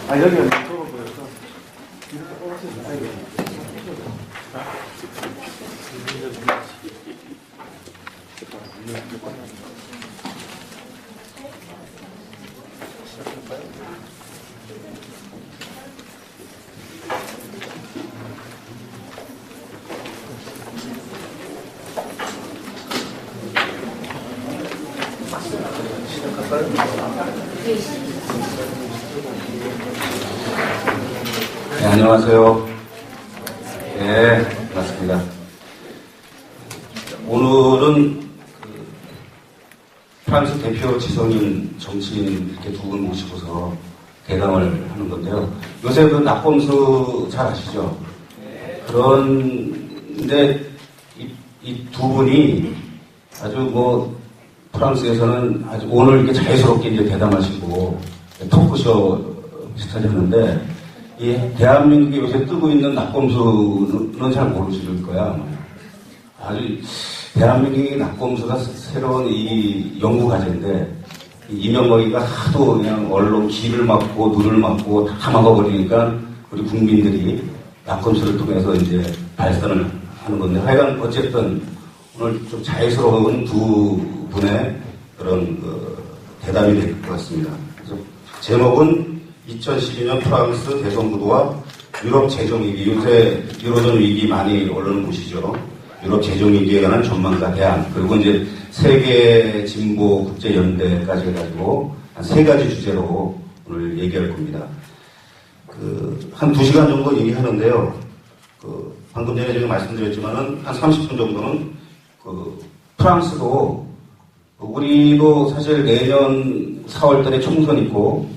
아, 여기가 좁아 보여서. 이렇게 떨어지지. 아이고. 네, 안녕하세요. 네, 반갑습니다. 오늘은 프랑스 대표 지성인 정치인 이렇게 두 분 모시고서 대담을 하는 건데요. 요새 그 낙검수 잘 아시죠? 그런데 이 두 분이 아주 뭐 프랑스에서는 아주 오늘 이렇게 자유스럽게 이제 대담하시고 토크쇼 비슷하게 하는데 이 대한민국에 요새 뜨고 있는 낙검수는 잘 모르실 거야. 아주 대한민국의 낙검수가 새로운 이 연구 과제인데 이명박이가 하도 그냥 언론 기를 막고 눈을 막고 다 막아버리니까 우리 국민들이 낙검수를 통해서 이제 발산을 하는 건데 하여간 어쨌든 오늘 좀 자유스러운 두 분의 그런 대담이 될 것 같습니다. 그래서 제목은 2012년 프랑스 대선 구도와 유럽 재정 위기, 요새 유로존 위기 많이 언론을 보시죠. 유럽 재정 위기에 관한 전망과 대안, 그리고 이제 세계 진보 국제 연대까지 해가지고 한 세 가지 주제로 오늘 얘기할 겁니다. 한 2시간 정도 얘기하는데요. 방금 전에 제가 말씀드렸지만은 한 30분 정도는 프랑스도 우리도 사실 내년 4월 달에 총선 있고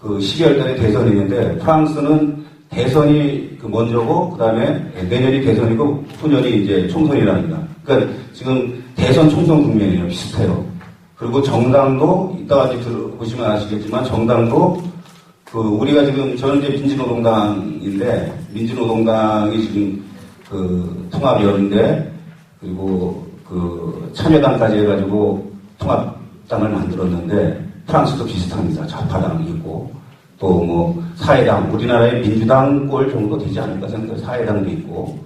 12월 달에 대선이 있는데 프랑스는 대선이 먼저고 그다음에 내년이 대선이고 후년이 이제 총선이랍니다. 그러니까 지금 대선 총선 국면이에요. 비슷해요. 그리고 정당도 이따가 보시면 아시겠지만 정당도 우리가 지금 저는 이제 민주노동당인데 민주노동당이 지금 통합연대 그리고 참여당까지 해가지고 통합당을 만들었는데 프랑스도 비슷합니다. 좌파당이 있고 또 뭐 사회당, 우리나라의 민주당 꼴 정도 되지 않을까 생각해요. 사회당도 있고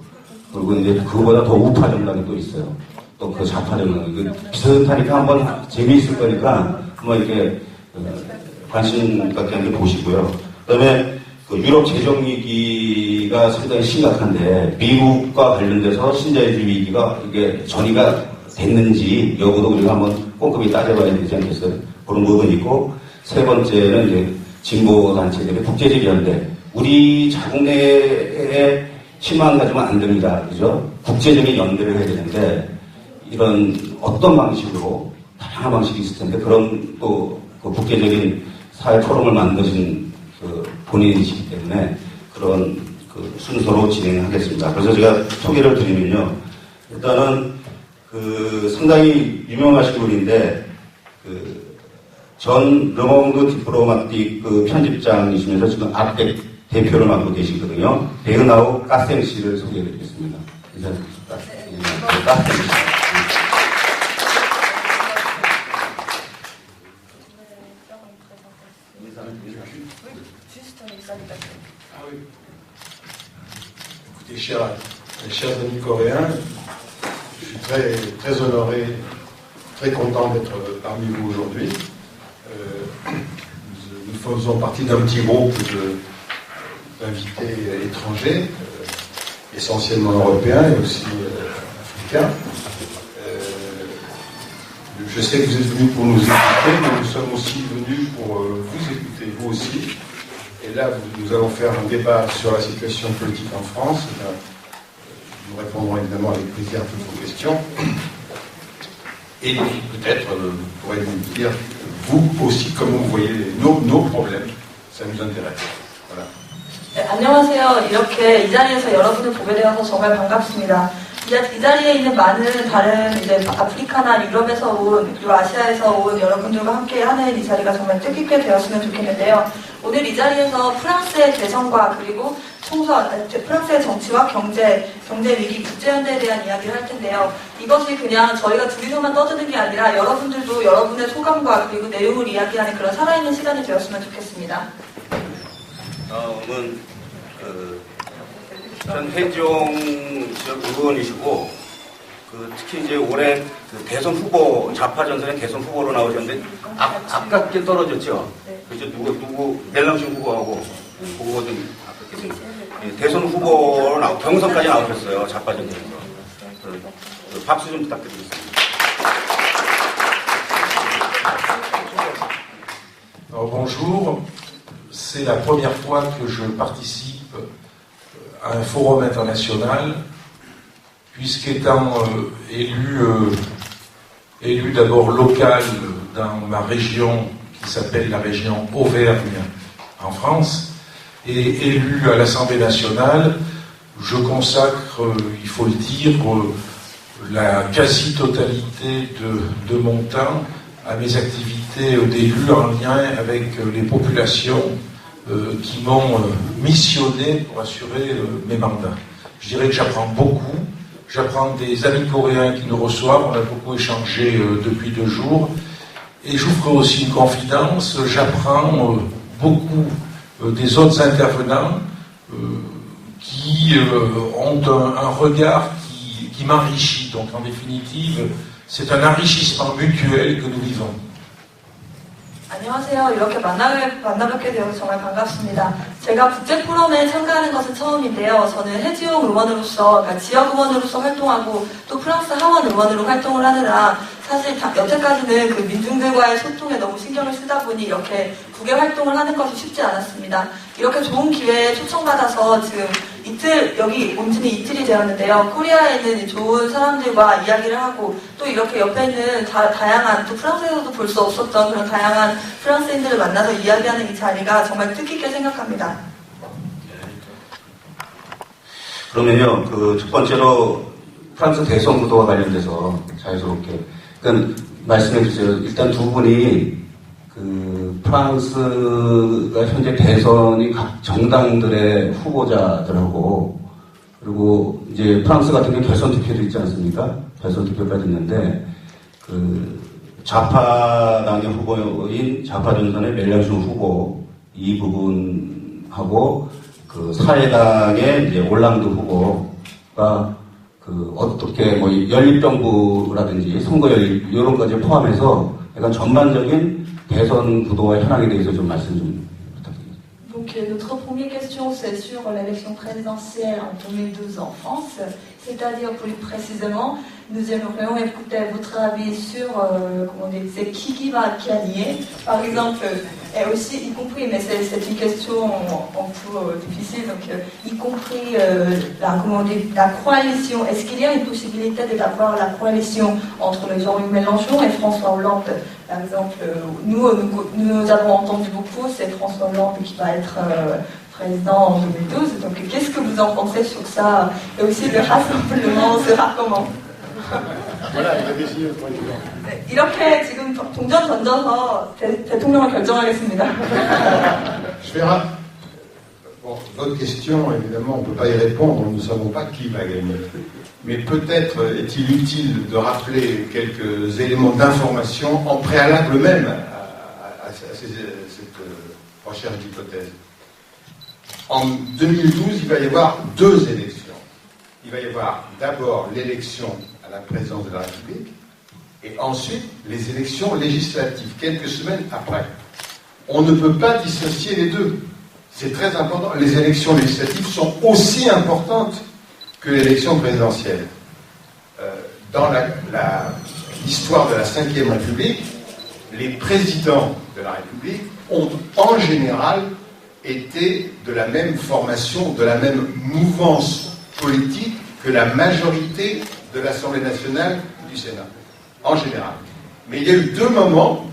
그리고 이제 그거보다 더 우파 정당이 또 있어요. 또 그 좌파 정당 비슷하니까 한번 재미있을 거니까 한번 이렇게 관심 갖게 한번 보시고요. 그다음에 유럽 재정 위기가 상당히 심각한데 미국과 관련돼서 신자유주의 위기가 이게 전이가 됐는지 여부도 우리가 한번 꼼꼼히 따져봐야 되지 않겠어요? 그런 부분이 있고 세 번째는 이제 진보 단체들의 국제적 연대. 우리 자국 내에 희망 가지면 안 됩니다. 그죠? 국제적인 연대를 해야 되는데 이런 어떤 방식으로 다양한 방식이 있을 텐데 그런 또 국제적인 사회 포럼을 만드신 본인이시기 때문에 그런 순서로 진행하겠습니다. 그래서 제가 소개를 드리면요. 일단은 상당히 유명하신 분인데 전 르몽드 디플로마틱 편집장이시면서 지금 아펙 대표를 맡고 계시거든요. 베르나우 까생 씨를 소개해드리겠습니다. 까생 씨. Écoutez, chers amis coréens, je suis très honoré, très content d'être parmi vous aujourd'hui. Nous faisons partie d'un petit groupe d'invités étrangers, essentiellement européens et aussi africains. Je sais que vous êtes venus pour nous écouter, mais nous sommes aussi venus pour vous écouter, vous aussi. Et là, nous allons faire un débat sur la situation politique en France. Nous répondrons évidemment avec plaisir à toutes vos questions. Et peut-être vous pourrez nous dire, vous aussi, comment vous voyez nos problèmes. Ça nous intéresse. Voilà. 네, 안녕하세요. 이렇게 이 자리에서 여러분을 보게 되어서 정말 반갑습니다. 이 자리에 있는 많은 다른 이제 아프리카나 유럽에서 온 그리고 아시아에서 온 여러분들과 함께 하는 이 자리가 정말 뜻깊게 되었으면 좋겠는데요. 오늘 이 자리에서 프랑스의 대선과 그리고 총선, 프랑스의 정치와 경제 위기, 국제연대에 대한 이야기를 할 텐데요. 이것이 그냥 저희가 둘이서만 떠드는 게 아니라 여러분들도 여러분의 소감과 그리고 내용을 이야기하는 그런 살아있는 시간이 되었으면 좋겠습니다. 다음은 전 해종 지역 의원이시고 특히 이제 올해 대선 후보 좌파 전선의 대선 후보로 나오셨는데 아깝게 떨어졌죠. 그죠? 누구 멜랑숑 후보하고 그거 좀 아깝게 좀 대선 후보로 경선까지 나오셨어요. 좌파 전선에서. 박수 좀 부탁드리겠습니다. Alors, bonjour, c'est la première fois que je participe à un forum international, puisqu'étant élu d'abord local dans ma région qui s'appelle la région Auvergne en France, et élu à l'Assemblée nationale, je consacre, il faut le dire, la quasi-totalité de mon temps à mes activités d'élu en lien avec les populations qui m'ont missionné pour assurer mes mandats. Je dirais que j'apprends beaucoup. J'apprends des amis coréens qui nous reçoivent. On a beaucoup échangé depuis 2 jours. Et j'ouvre aussi une confidence. J'apprends beaucoup des autres intervenants qui ont un regard qui m'enrichit. Donc en définitive, c'est un enrichissement mutuel que nous vivons. 안녕하세요. 이렇게 만나뵙게 되어서 정말 반갑습니다. 제가 국제포럼에 참가하는 것은 처음인데요. 저는 해지용 의원으로서, 그러니까 지역 의원으로서 활동하고 또 프랑스 하원 의원으로 활동을 하느라 사실 여태까지는 그 민중들과의 소통에 너무 신경을 쓰다 보니 이렇게 국외 활동을 하는 것이 쉽지 않았습니다. 이렇게 좋은 기회에 초청받아서 지금 여기 온 지는 이틀이 되었는데요. 코리아에 있는 좋은 사람들과 이야기를 하고 또 이렇게 옆에 있는 다양한, 또 프랑스에서도 볼 수 없었던 그런 다양한 프랑스인들을 만나서 이야기하는 이 자리가 정말 뜻깊게 생각합니다. 그러면요, 첫 번째로 프랑스 대선 구도와 관련돼서 자유스럽게, 말씀해 주세요. 일단 두 분이 프랑스가 현재 대선이 각 정당들의 후보자들하고, 그리고 이제 프랑스 같은 경우 결선 투표도 있지 않습니까? 결선 투표까지 있는데, 좌파당의 후보인 좌파 전선의 멜랑숑 후보 이 부분하고 사회당의 이제 올랑드 후보가 어떻게 연립정부라든지 선거 연립 이런 것까지 포함해서 약간 전반적인 대선 구도와 현황에 대해서 좀 말씀 좀 부탁드립니다. Donc notre première question c'est sur l'élection présidentielle en 2012 en France, c'est-à-dire plus précisément, nous aimerions écouter votre avis sur c'est qui va gagner, par exemple, et aussi y compris, mais c'est une question un peu difficile, donc y compris la coalition. Est-ce qu'il y a une possibilité d'avoir la coalition entre Jean-Luc Mélenchon et François Hollande? Par exemple, nous avons entendu beaucoup, c'est François Hollande qui va être président en 2012. Donc, qu'est-ce que vous en pensez sur ça? Et aussi, le rassemblement sera comment? Voilà, il a désigné le président. 이렇게 지금 동전 던져서 대통령을 결정하겠습니다. Je verrai. Bon, votre question, évidemment, on ne peut pas y répondre, nous ne savons pas qui va gagner. Mais peut-être est-il utile de rappeler quelques éléments d'information en préalable même à cette recherche d'hypothèse. En 2012, il va y avoir 2 élections. Il va y avoir d'abord l'élection à la présidence de la République et ensuite les élections législatives, quelques semaines après. On ne peut pas dissocier les deux. C'est très important. Les élections législatives sont aussi importantes que l'élection présidentielle. Dans l'histoire de la Ve République, les présidents de la République ont en général été de la même formation, de la même mouvance politique que la majorité de l'Assemblée nationale du Sénat, en général. Mais il y a eu 2 moments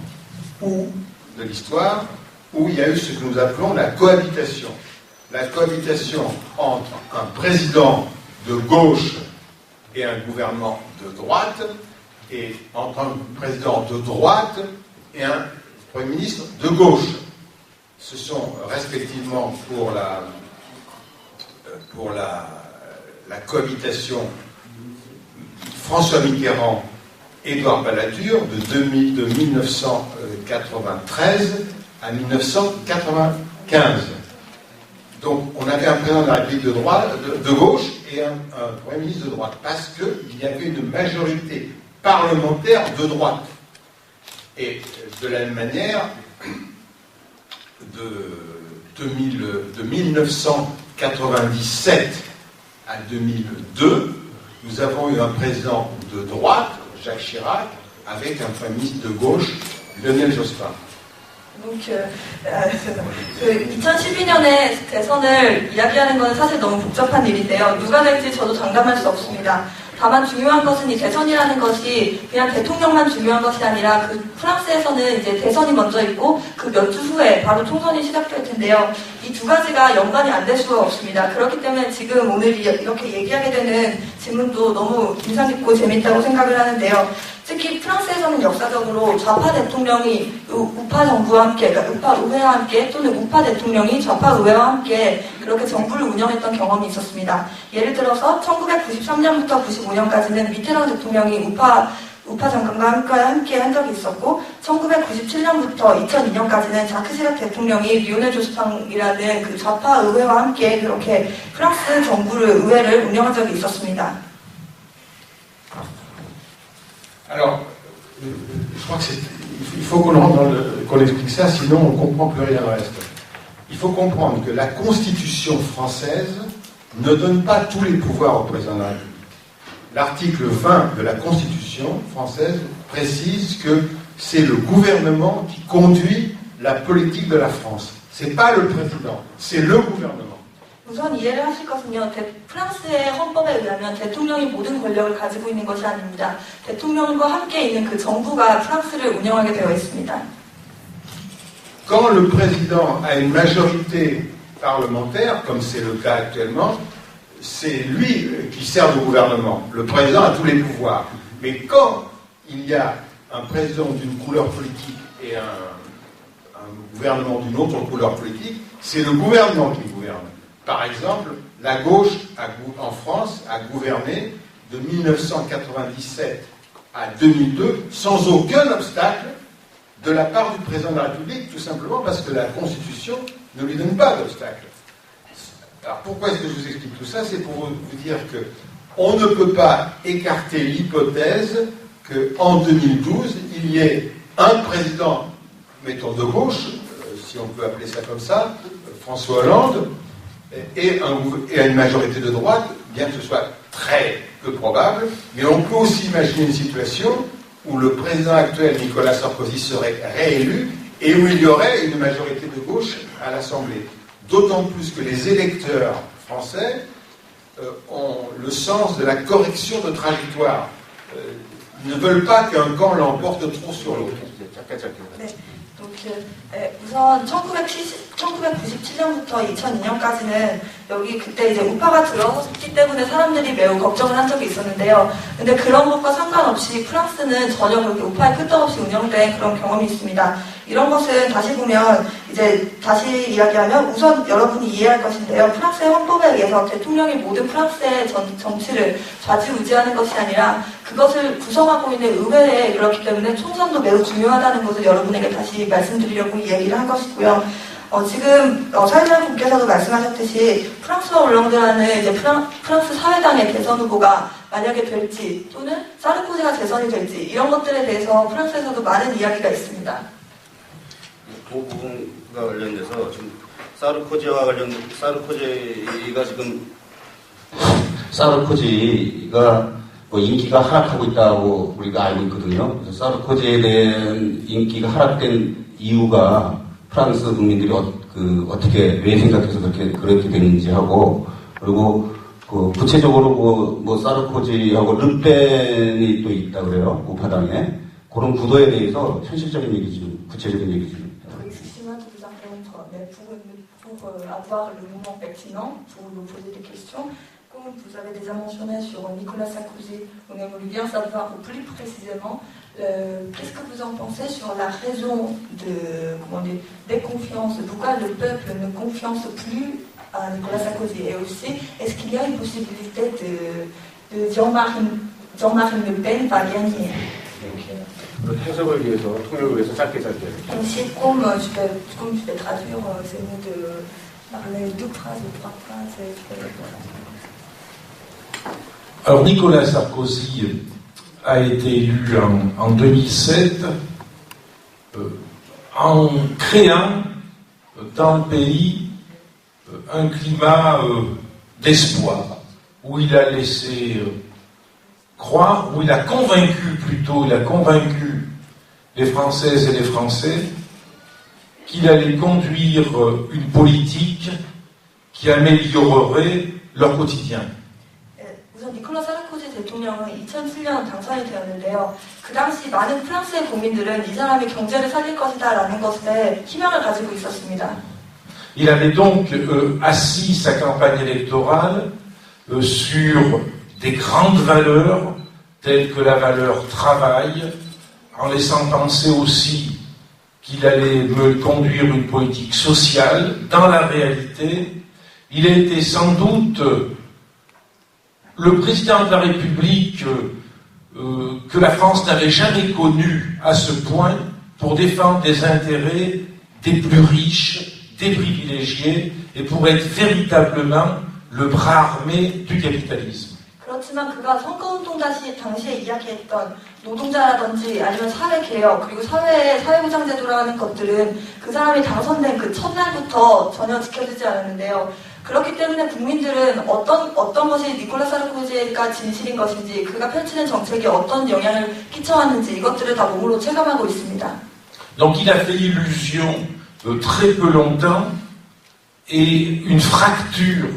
de l'histoire où il y a eu ce que nous appelons la cohabitation. La cohabitation entre un président de gauche et un gouvernement de droite, et entre un président de droite et un Premier ministre de gauche. Ce sont respectivement pour la cohabitation François Mitterrand, Édouard Balladur de 1993 à 1995. Donc on avait un président de la République de gauche et un Premier ministre de droite, parce qu'il y avait une majorité parlementaire de droite. Et de la même manière, de 1997 à 2002, nous avons eu un président de droite, Jacques Chirac, avec un Premier ministre de gauche, Lionel Jospin. Donc, 2012년에 대선을 이야기하는 건 사실 너무 복잡한 일인데요. 누가 될지 저도 장담할 수 없습니다. 다만 중요한 것은 이 대선이라는 것이 그냥 대통령만 중요한 것이 아니라 그 프랑스에서는 이제 대선이 먼저 있고 그 몇 주 후에 바로 총선이 시작될 텐데요. 이 두 가지가 연관이 안 될 수가 없습니다. 그렇기 때문에 지금 오늘 이렇게 얘기하게 되는 질문도 너무 인상 깊고 재밌다고 생각을 하는데요. 특히 프랑스에서는 역사적으로 좌파 대통령이 우파 정부와 함께, 그러니까 우파 의회와 함께 또는 우파 대통령이 좌파 의회와 함께 그렇게 정부를 운영했던 경험이 있었습니다. 예를 들어서 1993년부터 95년까지는 미테랑 대통령이 우파 장관과 함께 한 적이 있었고 1997년부터 2002년까지는 자크 시락 대통령이 리오넬 조스팡이라는 그 좌파 의회와 함께 그렇게 프랑스 의회를 운영한 적이 있었습니다. Alors, je crois qu'il faut qu'on explique ça, sinon on ne comprend plus rien au reste. Il faut comprendre que la Constitution française ne donne pas tous les pouvoirs au président de la République. L'article 20 de la Constitution française précise que c'est le gouvernement qui conduit la politique de la France. C'est pas le président, c'est le gouvernement. 우선 이해를 하실 것은요, 프랑스의 헌법에 의하면 대통령이 모든 권력을 가지고 있는 것이 아닙니다. 대통령과 함께 있는 그 정부가 프랑스를 운영하게 되어 있습니다. Quand le président a une majorité parlementaire, comme c'est le cas actuellement, c'est lui qui sert de gouvernement. Le président a tous les pouvoirs. Mais quand il y a un président d'une couleur politique et un gouvernement d'une autre couleur politique, c'est le gouvernement qui gouverne. Par exemple, la gauche en France a gouverné de 1997 à 2002 sans aucun obstacle de la part du président de la République, tout simplement parce que la Constitution ne lui donne pas d'obstacle. Alors pourquoi est-ce que je vous explique tout ça? C'est pour vous dire qu'on ne peut pas écarter l'hypothèse qu'en 2012, il y ait un président, mettons de gauche, si on peut appeler ça comme ça, François Hollande, et une majorité de droite, bien que ce soit très peu probable, mais on peut aussi imaginer une situation où le président actuel, Nicolas Sarkozy, serait réélu et où il y aurait une majorité de gauche à l'Assemblée. D'autant plus que les électeurs français ont le sens de la correction de trajectoire. Ils ne veulent pas qu'un camp l'emporte trop sur l'autre. 우선 1997년부터 2002년까지는 여기 그때 이제 우파가 들어섰기 때문에 사람들이 매우 걱정을 한 적이 있었는데요. 근데 그런 것과 상관없이 프랑스는 전혀 그렇게 우파에 끄떡없이 운영된 그런 경험이 있습니다. 이런 것은 다시 보면 이제 다시 이야기하면 우선 여러분이 이해할 것인데요. 프랑스의 헌법에 의해서 대통령이 모든 프랑스의 정치를 좌지우지하는 것이 아니라 그것을 구성하고 있는 의회에 그렇기 때문에 총선도 매우 중요하다는 것을 여러분에게 다시 말씀드리려고 이 얘기를 한 것이고요. 지금 사회자분께서도 말씀하셨듯이 프랑스와 올랑드라는 이제 프랑스 사회당의 대선 후보가 만약에 될지 또는 사르코지가 재선이 될지 이런 것들에 대해서 프랑스에서도 많은 이야기가 있습니다. 그 부분과 관련돼서 지금 사르코지가 지금 사르코지가 뭐 인기가 하락하고 있다고 우리가 알고 있거든요. 그래서 사르코지에 대한 인기가 하락된 이유가 프랑스 국민들이 어떻게 왜 생각해서 그렇게 되는지 하고 그리고 그 구체적으로 뭐 사르코지하고 르펜이 또 있다 그래요. 우파당에 그런 구도에 대해서 현실적인 얘기 좀 구체적인 얘기 좀. Pour avoir le moment pertinent, pour vous poser des questions. Comme vous avez déjà mentionné sur Nicolas Sarkozy, on aimerait bien savoir plus précisément qu'est-ce que vous en pensez sur la raison de déconfiance, pourquoi le peuple ne confiance plus à Nicolas Sarkozy, et aussi est-ce qu'il y a une possibilité de Jean-Marie Le Pen va gagner. 해석을 위해서 통역을 위해서 짧게. Ainsi, comme je vais traduire ces mots Alors Nicolas Sarkozy a été élu en 2007 en créant dans le pays un climat d'espoir, où il a laissé croire, où il a convaincu les Françaises et les Français qu'il allait conduire une politique qui améliorerait leur quotidien. 우선 니콜라 사르코지 대통령은 2007년 당선이 되었는데요. 그 당시 많은 프랑스의 국민들은 이 사람이 경제를 살릴 것이다라는 것에 희망을 가지고 있었습니다. Il avait donc assis sa campagne électorale sur des grandes valeurs telles que la valeur travail, en laissant penser aussi qu'il allait me conduire une politique sociale. Dans la réalité, il a été sans doute le président de la République que la France n'avait jamais connu à ce point pour défendre des intérêts des plus riches, des privilégiés, et pour être véritablement le bras armé du capitalisme. 그렇지만 그가 선거운동 당시에 이야기했던 노동자라든지 아니면 사회개혁 그리고 사회보장제도라는 것들은 그 사람이 당선된 그 첫날부터 전혀 지켜지지 않았는데요. 그렇기 때문에 국민들은 어떤 것이 니콜라 사르코지가 진실인 것인지 그가 펼치는 정책에 어떤 영향을 끼쳐왔는지 이것들을 다 몸으로 체감하고 있습니다. Donc il a fait illusion très peu longtemps et une fracture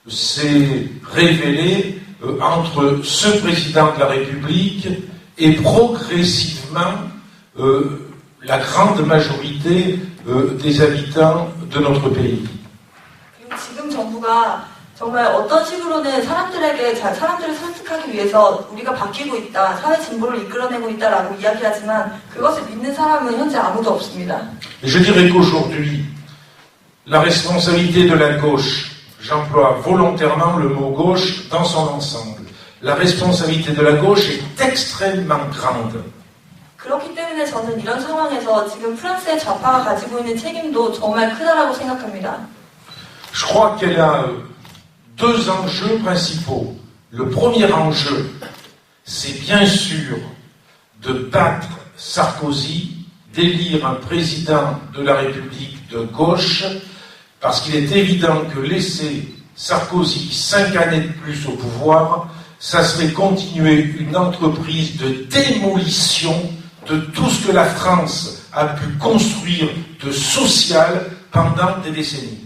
s'est révélée entre ce président de la République et progressivement la grande majorité des habitants de notre pays. 지금 정부가 정말 어떤 식으로는 사람들을 설득하기 위해서 우리가 바뀌고 있다, 사회 진보를 이끌어내고 있다라고 이야기하지만 그것을 믿는 사람은 현재 아무도 없습니다. Je dirais qu'aujourd'hui, la responsabilité de la gauche, j'emploie volontairement le mot gauche dans son ensemble, la responsabilité de la gauche est extrêmement grande. 그렇기 때문에 저는 이런 상황에서 지금 프랑스의 좌파가 가지고 있는 책임도 정말 크다라고 생각합니다. Je crois qu'elle a deux enjeux principaux. Le premier enjeu, c'est bien sûr de battre Sarkozy, d'élire un président de la République de gauche, parce qu'il est évident que laisser Sarkozy 5 années de plus au pouvoir, ça serait continuer une entreprise de démolition de tout ce que la France a pu construire de social pendant des décennies.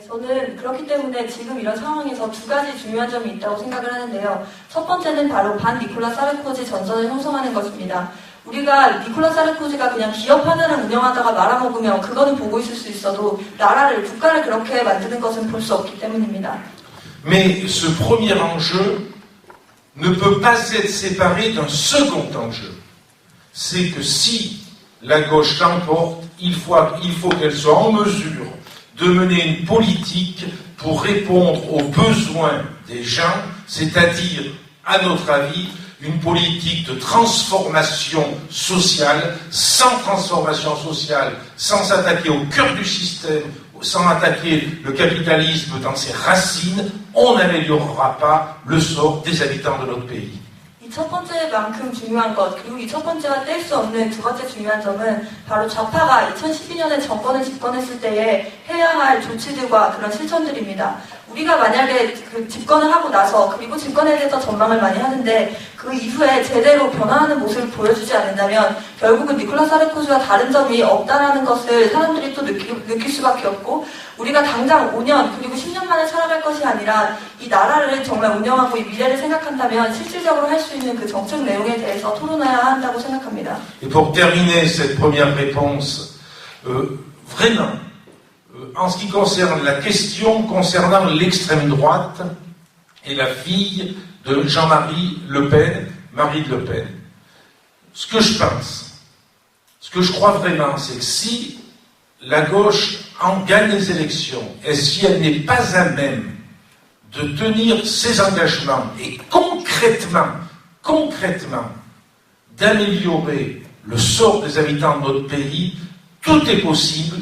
저는 그렇기 때문에 지금 이런 상황에서 두 가지 중요한 점이 있다고 생각을 하는데요. 첫 번째는 바로 반 니콜라 사르코지 전선을 형성하는 것입니다. 우리가 니콜라 사르코지가 그냥 기업 하나를 운영하다가 말아먹으면 그거는 보고 있을 수 있어도 국가를 그렇게 만드는 것은 볼 수 없기 때문입니다. Mais ce premier enjeu ne peut pas être séparé d'un second enjeu. C'est que si la gauche l'emporte, il faut qu'elle soit en mesure de mener une politique pour répondre aux besoins des gens, c'est-à-dire, à notre avis, une politique de transformation sociale. Sans transformation sociale, sans s'attaquer au cœur du système, sans attaquer le capitalisme dans ses racines, on n'améliorera pas le sort des habitants de notre pays. 이 첫 번째만큼 중요한 것, 그리고 이 첫 번째와 뗄 수 없는 두 번째 중요한 점은 바로 좌파가 2012년에 정권을 집권했을 때에 해야 할 조치들과 그런 실천들입니다. 우리가 만약에 그 집권을 하고 나서 그리고 집권에 대해서 전망을 많이 하는데 그 이후에 제대로 변화하는 모습을 보여주지 않는다면 결국은 니콜라 사르코지와 다른 점이 없다라는 것을 사람들이 또 느낄 수밖에 없고 우리가 당장 5년 그리고 10년 만에 살아갈 것이 아니라 이 나라를 정말 운영하고 이 미래를 생각한다면 실질적으로 할 수 있는 그 정책 내용에 대해서 토론해야 한다고 생각합니다. Et pour terminer cette première réponse, vraiment, en ce qui concerne la question concernant l'extrême droite et la fille de Jean-Marie Le Pen, Marine Le Pen, ce que je pense, ce que je crois vraiment, c'est que si la gauche en gagne les élections et si elle n'est pas à même de tenir ses engagements et concrètement d'améliorer le sort des habitants de notre pays, tout est possible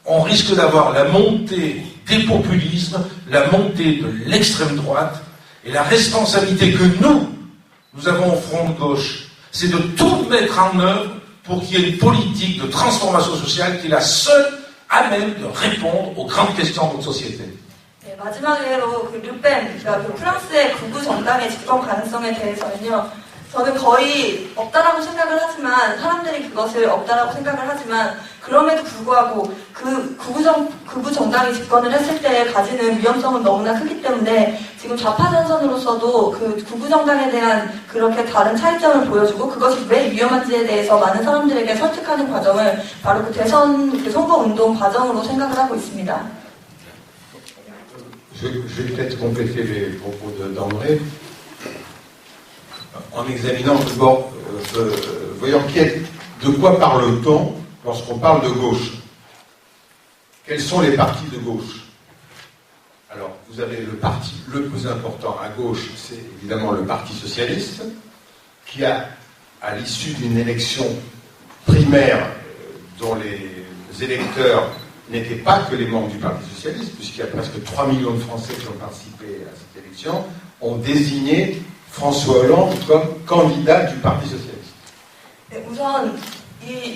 on risque d'avoir la montée des populismes, la montée de l'extrême droite, et la responsabilité que nous avons au front de gauche, c'est de tout mettre en œuvre pour qu'il y ait une politique de transformation sociale qui est la seule à même de répondre aux grandes questions de notre société. 네, 마지막으로 그 르펜, 그러니까 그 프랑스의 극우 정당의 집권 가능성에 대해서는요, 저는 거의 없다라고 생각을 하지만, 사람들이 그것을 없다라고 생각을 하지만, 그럼에도 불구하고 그 극우 정당이 집권을 했을 때 가지는 위험성은 너무나 크기 때문에 지금 좌파 전선으로서도 그 극우 정당에 대한 그렇게 다른 차이점을 보여주고 그것이 왜 위험한지에 대해서 많은 사람들에게 설득하는 과정을 바로 그 대선, 그 선거운동 과정으로 생각을 하고 있습니다. Je vais peut-être compléter les propos d'André en examinant d'abord, voyons de quoi parle-t-on lorsqu'on parle de gauche. Quels sont les partis de gauche? Alors, vous avez le parti le plus important à gauche, c'est évidemment le Parti socialiste, qui a, à l'issue d'une élection primaire dont les électeurs n'étaient pas que les membres du Parti socialiste, puisqu'il y a presque 3 millions de Français qui ont participé à cette élection, ont désigné François Hollande comme candidat du Parti socialiste. 네, 우선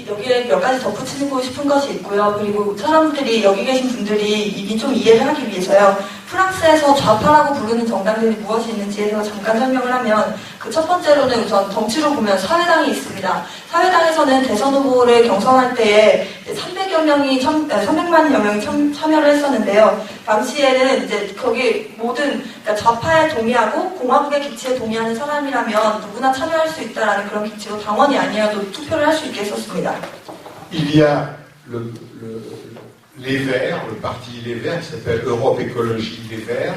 여기에 몇 가지 덧붙이고 싶은 것이 있고요. 그리고 사람들이, 여기 계신 분들이 이미 좀 이해를 하기 위해서요. 프랑스에서 좌파라고 부르는 정당들이 무엇이 있는지에 대해서 잠깐 설명을 하면, 그 첫 번째로는 우선 정치로 보면 사회당이 있습니다. 사회당에서는 대선 후보를 경선할 때에 300만여 명이 참여를 했었는데요. 당시에는 이제 거기 모든, 그러니까 좌파에 동의하고 공화국의 기치에 동의하는 사람이라면 누구나 참여할 수 있다라는 그런 기치로 당원이 아니어도 투표를 할 수 있게 했었습니다. Il y a les Verts, le parti Les Verts qui s'appelle Europe Écologie Les Verts,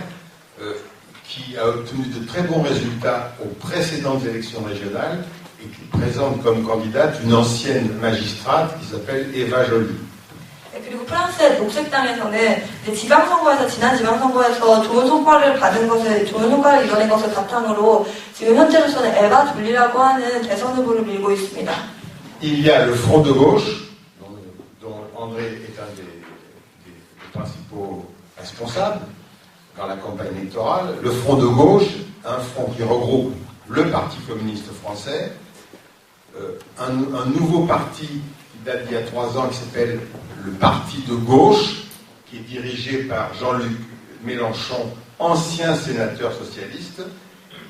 qui a obtenu de très bons résultats aux précédentes élections régionales et qui présente comme candidate une ancienne magistrate qui s'appelle Eva Joly. 그리고 프랑스의 녹색당에서는 이제 지방선거에서, 지난 지방선거에서 좋은 성과를 이뤄낸 것을 바탕으로 지금 현재로서는 에바 졸리라고 하는 대선 후보를 밀고 있습니다. Il y a le Front de gauche, dont André est un des principaux responsables dans la campagne électorale. Le Front de gauche, un front qui regroupe le Parti communiste français, un nouveau parti qui date d'il y a 3 ans qui s'appelle le Parti de gauche, qui est dirigé par Jean-Luc Mélenchon, ancien sénateur socialiste.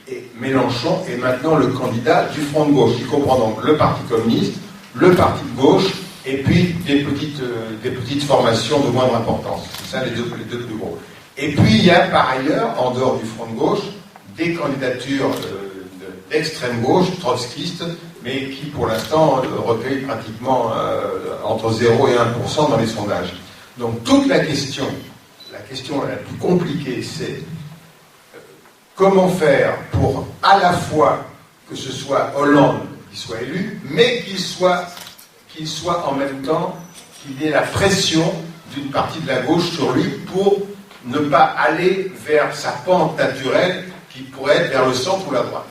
Et Mélenchon est maintenant le candidat du Front de gauche, qui comprend donc le Parti communiste, le Parti de gauche, et puis des petites formations de moindre importance. C'est ça les deux plus gros. Et puis il y a par ailleurs, en dehors du Front de gauche, des candidatures d'extrême gauche, trotskistes, mais qui pour l'instant recueillent pratiquement entre 0 et 1% dans les sondages. Donc toute la question la plus compliquée, c'est comment faire pour à la fois que ce soit Hollande qui soit élu, mais qu'il soit en même temps, qu'il y ait la pression d'une partie de la gauche sur lui pour ne pas aller vers sa pente naturelle qui pourrait être vers le centre ou la droite.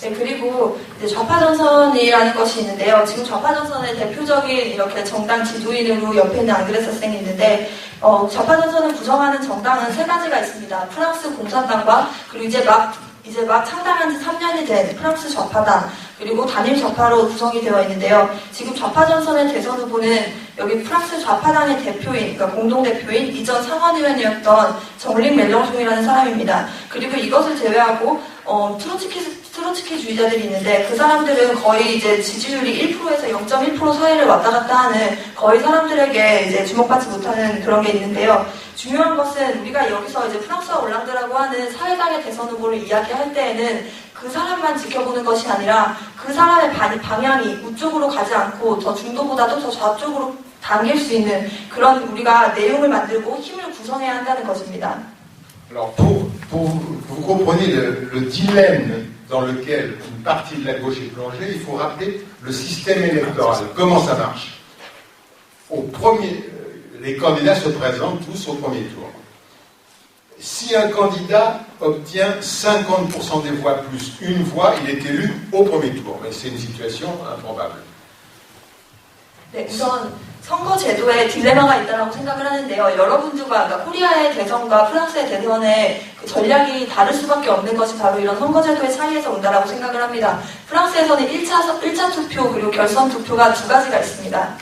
네, 그리고 이제 좌파전선이라는 것이 있는데요. 지금 좌파전선의 대표적인 이렇게 정당 지도인으로 옆에 있는 앙드레 사생이 있는데, 좌파전선을 구성하는 정당은 3가지가 있습니다. 프랑스 공산당과, 그리고 이제 막 창당한 지 3년이 된 프랑스 좌파당, 그리고 단일 좌파로 구성이 되어 있는데요. 지금 좌파전선의 대선 후보는 여기 프랑스 좌파당의 대표인, 그러니까 공동대표인 이전 상원의원이었던 정릭 멜랑숑이라는 사람입니다. 그리고 이것을 제외하고 트로츠키주의자들이 있는데, 그 사람들은 거의 이제 지지율이 1%에서 0.1% 사이를 왔다 갔다 하는, 거의 사람들에게 이제 주목받지 못하는 그런 게 있는데요. 중요한 것은 우리가 여기서 이제 프랑스와 올랑드라고 하는 사회당의 대선 후보를 이야기할 때에는 그 사람만 지켜보는 것이 아니라 그 사람의 방향이 우쪽으로 가지 않고 더 중도보다도 더 좌쪽으로 당길 수 있는 그런 우리가 내용을 만들고 힘을 구성해야 한다는 것입니다. Alors pour vous compreniez le dilemme dans lequel une partie de la gauche est plongée, il faut rappeler le système électoral. Comment ça marche? Les candidats se présentent tous au premier tour. Si un candidat obtient 50% des voix plus une voix, il est élu au premier tour. Mais c'est une situation improbable. 네, 우선 선거 제도에 딜레마가 있다고 생각을 하는데요. 여러분들과, 그러니까 코리아의 대선과 프랑스의 대선의 그 전략이 다를 수밖에 없는 것이 바로 이런 선거 제도의 차이에서 온다라고 생각을 합니다. 프랑스에서는 1차 투표 그리고 결선 투표가 두 가지가 있습니다.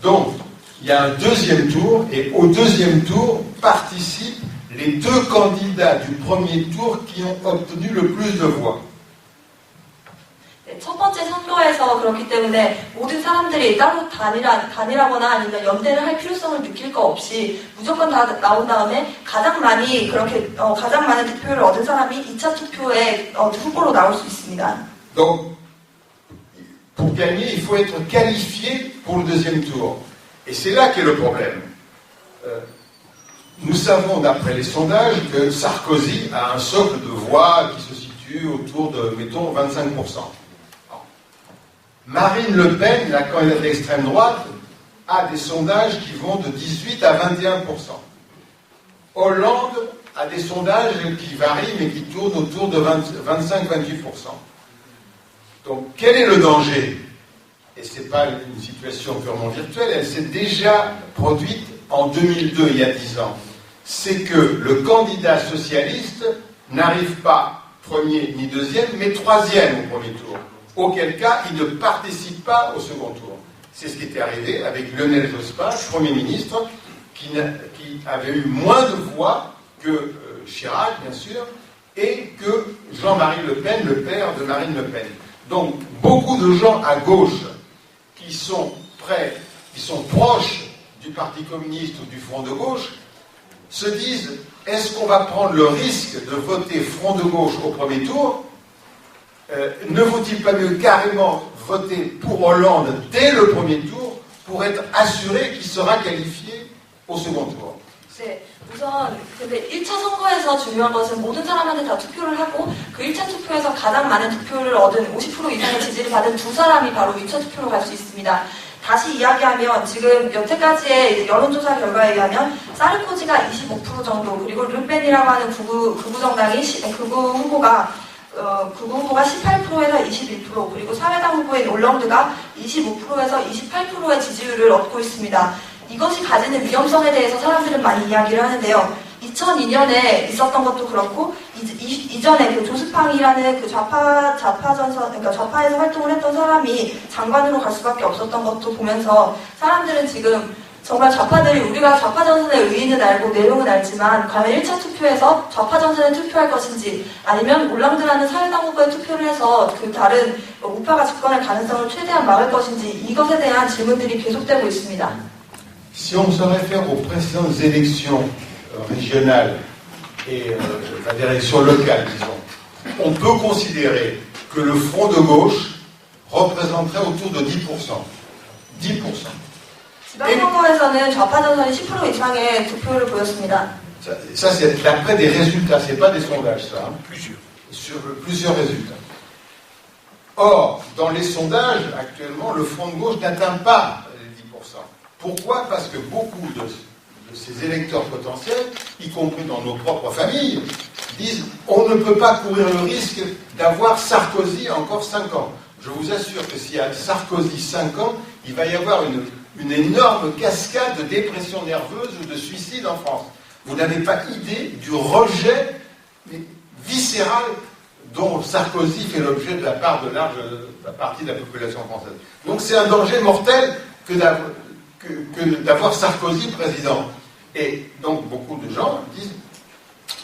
Donc, il y a un deuxième tour, et au deuxième tour participent les deux candidats du premier tour qui ont obtenu le plus de voix. 첫 번째 선거에서 그렇기 때문에 모든 사람들이 따로 단일하거나 아니면 연대를 할 필요성을 느낄 거 없이 무조건 다 나온 다음에 가장 많은 득표를 얻은 사람이 2차 투표에 후보로 나올 수 있습니다. Donc, pour gagner, il faut être qualifié pour le deuxième tour. Et c'est là qu'est le problème. Nous savons, d'après les sondages, que Sarkozy a un socle de voix qui se situe autour de, mettons, 25%. Marine Le Pen, la candidate d'extrême droite, a des sondages qui vont de 18 à 21%. Hollande a des sondages qui varient mais qui tournent autour de 25-28%. Donc quel est le danger? Et ce n'est pas une situation purement virtuelle, elle s'est déjà produite en 2002, il y a 10 ans. C'est que le candidat socialiste n'arrive pas premier ni deuxième, mais troisième au premier tour. Auquel cas, il ne participe pas au second tour. C'est ce qui était arrivé avec Lionel Jospin, Premier ministre, qui avait eu moins de voix que Chirac, bien sûr, et que Jean-Marie Le Pen, le père de Marine Le Pen. Donc, beaucoup de gens à gauche qui sont proches du Parti communiste ou du Front de gauche, se disent, est-ce qu'on va prendre le risque de voter Front de gauche au premier tour? Ne vaut-il pas mieux carrément voter pour Hollande dès le premier tour pour être assuré qu'il sera qualifié au second tour? 네, 우선 근데 1차 선거에서 중요한 것은 모든 사람한테 다 투표를 하고 그 1차 투표에서 가장 많은 득표를 얻은 50% 이상의 지지를 받은 두 사람이 바로 2차 투표로 갈 수 있습니다. 다시 이야기하면 지금 여태까지의 여론조사 결과에 의하면 사르코지가 25% 정도 그리고 르펜이라고 하는 극우 후보가 18%에서 21% 그리고 사회당 후보인 올랑드가 25%에서 28%의 지지율을 얻고 있습니다. 이것이 가지는 위험성에 대해서 사람들은 많이 이야기를 하는데요. 2002년에 있었던 것도 그렇고 이전에 그 조스팡이라는 그 그러니까 좌파에서 활동을 했던 사람이 장관으로 갈 수밖에 없었던 것도 보면서 사람들은 지금 정말 좌파들이 우리가 좌파 전선의 의의는 알고 내용은 알지만 과연 1차 투표에서 좌파 전선에 투표할 것인지 아니면 올랑드라는 사회당 후보에 투표를 해서 그 다른 우파가 집권할 가능성을 최대한 막을 것인지 이것에 대한 질문들이 계속되고 있습니다. Si on se réfère aux précédentes élections régionales et des élections locales, disons, on peut considérer que le Front de gauche représenterait autour de 10%. 10%. 지방선거에서는 좌파 전선이 10% 이상의 득표를 보였습니다. Ça c'est d'après des résultats, c'est pas des sondages, ça. Sur plusieurs résultats. Or, dans les sondages, actuellement, le Front de gauche n'atteint pas les 10%. Pourquoi? Parce que beaucoup de ces électeurs potentiels, y compris dans nos propres familles, disent on ne peut pas courir le risque d'avoir Sarkozy encore 5 ans. Je vous assure que s'il y a Sarkozy 5 ans, il va y avoir une énorme cascade de dépression nerveuse ou de suicide en France. Vous n'avez pas idée du rejet viscéral dont Sarkozy fait l'objet de la part de large partie de la population française. Donc c'est un danger mortel que d'avoir Sarkozy président. Et donc beaucoup de gens disent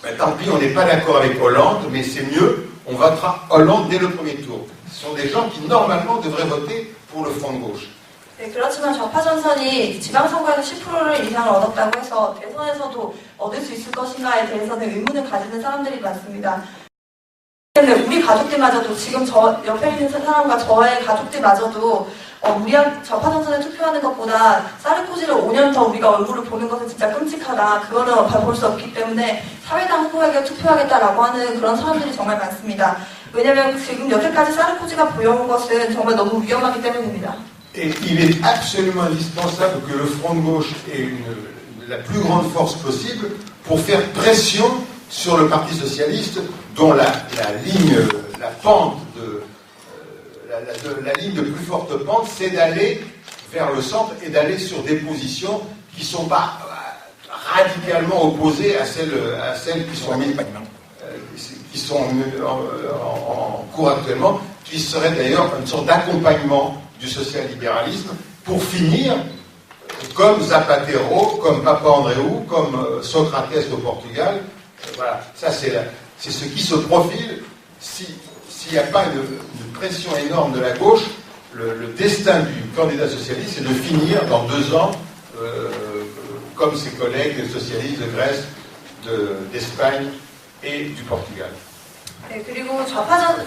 ben, tant pis, on n'est pas d'accord avec Hollande, mais c'est mieux, on votera Hollande dès le premier tour. Ce sont des gens qui normalement devraient voter pour le Front de gauche. 네, 그렇지만 좌파 전선이 지방선거에서 10% 이상을 얻었다고 해서 대선에서도 얻을 수 있을 것인가에 대해서는 의문을 가지는 사람들이 많습니다. 우리 가족들마저도 지금 저 옆에 있는 사람과 저의 가족들마저도 우리가 좌파 전선에 투표하는 것보다 사르코지를 5년 더 우리가 얼굴을 보는 것은 진짜 끔찍하다. 그거는 볼 수 없기 때문에 사회당 후보에게 투표하겠다라고 하는 그런 사람들이 정말 많습니다. 왜냐하면 지금 여태까지 사르코지가 보여온 것은 정말 너무 위험하기 때문입니다. Et il est absolument indispensable que le Front de gauche ait la plus grande force possible pour faire pression sur le Parti socialiste, dont la ligne de plus forte pente, c'est d'aller vers le centre et d'aller sur des positions qui ne sont pas radicalement opposées à celles qui sont en cours actuellement, qui serait d'ailleurs une sorte d'accompagnement du social-libéralisme pour finir comme Zapatero, comme Papa Andréou, comme Socrates au Portugal. Voilà, ça c'est ce qui se profile. S'il n'y a pas une pression énorme de la gauche, le destin du candidat socialiste, c'est de finir dans 2 ans comme ses collègues socialistes de Grèce, d'Espagne et du Portugal. 네, 그리고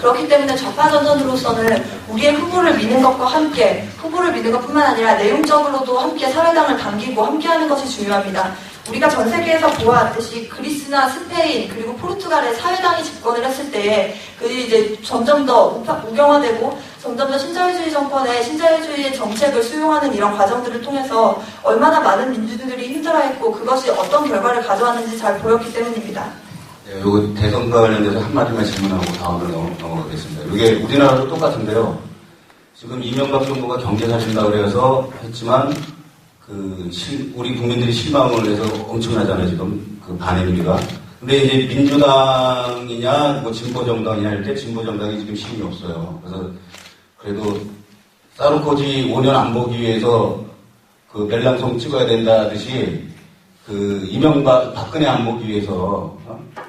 그렇기 때문에 좌파 전선으로서는 우리의 후보를 미는 것과 함께 후보를 미는 것뿐만 아니라 내용적으로도 함께 사회당을 당기고 함께하는 것이 중요합니다. 우리가 전 세계에서 보아왔듯이 그리스나 스페인 그리고 포르투갈의 사회당이 집권을 했을 때에 그들이 이제 점점 더 우경화되고 점점 더 신자유주의 정권의 신자유주의 정책을 수용하는 이런 과정들을 통해서 얼마나 많은 민주들이 힘들어했고 그것이 어떤 결과를 가져왔는지 잘 보였기 때문입니다. 네, 요거 대선과 관련돼서 한마디만 질문하고 다음으로 넘어가겠습니다. 이게 우리나라도 똑같은데요. 지금 이명박 정부가 경제 살린다고 그래서 했지만 우리 국민들이 실망을 해서 엄청나잖아요, 지금, 반응비가. 근데 이제 민주당이냐, 진보정당이냐 할 때 진보정당이 지금 힘이 없어요. 그래도, 사르코지 5년 안 보기 위해서 멜랑송 찍어야 된다듯이, 이명박, 박근혜 안 보기 위해서,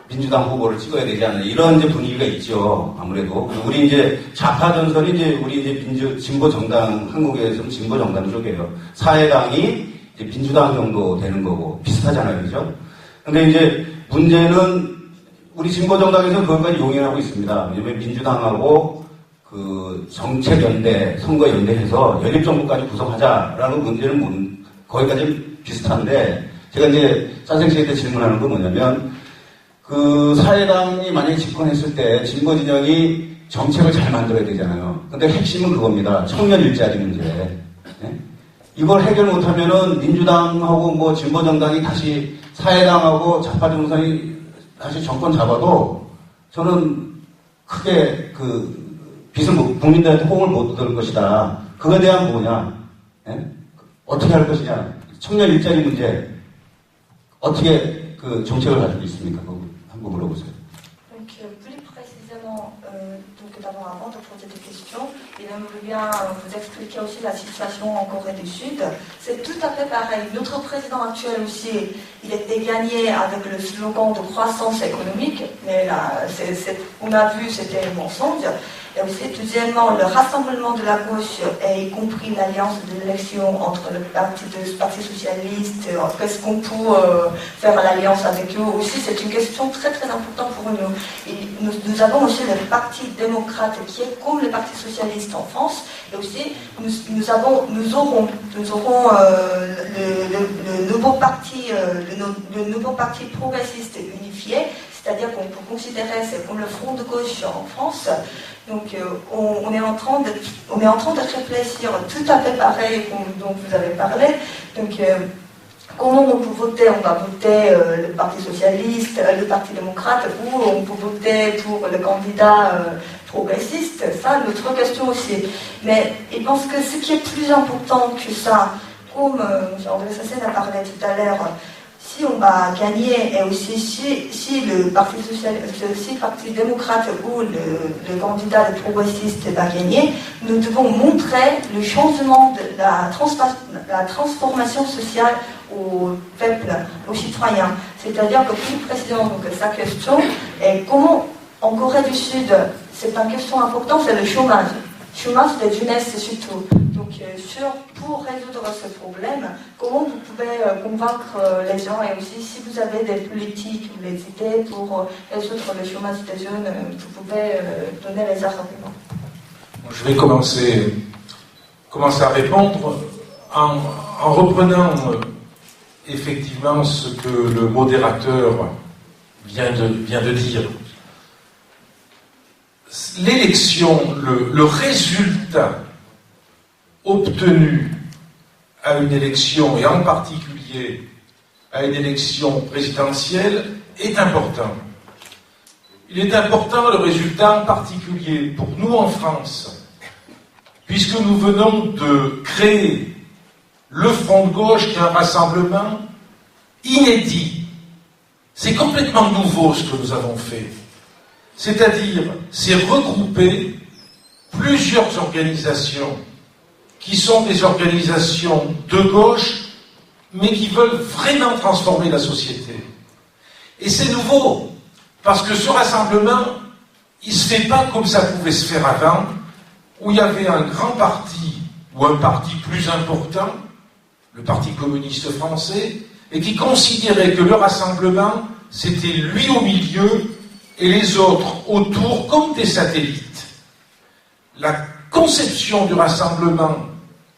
민주당 후보를 찍어야 되지 않나. 이런 이제 분위기가 있죠, 아무래도. 우리 이제 좌파 전선이 우리 이제 진보정당, 한국에서는 진보정당 쪽이에요. 사회당이 이제 민주당 정도 되는 거고, 비슷하잖아요, 그죠? 근데 이제 문제는 우리 진보정당에서 그것까지 용인하고 있습니다. 왜냐면 민주당하고 정책연대, 선거연대해서 연립정부까지 구성하자라는 문제는 거기까지 비슷한데, 제가 이제 짜생 씨한테 질문하는 건 뭐냐면, 사회당이 만약에 집권했을 때 진보 진영이 정책을 잘 만들어야 되잖아요. 근데 핵심은 그겁니다. 청년 일자리 문제. 네? 이걸 해결 못하면은 민주당하고 진보 정당이 다시 사회당하고 좌파 정당이 다시 정권 잡아도 저는 크게 빚을 국민들한테 호응을 못 얻을 것이다. 그거에 대한 뭐냐? 네? 어떻게 할 것이냐? 청년 일자리 문제 어떻게 정책을 가지고 있습니까? 한번 물어보세요. Donc plus précisément, d'abord avant de poser des questions, il aimerait bien vous expliquer aussi la situation en Corée du Sud. C'est tout à fait pareil. Notre président actuel aussi, il était gagné avec le slogan de croissance économique, mais là, on a vu, c'était un mensonge. Et aussi, deuxièmement, le rassemblement de la gauche, et y compris l'alliance de l'élection entre le parti socialiste, qu'est-ce qu'on peut faire l'alliance avec eux aussi, c'est une question très très importante pour nous. Et nous avons aussi le parti démocrate qui est comme le parti socialiste en France, et aussi nous aurons le nouveau parti progressiste unifié, c'est-à-dire qu'on peut considérer c'est comme le front de gauche en France. Donc on est en train de réfléchir tout à fait pareil dont vous avez parlé. Donc comment on peut voter? On va voter le Parti socialiste, le Parti démocrate, ou on peut voter pour le candidat progressiste. Ça, notre question aussi. Mais je pense que ce qui est plus important que ça, comme André Sassen a parlé tout à l'heure, si on va gagner, et aussi si le Parti socialiste, si le Parti démocrate ou le candidat progressiste va gagner, nous devons montrer le changement de la transformation sociale au peuple, aux citoyens. C'est-à-dire que plus précisément, donc, sa question est comment, en Corée du Sud, c'est une question importante, c'est le chômage. Chômage de jeunesse surtout. Donc, pour résoudre ce problème, comment vous pouvez convaincre les gens, et aussi si vous avez des politiques ou des idées pour résoudre le chômage des jeunes, vous pouvez donner les arguments. Je vais commencer à répondre en reprenant effectivement ce que le modérateur vient de dire. L'élection, le résultat obtenu à une élection, et en particulier à une élection présidentielle, est important. Il est important le résultat en particulier pour nous en France, puisque nous venons de créer le Front de gauche, qui est un rassemblement inédit. C'est complètement nouveau ce que nous avons fait. C'est-à-dire, c'est regrouper plusieurs organisations qui sont des organisations de gauche, mais qui veulent vraiment transformer la société. Et c'est nouveau, parce que ce rassemblement, il ne se fait pas comme ça pouvait se faire avant, où il y avait un grand parti, ou un parti plus important, le Parti communiste français, et qui considérait que le rassemblement, c'était lui au milieu, et les autres autour comme des satellites. La conception du rassemblement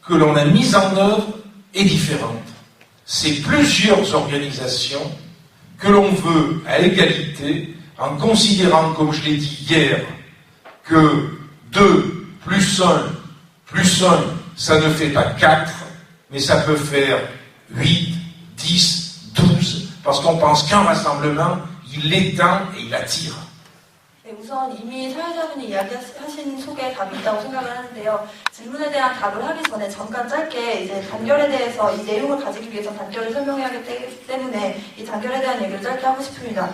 que l'on a mise en œuvre est différente. C'est plusieurs organisations que l'on veut à égalité, en considérant, comme je l'ai dit hier, que 2 plus 1, ça ne fait pas 4, mais ça peut faire 8, 10, 12, parce qu'on pense qu'un rassemblement, il l'étend et il attire. 네, 우선 이미 사회자분이 이야기하신 속에 답이 있다고 생각을 하는데요. 질문에 대한 답을 하기 전에 잠깐 짧게 이제 단결에 대해서 이 내용을 가지기 위해서 단결을 설명해야 하기 때문에 이 단결에 대한 얘기를 짧게 하고 싶습니다.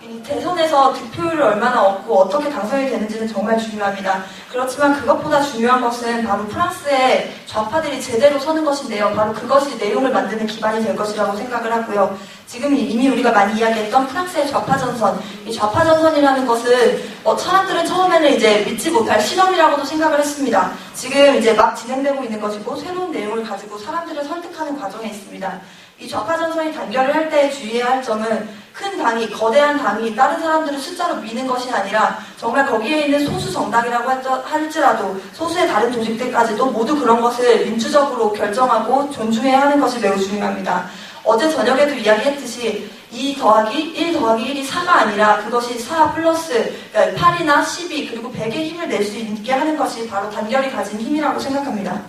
이 대선에서 득표율을 얼마나 얻고 어떻게 당선이 되는지는 정말 중요합니다. 그렇지만 그것보다 중요한 것은 바로 프랑스의 좌파들이 제대로 서는 것인데요. 바로 그것이 내용을 만드는 기반이 될 것이라고 생각을 하고요. 지금 이미 우리가 많이 이야기했던 프랑스의 좌파전선, 이 좌파전선이라는 것은 사람들은 처음에는 이제 믿지 못할 실험이라고도 생각을 했습니다. 지금 이제 막 진행되고 있는 것이고 새로운 내용을 가지고 사람들을 설득하는 과정에 있습니다. 이 좌파전선이 단결을 할 때 주의해야 할 점은 큰 당이, 거대한 당이 다른 사람들을 숫자로 미는 것이 아니라 정말 거기에 있는 소수 정당이라고 할지라도 소수의 다른 조직들까지도 모두 그런 것을 민주적으로 결정하고 존중해야 하는 것이 매우 중요합니다. 어제 저녁에도 이야기했듯이 2 더하기 1 더하기 1이 4가 아니라 그것이 4 플러스 8이나 12 그리고 100의 힘을 낼 수 있게 하는 것이 바로 단결이 가진 힘이라고 생각합니다.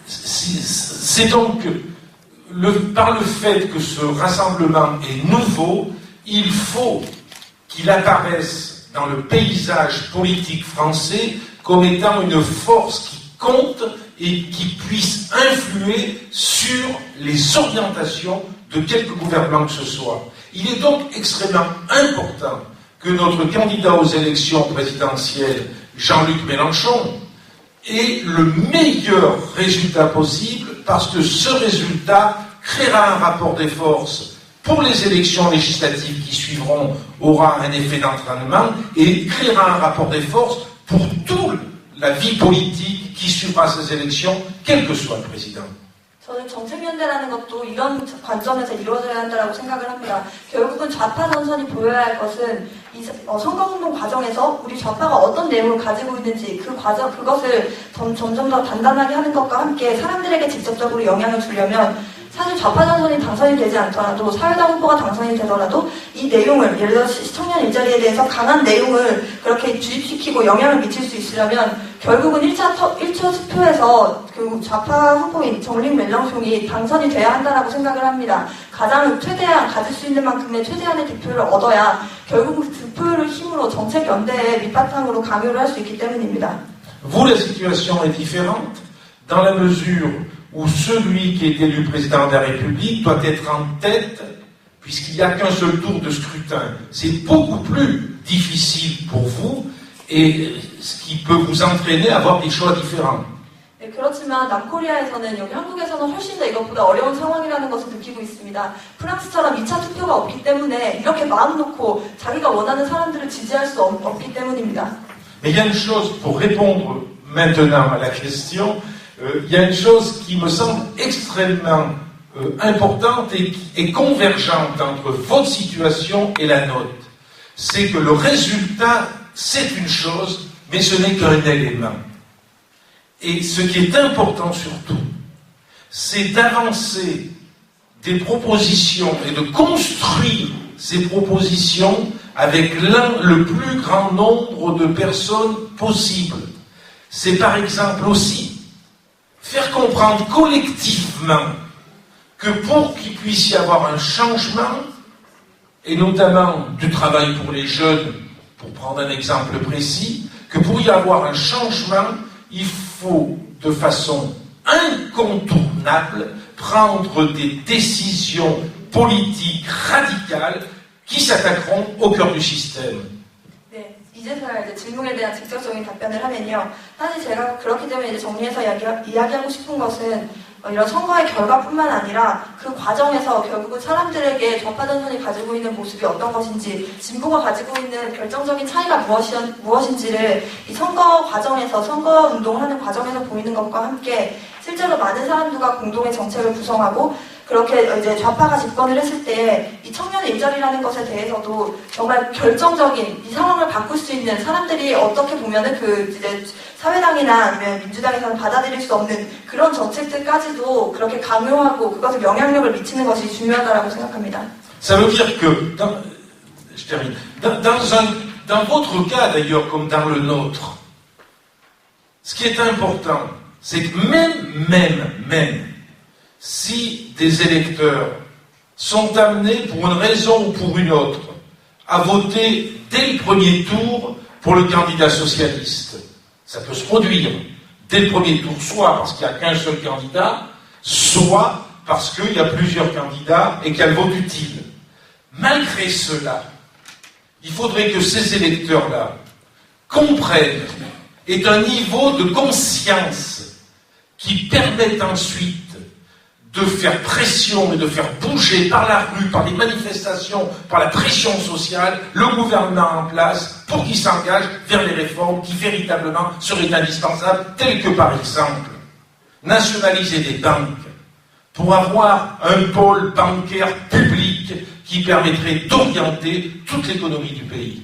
C'est donc par le fait que ce rassemblement est nouveau, il faut qu'il apparaisse dans le paysage politique français comme étant une force qui compte et qui puisse influer sur les orientations de quelque gouvernement que ce soit. Il est donc extrêmement important que notre candidat aux élections présidentielles, Jean-Luc Mélenchon, ait le meilleur résultat possible, parce que ce résultat créera un rapport des forces pour les élections législatives qui suivront, aura un effet d'entraînement, et créera un rapport des forces pour toute la vie politique qui suivra ces élections, quel que soit le président. 저는 정책연대라는 것도 이런 관점에서 이루어져야 한다고 생각을 합니다. 결국은 좌파 전선이 보여야 할 것은 이 선거운동 과정에서 우리 좌파가 어떤 내용을 가지고 있는지 그것을 점점 더 단단하게 하는 것과 함께 사람들에게 직접적으로 영향을 주려면 사실 좌파 전선이 당선이 되지 않더라도 사회당 후보가 당선이 되더라도 이 내용을 예를 들어 청년 일자리에 대해서 강한 내용을 그렇게 주입시키고 영향을 미칠 수 있으려면 결국은 1차 투표에서 그 좌파 후보인 정릭 멜랑숑이 당선이 돼야 한다라고 생각을 합니다. 가장 최대한 가질 수 있는 만큼의 최대한의 득표를 얻어야 결국은 그 득표율을 힘으로 정책 연대의 밑바탕으로 강요를 할 수 있기 때문입니다. Vous, la situation est différente dans la mesure où celui qui est élu président de la République doit être en tête, puisqu'il n'y a qu'un seul tour de scrutin. C'est beaucoup plus difficile pour vous, et ce qui peut vous entraîner à avoir des choix différents. 네, 그렇지만 남코리아에서는 여기 한국에서는 훨씬 더 이것보다 어려운 상황이라는 것을 느끼고 있습니다. 프랑스처럼 2차 투표가 없기 때문에 이렇게 마음 놓고 자기가 원하는 사람들을 지지할 수 없기 때문입니다. Mais il y a une chose, pour répondre maintenant à la question, il y a une chose qui me semble extrêmement importante et convergente entre votre situation et la nôtre. C'est que le résultat, c'est une chose, mais ce n'est qu'un élément. Et ce qui est important surtout, c'est d'avancer des propositions et de construire ces propositions avec le plus grand nombre de personnes possible. C'est par exemple aussi faire comprendre collectivement que pour qu'il puisse y avoir un changement, et notamment du travail pour les jeunes, pour prendre un exemple précis, que pour y avoir un changement, il faut de façon incontournable prendre des décisions politiques radicales qui s'attaqueront au cœur du système. 네, 이제서야 이제 질문에 대한 직접적인 답변을 하면요. 사실 제가 그렇기 때문에 이제 정리해서 이야기하고 싶은 것은 이런 선거의 결과뿐만 아니라 그 과정에서 결국은 사람들에게 좌파 전선이 가지고 있는 모습이 어떤 것인지, 진보가 가지고 있는 결정적인 차이가 무엇인지를 이 선거 과정에서, 선거 운동을 하는 과정에서 보이는 것과 함께 실제로 많은 사람들과 공동의 정책을 구성하고 그렇게 이제 좌파가 집권을 했을 때 이 청년 일자리라는 것에 대해서도 정말 결정적인 이 상황을 바꿀 수 있는 사람들이 어떻게 보면은 그 이제 사회당이나 아니면 민주당에서는 받아들일 수 없는 그런 정책들까지도 그렇게 강요하고 그것에 영향력을 미치는 것이 중요하다고 생각합니다. Ça veut dire que, je termine, dans votre cas d'ailleurs comme dans le nôtre, ce qui est important, c'est que même si des électeurs sont amenés pour une raison ou pour une autre à voter dès le premier tour pour le candidat socialiste, ça peut se produire dès le premier tour, soit parce qu'il n'y a qu'un seul candidat, soit parce qu'il y a plusieurs candidats et qu'il y a le vote utile. Malgré cela, il faudrait que ces électeurs-là comprennent, aient un niveau de conscience qui permette ensuite de faire pression et de faire bouger par la rue, par les manifestations, par la pression sociale, le gouvernement en place pour qu'il s'engage vers les réformes qui véritablement seraient indispensables, telles que par exemple nationaliser des banques pour avoir un pôle bancaire public qui permettrait d'orienter toute l'économie du pays.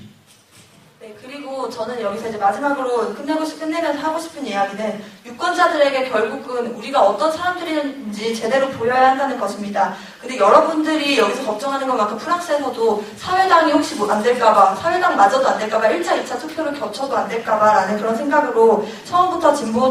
네, 그리고 저는 여기서 이제 마지막으로 끝내면서 하고 싶은 이야기는 유권자들에게 결국은 우리가 어떤 사람들인지 제대로 보여야 한다는 것입니다. 근데 여러분들이 여기서 걱정하는 것만큼 프랑스에서도 사회당이 혹시 뭐 안 될까봐, 사회당마저도 안 될까봐, 1차, 2차 투표를 겹쳐도 안 될까봐라는 그런 생각으로 처음부터 진보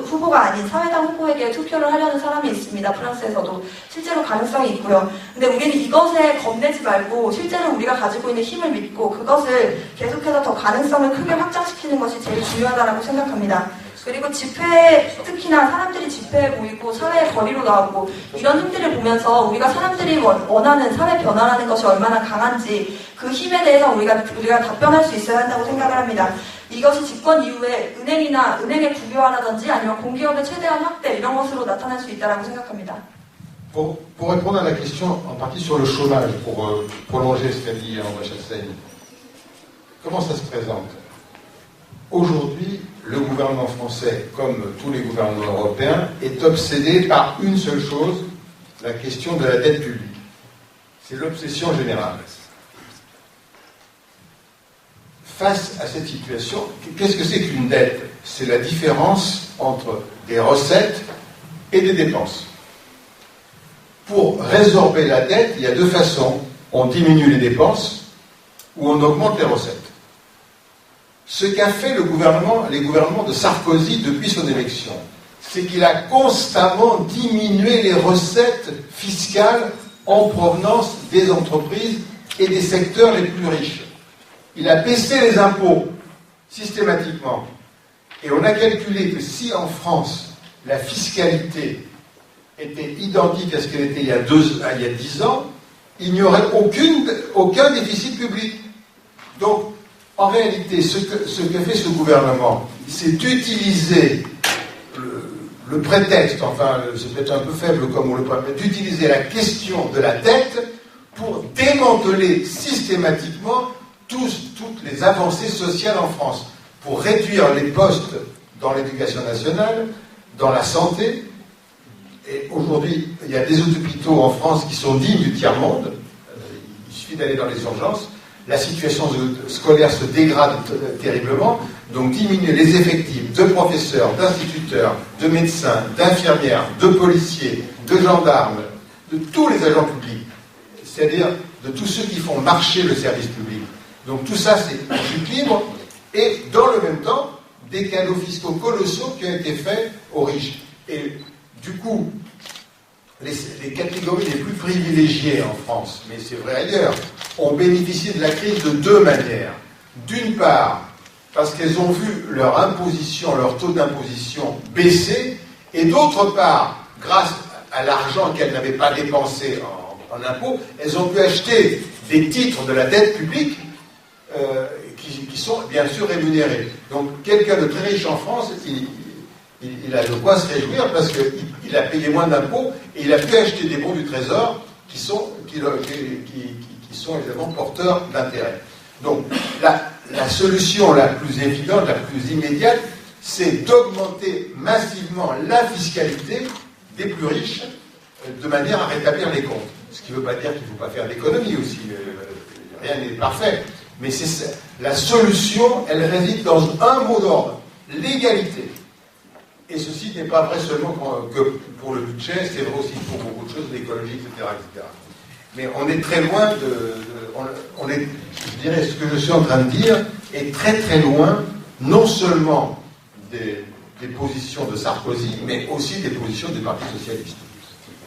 후보가 아닌 사회당 후보에게 투표를 하려는 사람이 있습니다. 프랑스에서도 실제로 가능성이 있고요. 근데 우리는 이것에 겁내지 말고 실제로 우리가 가지고 있는 힘을 믿고 그것을 계속해서 더 가능성을 크게 확장시키는 것이 제일 중요하다고 생각합니다. 그리고 집회, 특히나 사람들이 집회에 모이고 사회의 거리로 나오고 이런 힘들을 보면서 우리가 사람들이 원하는 사회 변화라는 것이 얼마나 강한지 그 힘에 대해서 우리가 답변할 수 있어야 한다고 생각을 합니다. 이것이 집권 이후에 은행의 국유화라든지 아니면 공기업의 최대한 확대 이런 것으로 나타날 수 있다고 생각합니다. Pour répondre à la question en partie sur le chômage, pour prolonger ce qu'a dit André Chassaigne, comment ça se présente? Aujourd'hui, le gouvernement français, comme tous les gouvernements européens, est obsédé par une seule chose, la question de la dette publique. C'est l'obsession générale. Face à cette situation, qu'est-ce que c'est qu'une dette? C'est la différence entre des recettes et des dépenses. Pour résorber la dette, il y a deux façons. On diminue les dépenses ou on augmente les recettes. Ce qu'a fait les gouvernements de Sarkozy depuis son élection, c'est qu'il a constamment diminué les recettes fiscales en provenance des entreprises et des secteurs les plus riches. Il a baissé les impôts systématiquement. Et on a calculé que si en France, la fiscalité était identique à ce qu'elle était il y a 10 ans, il n'y aurait aucun déficit public. Donc, en réalité, ce que fait ce gouvernement, c'est d'utiliser le prétexte, enfin, c'est peut-être un peu faible comme on le peut, mais d'utiliser la question de la dette pour démanteler systématiquement toutes les avancées sociales en France, pour réduire les postes dans l'éducation nationale, dans la santé. Et aujourd'hui, il y a des hôpitaux en France qui sont dignes du tiers-monde. Il suffit d'aller dans les urgences. La situation scolaire se dégrade terriblement. Donc diminuer les effectifs de professeurs, d'instituteurs, de médecins, d'infirmières, de policiers, de gendarmes, de tous les agents publics. C'est-à-dire de tous ceux qui font marcher le service public. Donc tout ça, c'est en chute libre. Et dans le même temps, des cadeaux fiscaux colossaux qui ont été faits aux riches. Et du coup, les catégories les plus privilégiées en France, mais c'est vrai ailleurs, ont bénéficié de la crise de deux manières. D'une part, parce qu'elles ont vu leur imposition, leur taux d'imposition baisser, Et d'autre part, grâce à l'argent qu'elles n'avaient pas dépensé en impôts, elles ont pu acheter des titres de la dette publique qui sont bien sûr rémunérés. Donc quelqu'un de très riche en France, il a de quoi se réjouir parce qu'il a payé moins d'impôts et il a pu acheter des bons du Trésor qui sont évidemment porteurs d'intérêt. Donc la solution la plus évidente, la plus immédiate, c'est d'augmenter massivement la fiscalité des plus riches de manière à rétablir les comptes. Ce qui ne veut pas dire qu'il ne faut pas faire d'économie aussi, rien n'est parfait. Mais la solution, elle réside dans un mot d'ordre, l'égalité. Et ceci n'est pas vrai seulement que pour le budget, c'est vrai aussi pour beaucoup de choses, l'écologie, etc., etc. Mais on est très loin je dirais, ce que je suis en train de dire est très très loin, non seulement des positions de Sarkozy, mais aussi des positions du Parti socialiste.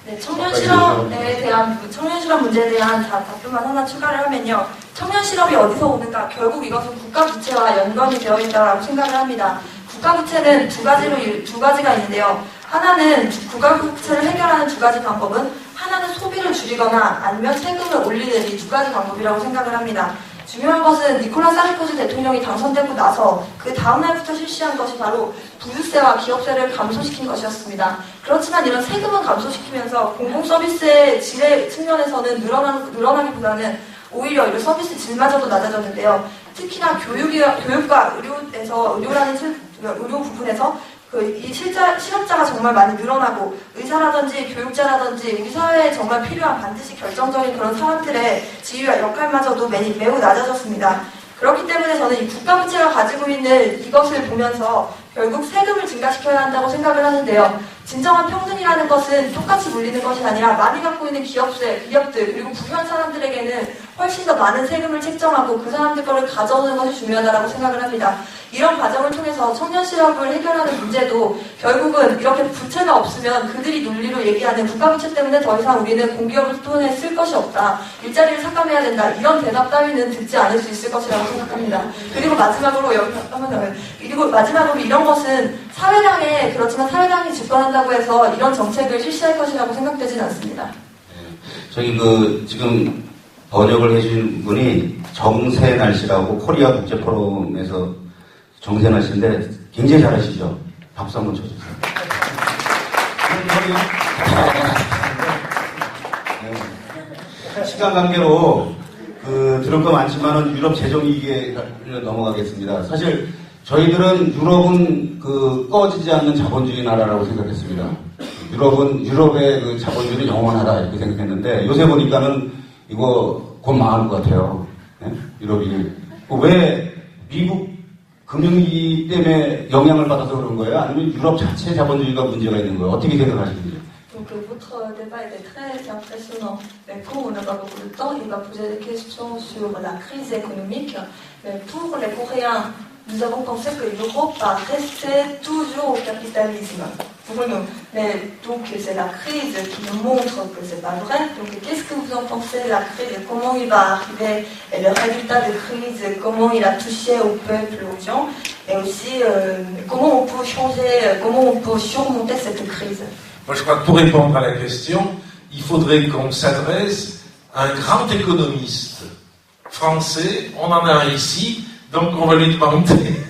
네, 청년 실업 문제에 대한 답변만 하나 추가를 하면요. 청년 실업이 어디서 오는가? 결국 이것은 국가 부채와 연관이 되어 있다고 생각을 합니다. 국가 부채는 두 가지가 있는데요. 하나는 국가 부채를 해결하는 두 가지 방법은 하나는 소비를 줄이거나 아니면 세금을 올리는 이 두 가지 방법이라고 생각을 합니다. 중요한 것은 니콜라 사르코지 대통령이 당선되고 나서 그 다음 날부터 실시한 것이 바로 부유세와 기업세를 감소시킨 것이었습니다. 그렇지만 이런 세금을 감소시키면서 공공서비스의 질의 측면에서는 늘어나기보다는 오히려 이런 서비스 질마저도 낮아졌는데요. 특히나 교육과 의료 부분에서 이 실업자가 정말 많이 늘어나고 의사라든지 교육자라든지 우리 사회에 정말 필요한 반드시 결정적인 그런 사람들의 지위와 역할마저도 매우 낮아졌습니다. 그렇기 때문에 저는 이 국가부채가 가지고 있는 이것을 보면서 결국 세금을 증가시켜야 한다고 생각을 하는데요. 진정한 평등이라는 것은 똑같이 물리는 것이 아니라 많이 갖고 있는 기업들 그리고 부유한 사람들에게는 훨씬 더 많은 세금을 책정하고 그 사람들 거를 가져오는 것이 중요하다고 생각을 합니다. 이런 과정을 통해서 청년 실업을 해결하는 문제도 결국은 이렇게 부채가 없으면 그들이 논리로 얘기하는 국가부채 때문에 더 이상 우리는 공기업을 돈에 쓸 것이 없다. 일자리를 삭감해야 된다. 이런 대답 따위는 듣지 않을 수 있을 것이라고 생각합니다. 그리고 마지막으로 이런 것은 그렇지만 사회당이 집권한다고 해서 이런 정책을 실시할 것이라고 생각되지는 않습니다. 저희 지금 번역을 해주신 분이 정세날 씨라고 코리아 국제포럼에서 정세날 씨인데 굉장히 잘하시죠? 박수 한번 쳐주세요. 시간 관계로 들을 거 많지만은 유럽 재정위기에 넘어가겠습니다. 사실 저희들은 유럽은 꺼지지 않는 자본주의 나라라고 생각했습니다. 유럽의 자본주의는 영원하다 이렇게 생각했는데 요새 보니까는 이거 곧 망할 것 같아요. 네? 유럽이. 왜 미국 금융위기 때문에 영향을 받아서 그런 거예요? 아니면 유럽 자체 자본주의가 문제가 있는 거예요? 어떻게 생각하시는지요? Donc votre débat était très impressionnant. Mais comme on n'a pas beaucoup de temps, il va poser des questions sur la crise économique. Mais pour les Coréens, nous avons pensé que l'Europe va rester toujours au capitalisme. Pour nous. Mais donc c'est la crise qui nous montre que c'est pas vrai. Donc qu'est-ce que vous en pensez de la crise? Comment il va arriver? Et le résultat de crise, comment il a touché au peuple, aux gens? Et aussi comment on peut surmonter cette crise? Moi, je crois que pour répondre à la question, il faudrait qu'on s'adresse à un grand économiste français. On en a un ici, donc on va lui demander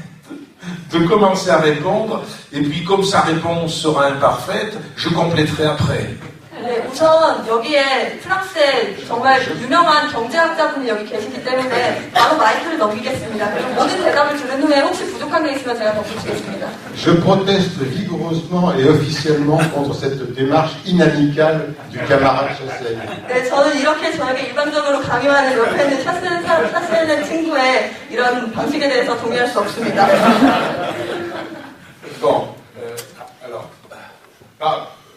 de commencer à répondre. Et puis, comme sa réponse sera imparfaite, je compléterai après. 네, 우선 여기에 프랑스의 정말 유명한 경제학자분이 여기 계시기 때문에 바로 마이크를 넘기겠습니다. 그리고 모든 대답을 들은 후에 혹시 부족한 게 있으면 제가 덧붙이겠습니다. Je proteste vigoureusement et officiellement contre cette démarche inamicale du camarade Chassel. 네, 저는 이렇게 저에게 일방적으로 강요하는 옆에 있는 샤셀 친구의 이런 방식에 대해서 동의할 수 없습니다. Bon, alors,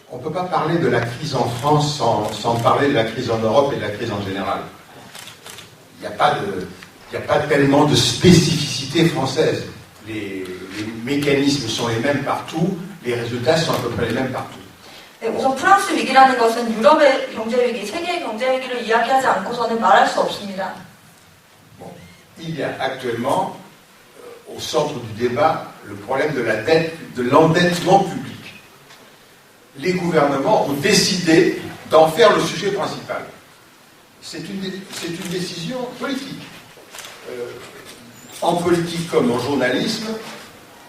on ne peut pas parler de la crise en France sans parler de la crise en Europe et de la crise en général. Il n'y a pas tellement de spécificité française. Les mécanismes sont les mêmes partout, les résultats sont à peu près les mêmes partout. 네, 우선 프랑스 위기라는 것은 유럽의 경제 위기, 세계의 경제 위기를 이야기하지 않고서는 말할 수 없습니다. Bon, il y a actuellement au centre du débat le problème de la dette, de l'endettement public. les gouvernements ont décidé d'en faire le sujet principal. C'est une décision politique. En politique comme en journalisme,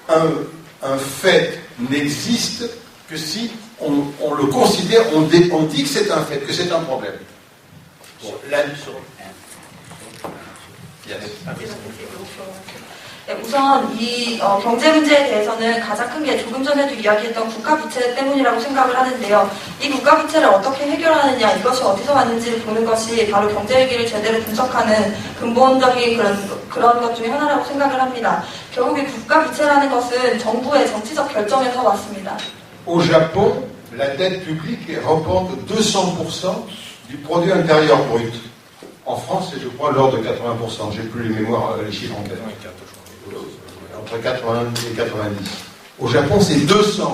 un fait n'existe que si on le considère, on dit que c'est un fait, que c'est un problème. Bon, 네, 우선 이 경제 문제에 대해서는 가장 큰 게 조금 전에도 이야기했던 국가 부채 때문이라고 생각을 하는데요. 이 국가 부채를 어떻게 해결하느냐, 이것이 어디서 왔는지를 보는 것이 바로 경제 위기를 제대로 분석하는 근본적인 그런 것 중에 하나라고 생각을 합니다. 결국 이 국가 부채라는 것은 정부의 정치적 결정에서 왔습니다. Au Japon, la dette publique représente 200% du produit intérieur brut. En France, c'est je crois l'ordre de 80%. J'ai plus les mémoires, les chiffres en tête. Entre 80 et 90. Au Japon, c'est 200%.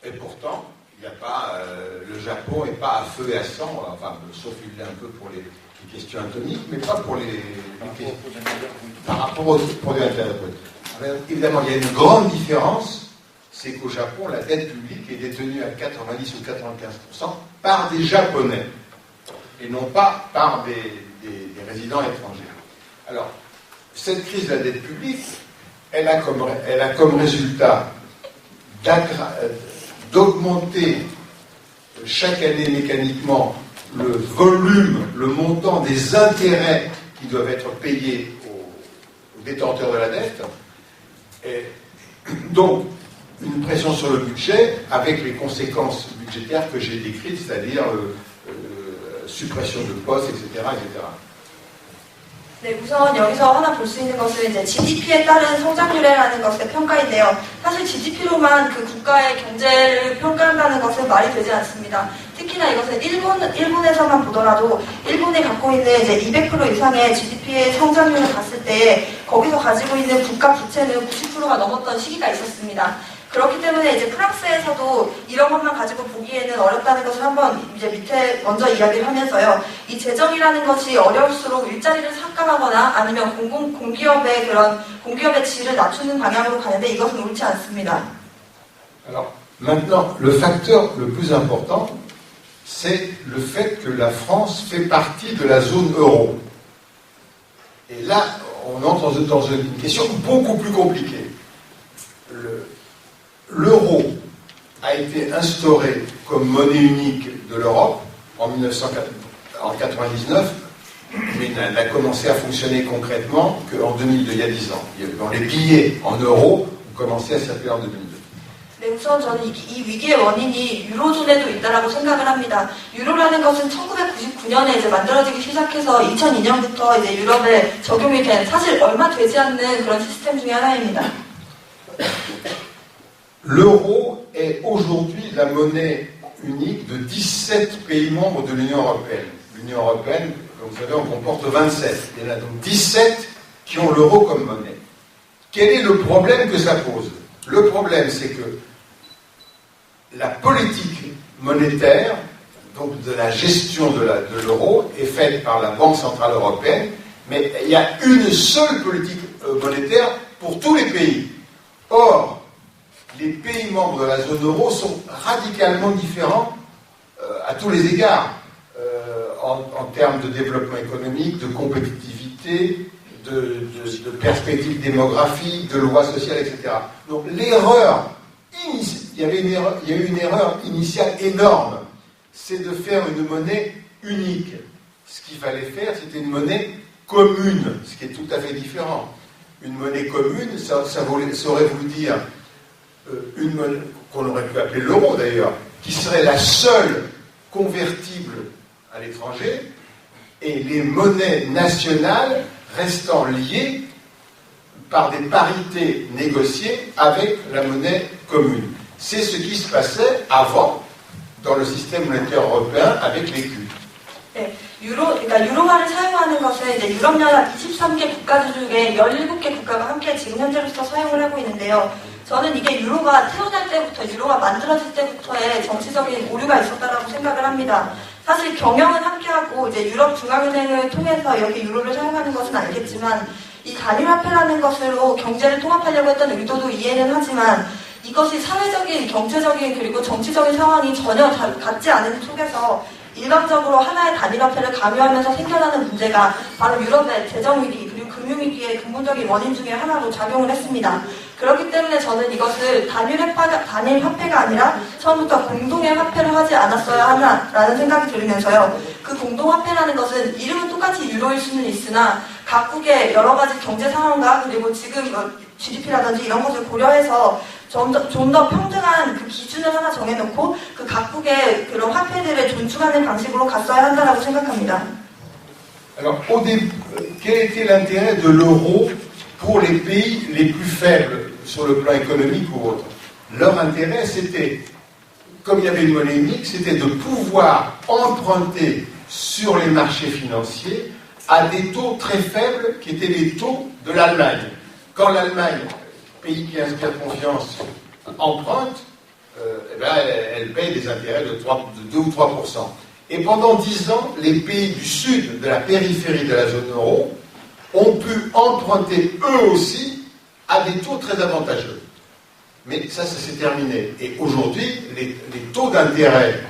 Et pourtant, il n'y a pas, le Japon n'est pas à feu et à sang, enfin, sauf il l'est un peu pour les questions atomiques, mais pas pour les questions par rapport au produit intérieur brut. Alors, évidemment, il y a une grande différence, c'est qu'au Japon, la dette publique est détenue à 90 ou 95% par des Japonais, et non pas par des résidents étrangers. Alors, cette crise de la dette publique, elle a comme résultat d'augmenter chaque année mécaniquement le volume, le montant des intérêts qui doivent être payés aux détenteurs de la dette. Et donc, une pression sur le budget avec les conséquences budgétaires que j'ai décrites, c'est-à-dire suppression de postes, etc., etc. 네, 우선 여기서 하나 볼 수 있는 것은 이제 GDP에 따른 성장률이라는 것의 평가인데요. 사실 GDP로만 그 국가의 경제를 평가한다는 것은 말이 되지 않습니다. 특히나 이것은 일본에서만 보더라도 일본이 갖고 있는 이제 200% 이상의 GDP의 성장률을 봤을 때 거기서 가지고 있는 국가 부채는 90%가 넘었던 시기가 있었습니다. 그렇기 때문에 이제 프랑스에서도 이런 것만 가지고 보기에는 어렵다는 것을 한번 이제 밑에 먼저 이야기를 하면서요. 이 재정이라는 것이 어려울수록 일자리를 삭감하거나 아니면 공기업의 질을 낮추는 방향으로 가는데 이것은 옳지 않습니다. Alors, maintenant, le facteur le plus important, c'est le fait que la France fait partie de la zone euro. Et là, on entre dans une question beaucoup plus compliquée. L'euro a été instauré comme monnaie unique de l'Europe en 1999, mais n'a commencé à fonctionner concrètement qu'en 2002, il y a 10 ans. Dans les billets en euros ont commencé à circuler en 2002. 네, 우선 저는 이 위기의 원인이 유로존에도 있다라고 생각을 합니다. 유로라는 것은 1999년에 이제 만들어지기 시작해서 2002년부터 이제 유럽에 적용이 된 사실 얼마 되지 않는 그런 시스템 중에 하나입니다. L'euro est aujourd'hui la monnaie unique de 17 pays membres de l'Union européenne. L'Union européenne, comme vous savez, en comporte 27. Il y en a donc 17 qui ont l'euro comme monnaie. Quel est le problème que ça pose? Le problème, c'est que la politique monétaire, donc de la gestion de l'euro, est faite par la Banque centrale européenne, mais il y a une seule politique monétaire pour tous les pays. Or, les pays membres de la zone euro sont radicalement différents à tous les égards, en termes de développement économique, de compétitivité, de perspectives démographiques, de lois sociales, etc. Donc l'erreur, il y a eu une erreur initiale énorme, c'est de faire une monnaie unique. Ce qu'il fallait faire, c'était une monnaie commune, ce qui est tout à fait différent. Une monnaie commune, ça aurait voulu dire une monnaie qu'on aurait pu appeler l'euro d'ailleurs, qui serait la seule convertible à l'étranger, et les monnaies nationales restant liées par des parités négociées avec la monnaie commune. C'est ce qui se passait avant dans le système monétaire européen avec l'écu. 네, 그러니까 유로화를 사용하는 것은 이제 유럽 연합 23개 국가 중에 17개 국가가 함께 지금 현재로서 사용을 하고 있는데요. 저는 이게 유로가 태어날 때부터, 유로가 만들어질 때부터의 정치적인 오류가 있었다라고 생각을 합니다. 사실 경영은 함께하고 이제 유럽 중앙은행을 통해서 여기 유로를 사용하는 것은 알겠지만 이 단일화폐라는 것으로 경제를 통합하려고 했던 의도도 이해는 하지만 이것이 사회적인, 경제적인 그리고 정치적인 상황이 전혀 같지 않은 속에서 일방적으로 하나의 단일화폐를 강요하면서 생겨나는 문제가 바로 유럽의 재정위기 그리고 금융위기의 근본적인 원인 중에 하나로 작용을 했습니다. 그렇기 때문에 저는 이것을 단일화폐가 아니라 처음부터 공동의 화폐를 하지 않았어야 하나라는 생각이 들으면서요. 그 공동화폐라는 것은 이름은 똑같이 유로일 수는 있으나 각국의 여러 가지 경제 상황과 그리고 지금 GDP라든지 이런 것을 고려해서 좀 더 평등한 그 기준을 하나 정해놓고 그 각국의 그런 화폐들을 존중하는 방식으로 갔어야 한다라고 생각합니다. Alors, quel était l'intérêt de l'euro pour les pays les plus faibles sur le plan économique ou autre? Leur intérêt, c'était, comme il y avait une monnaie unique, c'était de pouvoir emprunter sur les marchés financiers à des taux très faibles qui étaient les taux de l'Allemagne. Quand l'Allemagne, pays qui inspire confiance, emprunte, elle paye des intérêts de 2 ou 3%. Et pendant 10 ans, les pays du sud, de la périphérie de la zone euro, ont pu emprunter eux aussi à des taux très avantageux. Mais ça s'est terminé. Et aujourd'hui, les taux d'intérêt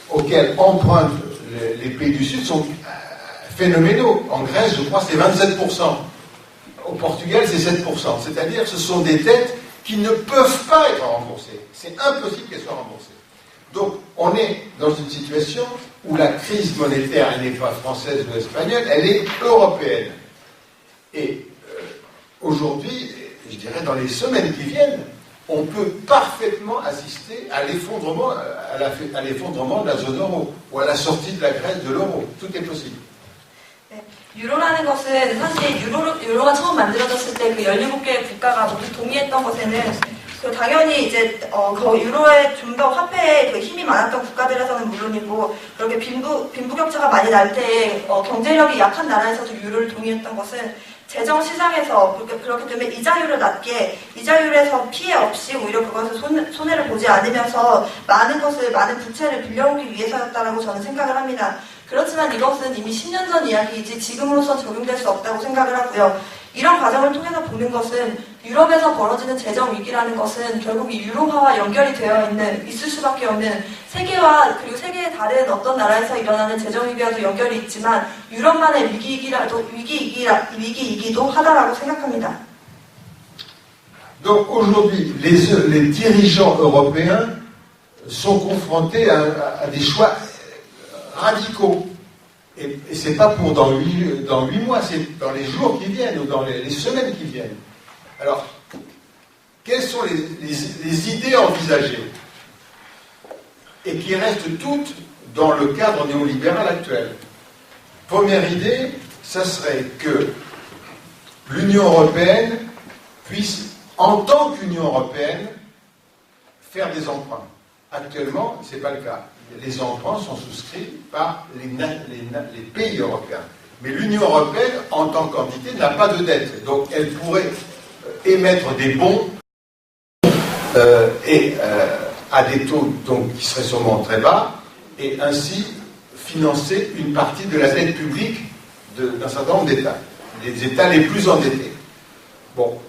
auxquels empruntent les pays du sud sont phénoménaux. En Grèce, je crois, c'est 27%. Au Portugal, c'est 7%. C'est-à-dire que ce sont des dettes qui ne peuvent pas être remboursées. C'est impossible qu'elles soient remboursées. Donc, on est dans une situation où la crise monétaire, elle n'est pas française ou espagnole, elle est européenne. Et aujourd'hui, je dirais dans les semaines qui viennent, on peut parfaitement assister à l'effondrement, à l'effondrement de la zone euro, ou à la sortie de la Grèce de l'euro. Tout est possible. 유로라는 것은 사실 유로가 처음 만들어졌을 때 그 17개의 국가가 모두 동의했던 것에는 그 당연히 이제 유로에 좀 더 화폐에 그 힘이 많았던 국가들에서는 물론이고 그렇게 빈부격차가 많이 날 때에 경제력이 약한 나라에서도 유로를 동의했던 것은 재정 시장에서 그렇기 때문에 이자율을 낮게 이자율에서 피해 없이 오히려 그것을 손해를 보지 않으면서 많은 부채를 빌려오기 위해서였다라고 저는 생각을 합니다. 그렇지만 이것은 이미 10년 전 이야기이지 지금으로선 적용될 수 없다고 생각을 하고요. 이런 과정을 통해서 보는 것은 유럽에서 벌어지는 재정 위기라는 것은 결국 이 유로화와 연결이 되어 있을 수밖에 없는 세계와 그리고 세계의 다른 어떤 나라에서 일어나는 재정 위기와도 연결이 있지만 유럽만의 위기이기도 하다라고 생각합니다. Donc aujourd'hui, les dirigeants européens sont confrontés à des choix radicaux. Et c'est pas pour dans 8 mois, c'est dans les jours qui viennent ou dans les semaines qui viennent. Alors, quelles sont les idées envisagées et qui restent toutes dans le cadre néolibéral actuel? Première idée, ça serait que l'Union européenne puisse, en tant qu'Union européenne, faire des emprunts. Actuellement, ce n'est pas le cas. Les emprunts sont souscrits par les pays européens. Mais l'Union européenne, en tant qu'entité, n'a pas de dette. Donc elle pourrait émettre des bons à des taux qui seraient sûrement très bas, et ainsi financer une partie de la dette publique d'un certain nombre d'États, les États les plus endettés. Bon,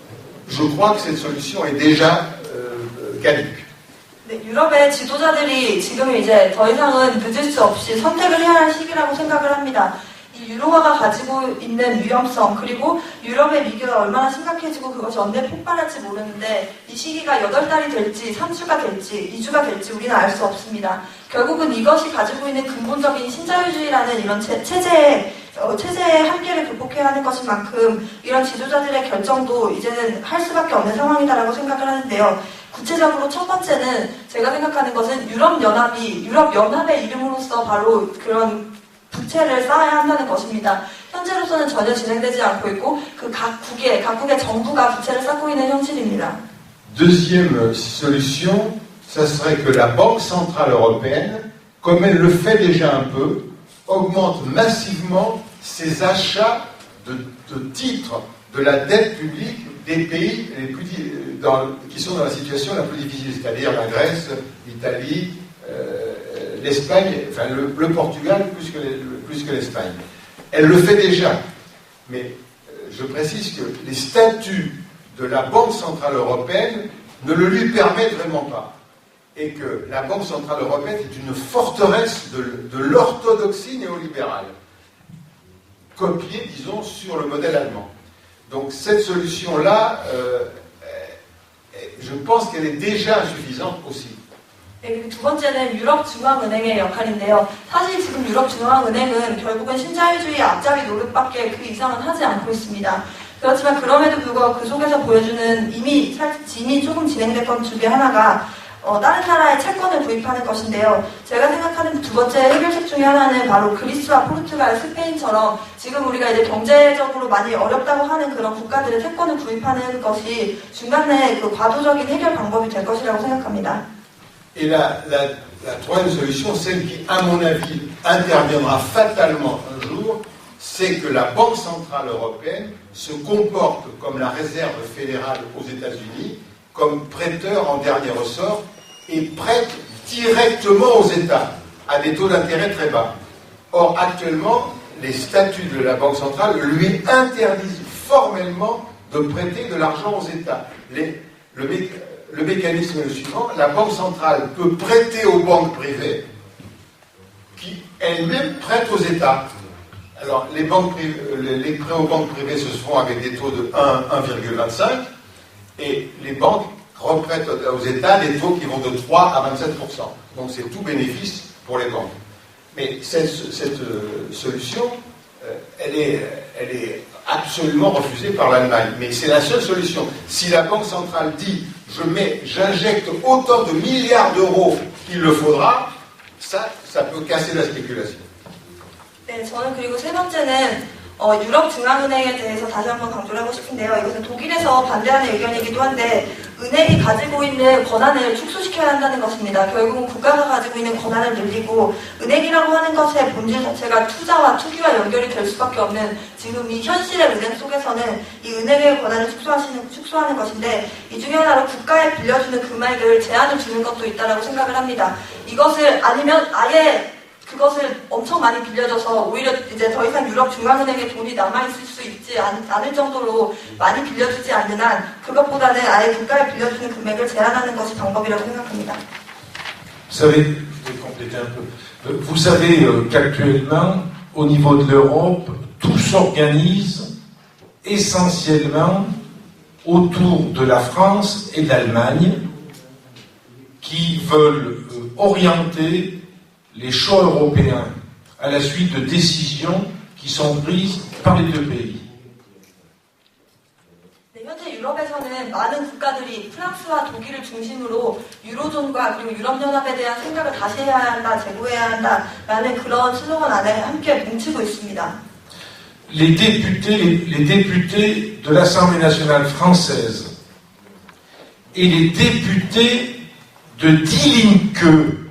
je crois que cette solution est déjà caduque. 네, 유럽의 지도자들이 지금 이제 더 이상은 늦을 수 없이 선택을 해야 할 시기라고 생각을 합니다. 이 유로화가 가지고 있는 위험성 그리고 유럽의 위기가 얼마나 심각해지고 그것이 언제 폭발할지 모르는데 이 시기가 8달이 될지 3주가 될지 2주가 될지 우리는 알 수 없습니다. 결국은 이것이 가지고 있는 근본적인 신자유주의라는 이런 체제의 한계를 극복해야 하는 것인 만큼 이런 지도자들의 결정도 이제는 할 수밖에 없는 상황이다라고 생각을 하는데요. 구체적으로 첫 번째는 제가 생각하는 것은 유럽연합의 이름으로서 바로 그런 부채를 쌓아야 한다는 것입니다. 현재로서는 전혀 진행되지 않고 있고 그 각국의 정부가 부채를 쌓고 있는 현실입니다. Deuxième solution, ça serait que la Banque Centrale Européenne, comme elle le fait déjà un peu, augmente massivement ses achats de titres de la dette publique des pays qui sont dans la situation la plus difficile, c'est-à-dire la Grèce, l'Italie, l'Espagne, enfin le Portugal plus que l'Espagne. Elle le fait déjà, mais je précise que les statuts de la Banque Centrale Européenne ne le lui permet vraiment pas. Et que la Banque Centrale Européenne est une forteresse de l'orthodoxie néolibérale, copiée, disons, sur le modèle allemand. Donc cette solution-là, je pense qu'elle est déjà insuffisante aussi. 그리고 두 번째는 유럽중앙은행의 역할인데요. 사실 지금 유럽중앙은행은 결국은 신자유주의 앞잡이 노릇밖에 그 이상은 하지 않고 있습니다. 그렇지만 그럼에도 불구하고 그 속에서 보여주는 이미 조금 진행된 것 중에 하나가 다른 나라의 채권을 구입하는 것인데요. 제가 생각하는 두 번째 해결책 중에 하나는 바로 그리스와 포르투갈, 스페인처럼 지금 우리가 이제 경제적으로 많이 어렵다고 하는 그런 국가들의 채권을 구입하는 것이 중간에 그 과도적인 해결 방법이 될 것이라고 생각합니다. Et la troisième solution, celle qui, à mon avis, interviendra fatalement un jour, c'est que la Banque Centrale Européenne se comporte comme la Réserve fédérale aux États-Unis, comme prêteur en dernier ressort, et prête directement aux États, à des taux d'intérêt très bas. Or, actuellement, les statuts de la Banque Centrale lui interdisent formellement de prêter de l'argent aux États. Le mécanisme est le suivant, la Banque Centrale peut prêter aux banques privées, qui elles-mêmes prêtent aux États. Alors, les prêts aux banques privées se font avec des taux de 1,25, et les banques reprêtent aux États des taux qui vont de 3 à 27%. Donc c'est tout bénéfice pour les banques. Mais cette solution, elle est absolument refusée par l'Allemagne. Mais c'est la seule solution. Si la Banque centrale dit j'injecte autant de milliards d'euros qu'il le faudra, ça peut casser la spéculation. 네, 저는 그리고 세 번째는 유럽중앙은행에 대해서 다시 한번 강조를 하고 싶은데요. 이것은 독일에서 반대하는 의견이기도 한데 은행이 가지고 있는 권한을 축소시켜야 한다는 것입니다. 결국은 국가가 가지고 있는 권한을 늘리고 은행이라고 하는 것의 본질 자체가 투자와 투기와 연결이 될 수밖에 없는 지금 이 현실의 은행 속에서는 이 은행의 권한을 축소하는 것인데 이 중에 하나로 국가에 빌려주는 금액을 제한을 주는 것도 있다고 생각을 합니다. 이것을 아니면 아예 그것을 엄청 많이 빌려줘서 오히려 이제 더 이상 유럽 중앙은행에 돈이 남아있을 수 있지 않을 정도로 많이 빌려주지 않는 한 그것보다는 아예 국가에 빌려주는 금액을 제한하는 것이 방법이라고 생각합니다. Vous savez, je vais compléter un peu. Vous savez qu'actuellement, au niveau de l'Europe, tout s'organise essentiellement autour de la France et de l'Allemagne qui veulent orienter les choix européens à la suite de décisions qui sont prises par les deux pays. 네, 현재 유럽에서는 많은 국가들이 프랑스와 독일을 중심으로 유로존과 그리고 유럽연합에 대한 생각을 다시 해야 한다, 재고해야 한다라는 그런 슬로건 안에 함께 뭉치고 있습니다. Les députés de l'Assemblée nationale française et les députés de Die Linke,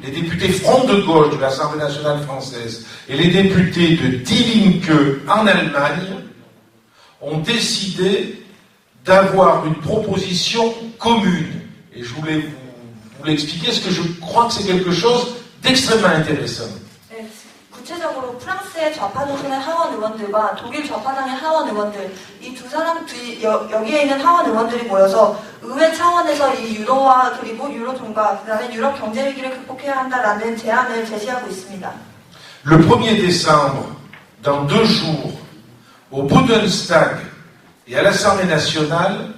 les députés front de gauche de l'Assemblée nationale française et les députés de Die Linke en Allemagne ont décidé d'avoir une proposition commune. Et je voulais vous l'expliquer parce que je crois que c'est quelque chose d'extrêmement intéressant. 네, 구체적으로 프랑스의 좌파노선의 하원 의원들과 독일 좌파당의 하원 의원들 이 두 사람 여기에 있는 하원 의원들이 모여서 의회 차원에서 이 유로와 그리고 유로존과 그다음에 유럽 경제 위기를 극복해야 한다라는 제안을 제시하고 있습니다. Le 1er décembre, dans 2 jours, au Bundestag et à l'Assemblée nationale,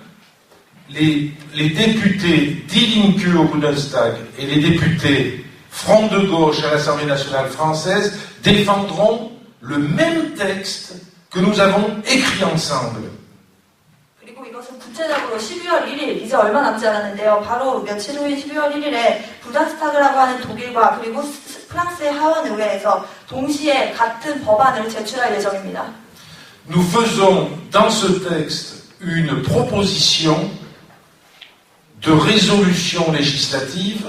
les députés Die Linke au Bundestag et les députés Front de gauche à l'Assemblée nationale française défendront le même texte que nous avons écrit ensemble. 그리고 이것은 구체적으로 12월 1일, 이제 얼마 남지 않았는데요. 바로 며칠 후인 12월 1일에 부단스타그라고 하는 독일과 그리고 프랑스의 하원의회에서 동시에 같은 법안을 제출할 예정입니다. Nous faisons dans ce texte une proposition de résolution législative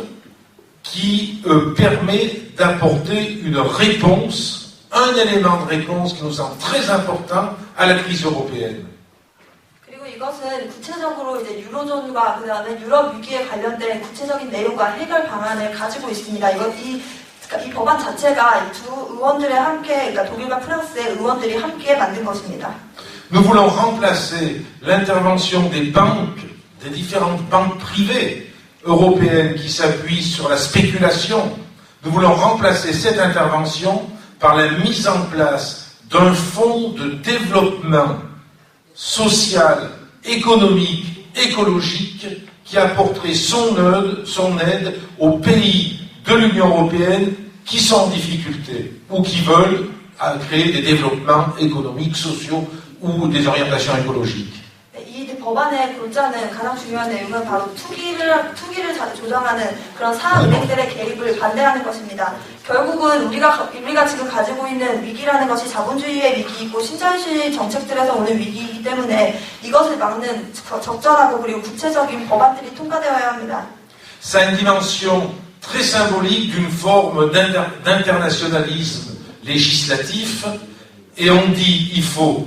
qui permet d'apporter une réponse, un élément de réponse qui nous semble très important à la crise européenne. 그리고 이것은 구체적으로 이제 유로존과 그다음에 유럽 위기에 관련된 구체적인 내용과 해결 방안을 가지고 있습니다. 이 법안 자체가 이 두 의원들의 함께, 그러니까 독일과 프랑스의 의원들이 함께 만든 것입니다. Nous voulons remplacer l'intervention des banques des différentes banques privées européennes qui s'appuient sur la spéculation. Nous voulons remplacer cette intervention par la mise en place d'un fonds de développement social, économique, écologique qui apporterait son aide aux pays de l'Union européenne qui sont en difficulté ou qui veulent créer des développements économiques, sociaux ou des orientations écologiques. 이 법안의 골자는 가장 중요한 내용은 바로 투기를 조장하는 그런 사은행들의 개입을 반대하는 것입니다. 결국은 우리가 지금 가지고 있는 위기라는 것이 자본주의의 위기이고 신자유주의 정책들에서 오는 위기이기 때문에 이것을 막는 적절하고 그리고 구체적인 법안들이 통과되어야 합니다. Ça a une dimension très symbolique d'une forme d'internationalisme législatif et on dit il faut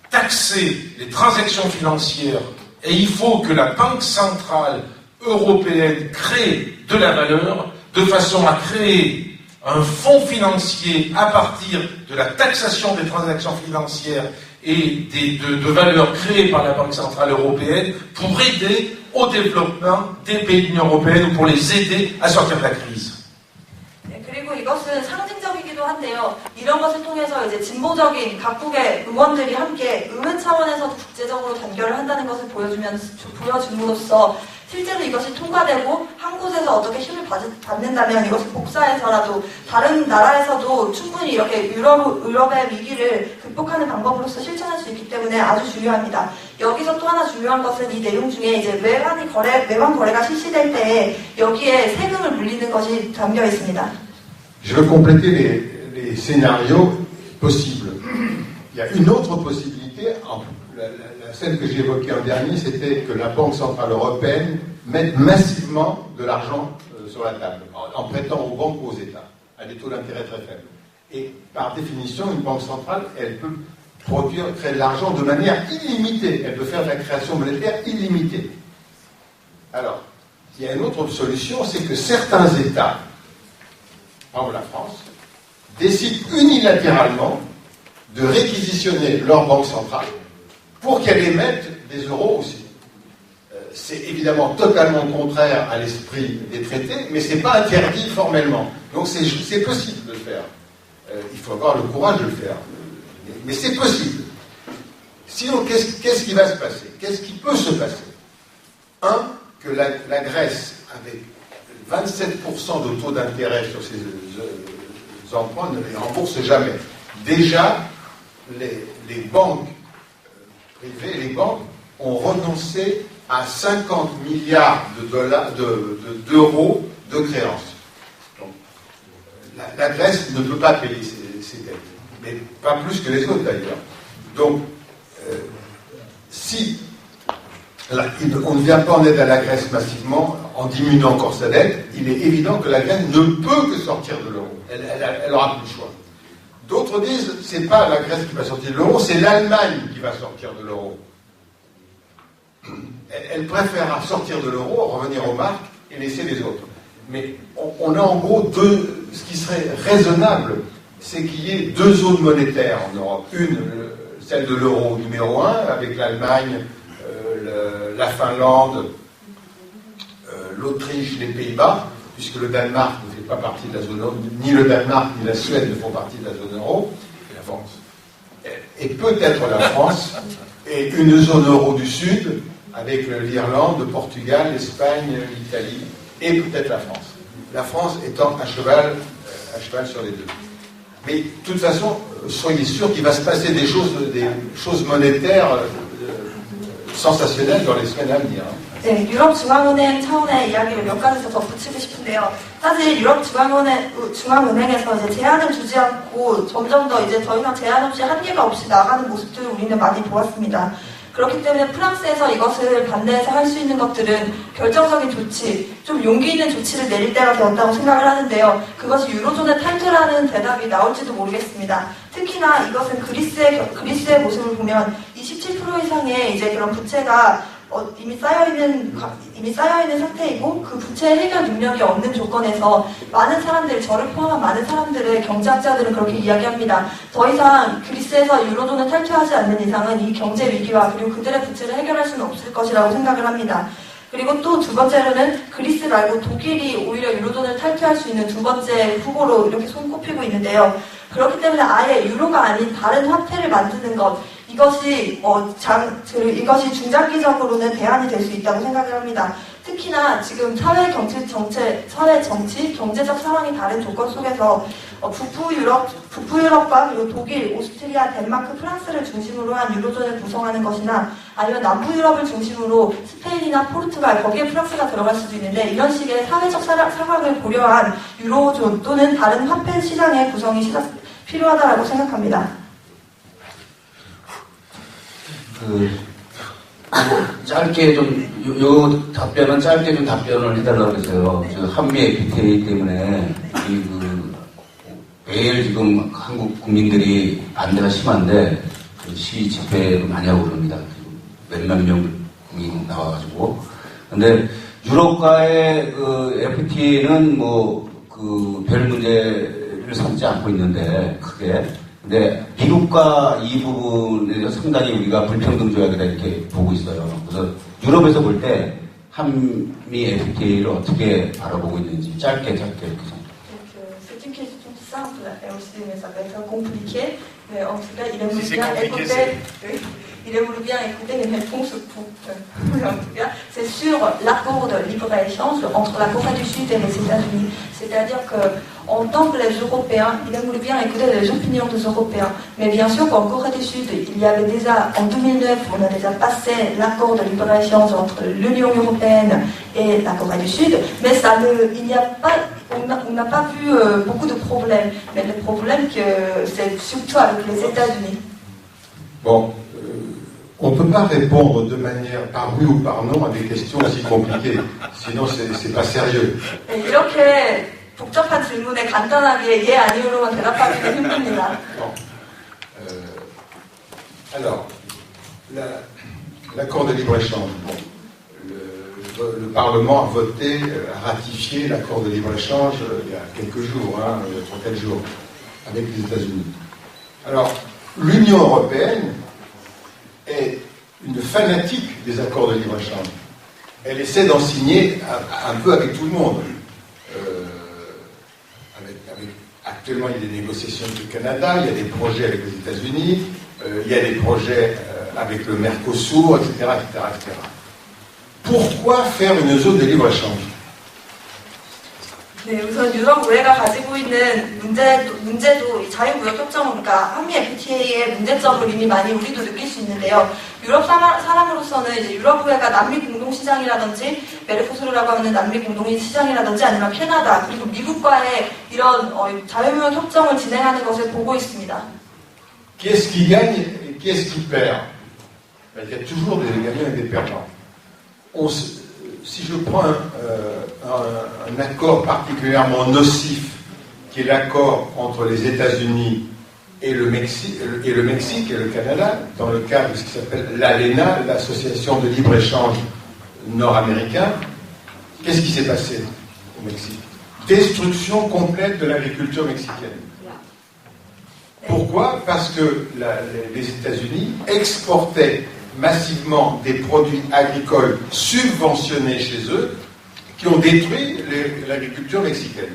taxer les transactions financières et il faut que la Banque centrale européenne crée de la valeur de façon à créer un fonds financier à partir de la taxation des transactions financières et de valeurs créées par la Banque centrale européenne pour aider au développement des pays de l'Union européenne ou pour les aider à sortir de la crise. 그리고 이것은 상징적이기도 한데요. 이런 것을 통해서 이제 진보적인 각국의 의원들이 함께 의회 차원에서 국제적으로 단결을 한다는 것을 보여줌으로써 실제로 이것이 통과되고 한 곳에서 어떻게 힘을 받는다면 이것을 복사해서라도 다른 나라에서도 충분히 이렇게 유럽의 위기를 극복하는 방법으로서 실천할 수 있기 때문에 아주 중요합니다. 여기서 또 하나 중요한 것은 이 내용 중에 이제 외환 거래가 실시될 때에 여기에 세금을 물리는 것이 담겨 있습니다. Je veux compléter les scénarios possibles. Il y a une autre possibilité, celle que j'évoquais en dernier, c'était que la Banque centrale européenne mette massivement de l'argent sur la table, en prêtant aux banques ou aux États, à des taux d'intérêt très faibles. Et par définition, une banque centrale, elle peut créer de l'argent de manière illimitée. Elle peut faire de la création monétaire illimitée. Alors, il y a une autre solution, c'est que certains États, comme la France, décident unilatéralement de réquisitionner leur banque centrale pour qu'elle émette des euros aussi. C'est évidemment totalement contraire à l'esprit des traités, mais ce n'est pas interdit formellement. Donc c'est possible de le faire. Il faut avoir le courage de le faire. Mais c'est possible. Sinon, qu'est-ce qui va se passer? Qu'est-ce qui peut se passer? Un, que la Grèce, avec 27% de taux d'intérêt sur ses emprunts, ne les rembourse jamais. Déjà, les banques privées, les banques ont renoncé à 50 milliards d'euros de créances. Donc, la Grèce ne peut pas payer ses dettes, mais pas plus que les autres d'ailleurs. Donc, si on ne vient pas en aide à la Grèce massivement, en diminuant encore sa dette, il est évident que la Grèce ne peut que sortir de l'euro. Elle aura plus le choix. D'autres disent, c'est pas la Grèce qui va sortir de l'euro, c'est l'Allemagne qui va sortir de l'euro. Elle préférera sortir de l'euro, revenir aux marques et laisser les autres. Mais on a en gros ce qui serait raisonnable, c'est qu'il y ait deux zones monétaires en Europe. Une, celle de l'euro numéro 1, avec l'Allemagne, la Finlande, l'Autriche, les Pays-Bas, puisque le Danemark ne fait pas partie de la zone euro, ni le Danemark ni la Suède ne font partie de la zone euro, et la France. Et peut-être la France, et une zone euro du Sud, avec l'Irlande, le Portugal, l'Espagne, l'Italie, et peut-être la France. La France étant à cheval sur les deux. Mais de toute façon, soyez sûrs qu'il va se passer des choses monétaires sensationnelles dans les semaines à venir. 네, 유럽 중앙은행 차원의 이야기를 몇 가지 더 덧붙이고 싶은데요. 사실 유럽 중앙은행에서 이제 제한을 두지 않고 점점 더 이제 더 이상 제한 없이 한계가 없이 나가는 모습들을 우리는 많이 보았습니다. 그렇기 때문에 프랑스에서 이것을 반대해서 할 수 있는 것들은 결정적인 조치, 좀 용기 있는 조치를 내릴 때가 되었다고 생각을 하는데요. 그것이 유로존의 탈퇴라는 대답이 나올지도 모르겠습니다. 특히나 이것은 그리스의 모습을 보면 27% 이상의 이제 그런 부채가 이미 쌓여있는 상태이고 그 부채 해결 능력이 없는 조건에서 많은 사람들, 저를 포함한 많은 사람들의 경제학자들은 그렇게 이야기합니다. 더 이상 그리스에서 유로존을 탈퇴하지 않는 이상은 이 경제 위기와 그리고 그들의 부채를 해결할 수는 없을 것이라고 생각을 합니다. 그리고 또 두 번째로는 그리스 말고 독일이 오히려 유로존을 탈퇴할 수 있는 두 번째 후보로 이렇게 손꼽히고 있는데요. 그렇기 때문에 아예 유로가 아닌 다른 화폐를 만드는 것, 이것이 중장기적으로는 대안이 될 수 있다고 생각을 합니다. 특히나 지금 사회 정치, 경제적 상황이 다른 조건 속에서 북부 유럽과 그리고 독일, 오스트리아, 덴마크, 프랑스를 중심으로 한 유로존을 구성하는 것이나 아니면 남부 유럽을 중심으로 스페인이나 포르투갈, 거기에 프랑스가 들어갈 수도 있는데 이런 식의 사회적 상황을 고려한 유로존 또는 다른 화폐 시장의 구성이 필요하다고 생각합니다. 짧게 요 답변은 짧게 좀 답변을 해달라고 그랬어요. 한미 FTA 때문에 매일 지금 한국 국민들이 반대가 심한데 시위 집회도 많이 하고 그럽니다. 몇만 명 국민 나와가지고. 근데 유럽과의 FTA는 별 문제를 삼지 않고 있는데 크게. 근데 미국과 이 부분에서 상당히 우리가 불평등 조약이다 이렇게 보고 있어요. 그래서 유럽에서 볼 때 한미 FTA를 어떻게 바라보고 있는지 짧게 이렇게 생각해요. C'est une question simple et aussi mais ça peut être compliqué. Mais en tout cas, il aimerait bien écouter les réponses en tout cas, c'est sur l'accord de libre-échange entre la Corée du Sud et les États-Unis. C'est-à-dire qu'en tant que les Européens, il aimerait bien écouter les opinions des Européens. Mais bien sûr qu'en Corée du Sud, il y avait déjà, en 2009, on a déjà passé l'accord de libre-échange entre l'Union Européenne et la Corée du Sud. Mais on n'a pas vu beaucoup de problèmes. Mais le problème, c'est surtout avec les États-Unis. Bon. On ne peut pas répondre de manière par oui ou par non à des questions aussi compliquées. Sinon, c'est pas sérieux. 이렇게 복잡한 질문에 간단하게 예 아니오로만 대답하기는 힘듭니다. Alors, l'accord de libre-échange. Le Parlement a voté, a ratifié l'accord de libre-échange il y a quelques jours, il y a 3-4 jours, avec les États-Unis. Alors, l'Union européenne est une fanatique des accords de libre-échange. Elle essaie d'en signer un peu avec tout le monde. Actuellement, il y a des négociations avec le Canada, il y a des projets avec les États-Unis, il y a des projets avec le Mercosur, etc., etc. Pourquoi faire une zone de libre-échange? 네, 우선 유럽 의회가 가지고 있는 문제도 이 자유무역 협정, 그러니까 한미 FTA의 문제점을 이미 많이 우리도 느낄 수 있는데요. 유럽 사람으로서는 이제 유럽 의회가 남미 공동 시장이라든지 메르코수르라고 하는 남미 공동 시장이라든지 아니면 캐나다 그리고 미국과의 이런 자유무역 협정을 진행하는 것을 보고 있습니다. Qui est-ce qui gagne et qui est-ce qui perd? Il y a toujours des gagnants et des perdants. Si je prends un accord particulièrement nocif, qui est l'accord entre les États-Unis et le Mexique et le Canada, dans le cadre de ce qui s'appelle l'ALENA, l'Association de libre-échange nord-américain, qu'est-ce qui s'est passé au Mexique? Destruction complète de l'agriculture mexicaine. Pourquoi? Parce que les États-Unis exportaient massivement des produits agricoles subventionnés chez eux qui ont détruit l'agriculture mexicaine.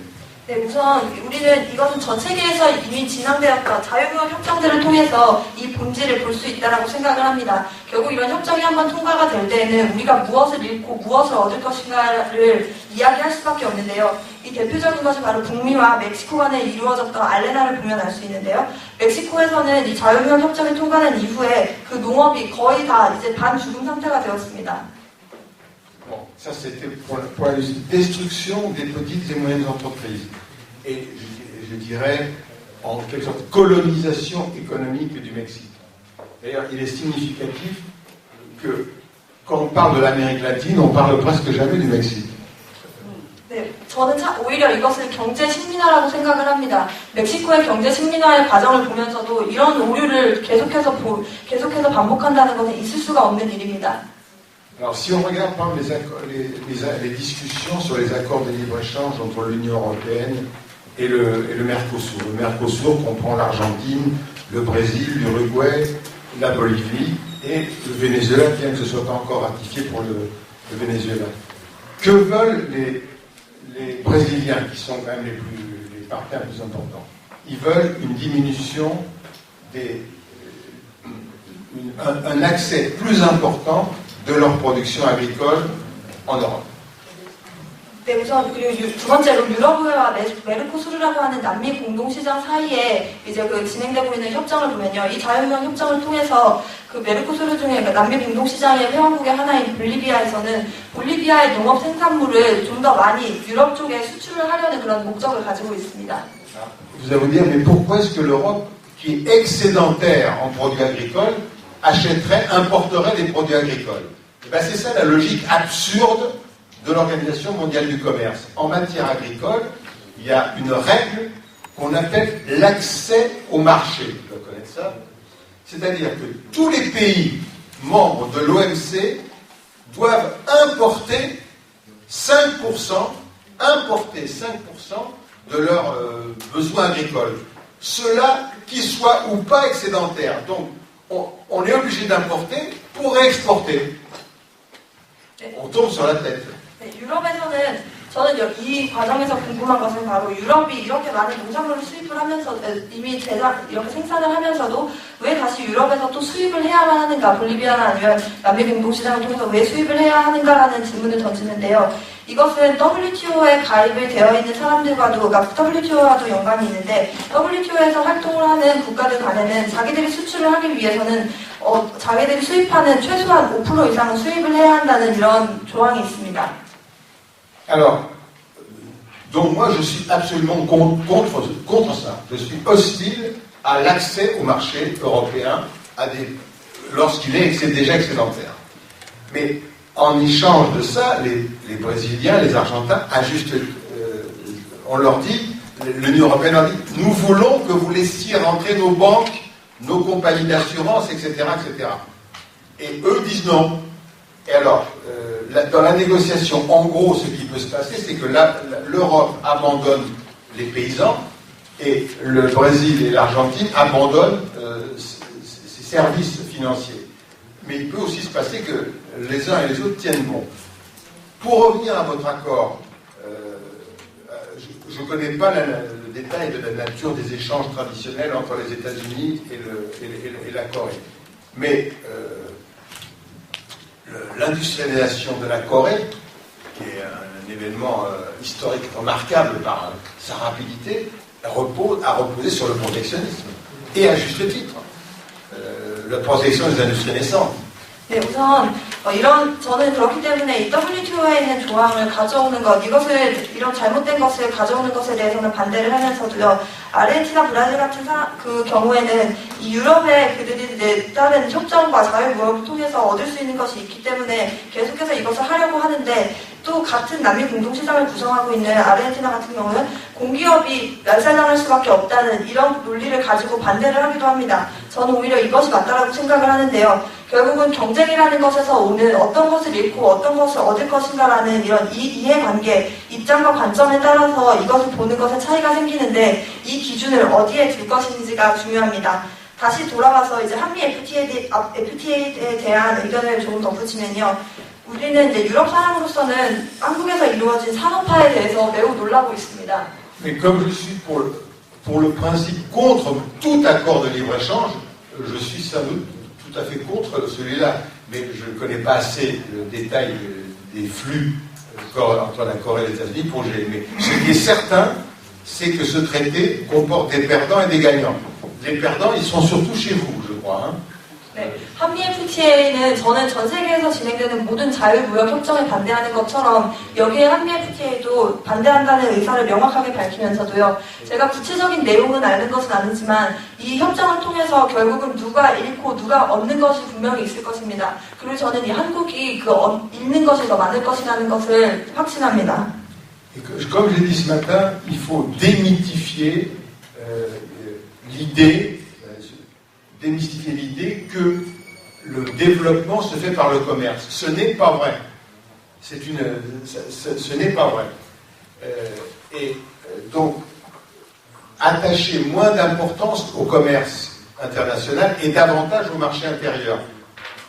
네, 우선 우리는 이것은 전 세계에서 이미 진행되었던 자유무역 협정들을 통해서 이 본질을 볼 수 있다고 생각을 합니다. 결국 이런 협정이 한번 통과가 될 때에는 우리가 무엇을 잃고 무엇을 얻을 것인가를 이야기할 수밖에 없는데요. 이 대표적인 것이 바로 북미와 멕시코 간에 이루어졌던 알레나를 보면 알 수 있는데요. 멕시코에서는 이 자유무역 협정이 통과된 이후에 그 농업이 거의 다 이제 반죽음 상태가 되었습니다. Bon, ça c'était pour la destruction des petites et moyennes entreprises. Et je dirais, en quelque sorte, colonisation économique du Mexique. D'ailleurs, il est significatif que quand on parle de l'Amérique latine, on parle presque jamais du Mexique. 네, 저는 오히려 이것을 경제 식민화라고 생각을 합니다. 멕시코의 경제 식민화의 과정을 보면서도 이런 오류를 계속해서 반복한다는 것은 있을 수가 없는 일입니다. Alors, si on regarde par exemple les discussions sur les accords de libre-échange entre l'Union européenne et le Mercosur. Le Mercosur comprend l'Argentine, le Brésil, l'Uruguay, la Bolivie et le Venezuela, bien que ce ne soit pas encore ratifié pour le Venezuela. Que veulent les Brésiliens, qui sont quand même les partenaires les plus importants? Ils veulent une diminution un accès plus important de leur production agricole en Europe. 네, 우선 그리고 두 번째로 유럽과 메르코수르라고 하는 남미 공동시장 사이에 이제 그 진행되고 있는 협정을 보면요, 이 자유무역 협정을 통해서 그 메르코수르 중에 남미 공동시장의 회원국의 하나인 볼리비아에서는 볼리비아의 농업 생산물을 좀 더 많이 유럽 쪽에 수출을 하려는 그런 목적을 가지고 있습니다. Vous allez vous dire, mais pourquoi est-ce que l'Europe, qui est excédentaire en produits agricoles, achèterait, importerait des produits agricoles? Ben, c'est ça la logique absurde de l'Organisation mondiale du commerce. En matière agricole, il y a une règle qu'on appelle l'accès au marché. Vous dois connaître ça. C'est-à-dire que tous les pays membres de l'OMC doivent importer 5% de leurs besoins agricoles. Ceux-là qui soient ou pas excédentaires. Donc, on est obligé d'importer pour réexporter. On tombe sur la tête. 네, 유럽에서는 저는 이 과정에서 궁금한 것은 바로 유럽이 이렇게 많은 농산물을 수입을 하면서 이미 이렇게 생산을 하면서도 왜 다시 유럽에서 또 수입을 해야만 하는가, 볼리비아나 아니면 남미 공동시장을 통해서 왜 수입을 해야 하는가라는 질문을 던지는데요. 이것은 WTO에 가입이 되어 있는 사람들과도, 그러니까 WTO와도 연관이 있는데, WTO에서 활동을 하는 국가들 간에는 자기들이 수출을 하기 위해서는 자기들이 수입하는 최소한 5% 이상은 수입을 해야 한다는 이런 조항이 있습니다. Alors, donc moi je suis absolument contre ça. Je suis hostile à l'accès au marché européen lorsqu'il est déjà excédentaire. Mais en échange de ça, les Brésiliens, les Argentins, on leur dit, l'Union européenne leur dit, nous voulons que vous laissiez rentrer nos banques, nos compagnies d'assurance, etc., etc. Et eux disent non. Et alors, dans la négociation, en gros, ce qui peut se passer, c'est que l'Europe abandonne les paysans et le Brésil et l'Argentine abandonnent ses services financiers. Mais il peut aussi se passer que les uns et les autres tiennent bon. Pour revenir à votre accord, je ne connais pas le détail de la nature des échanges traditionnels entre les États-Unis et la Corée. Mais l'industrialisation de la Corée, qui est un événement historique remarquable par sa rapidité, a reposé sur le protectionnisme. Et à juste titre. La protection des industries naissantes. 네, 우선 저는 그렇기 때문에 이 WTO에 있는 조항을 가져오는 것, 이런 잘못된 것을 가져오는 것에 대해서는 반대를 하면서도요, 아르헨티나, 브라질 같은 그 경우에는 이 유럽의 그들이 다른 협정과 자유무역을 통해서 얻을 수 있는 것이 있기 때문에 계속해서 이것을 하려고 하는데, 또 같은 남미 공동시장을 구성하고 있는 아르헨티나 같은 경우는 공기업이 멸살당할 수밖에 없다는 이런 논리를 가지고 반대를 하기도 합니다. 저는 오히려 이것이 맞다라고 생각을 하는데요. 결국은 경쟁이라는 것에서 오는 어떤 것을 잃고 어떤 것을 얻을 것인가라는 이런 이해관계, 입장과 관점에 따라서 이것을 보는 것에 차이가 생기는데, 이 기준을 어디에 둘 것인지가 중요합니다. 다시 돌아와서 이제 한미 FTA에 대한 의견을 조금 덧붙이면요. 우리는 이제 유럽 사람으로서는 한국에서 이루어진 산업화에 대해서 매우 놀라고 있습니다. Mais comme je suis pour le principe contre tout accord de libre-échange, je suis sans doute tout à fait contre celui-là. Mais je ne connais pas assez le détail des flux entre la Corée et les États-Unis pour gérer. Mais ce qui est certain, c'est que ce traité comporte des perdants et des gagnants. Les perdants, ils sont surtout chez vous, je crois. Hein. 네, 한미 FTA는 저는 전 세계에서 진행되는 모든 자유무역 협정에 반대하는 것처럼 여기에 한미 FTA도 반대한다는 의사를 명확하게 밝히면서도요. 제가 구체적인 내용은 아는 것은 아니지만 이 협정을 통해서 결국은 누가 잃고 누가 얻는 것이 분명히 있을 것입니다. 그리고 저는 이 한국이 잃는 것이 더 많을 것이라는 것을 확신합니다. Comme je l'ai dit ce matin, il faut démystifier l'idée que le développement se fait par le commerce. Ce n'est pas vrai. Ce n'est pas vrai. Donc, attacher moins d'importance au commerce international et davantage au marché intérieur.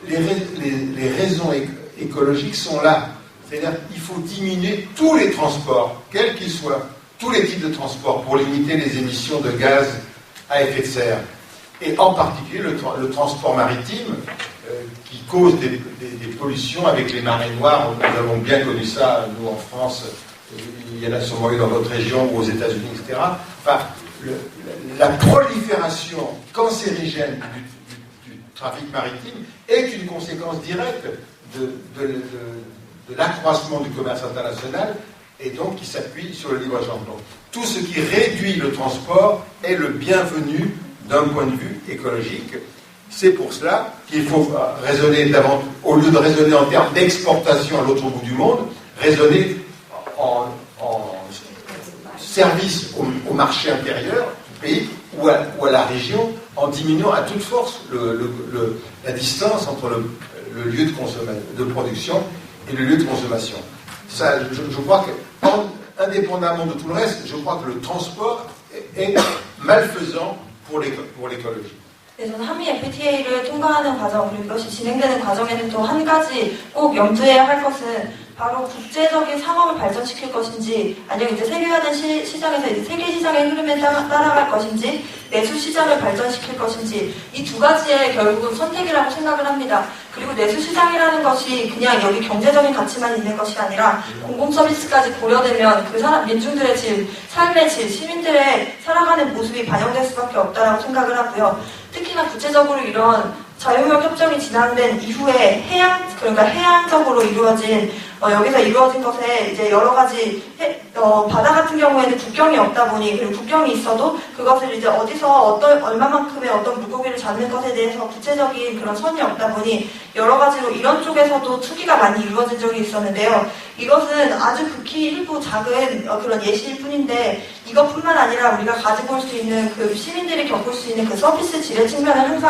Les raisons écologiques sont là. C'est-à-dire qu'il faut diminuer tous les transports, quels qu'ils soient, tous les types de transports, pour limiter les émissions de gaz à effet de serre. Et en particulier le transport maritime, qui cause des pollutions avec les marées noires. Nous avons bien connu ça, nous, en France. Il y en a sûrement eu dans d'autres régions ou aux États-Unis, etc. Enfin, la prolifération cancérigène du trafic maritime est une conséquence directe de l'accroissement du commerce international et donc qui s'appuie sur le libre-échange. Donc, tout ce qui réduit le transport est le bienvenu d'un point de vue écologique. C'est pour cela qu'il faut raisonner davantage, au lieu de raisonner en termes d'exportation à l'autre bout du monde, raisonner en service au marché intérieur du pays ou à la région, en diminuant à toute force la distance entre le lieu de production et le lieu de consommation. Ça, je crois que, indépendamment de tout le reste, je crois que le transport est malfaisant pour l'écologie. 네, 저는 한미 FTA를 통과하는 과정, 그리고 이것이 진행되는 과정에는 또 한 가지 꼭 염두해야 할 것은 바로 국제적인 상업을 발전시킬 것인지, 아니면 이제 세계화된 시장에서 이제 세계 시장의 흐름에 따라갈 것인지, 내수 시장을 발전시킬 것인지, 이 두 가지의 결국은 선택이라고 생각을 합니다. 그리고 내수 시장이라는 것이 그냥 여기 경제적인 가치만 있는 것이 아니라 공공 서비스까지 고려되면 그 민중들의 질, 삶의 질, 시민들의 살아가는 모습이 반영될 수밖에 없다라고 생각을 하고요. 특히나 구체적으로 이런 자유무역 협정이 진행된 이후에 그러니까 해양적으로 이루어진 여기서 이루어진 것에 이제 여러 가지 바다 같은 경우에는 국경이 없다 보니, 그리고 국경이 있어도 그것을 이제 어디서 얼마만큼의 어떤 물고기를 잡는 것에 대해서 구체적인 그런 선이 없다 보니 여러 가지로 이런 쪽에서도 투기가 많이 이루어진 적이 있었는데요. 이것은 아주 극히 일부 작은 그런 예시일 뿐인데, 이것뿐만 아니라 우리가 가지고 올 수 있는 그 시민들이 겪을 수 있는 그 서비스 질의 측면을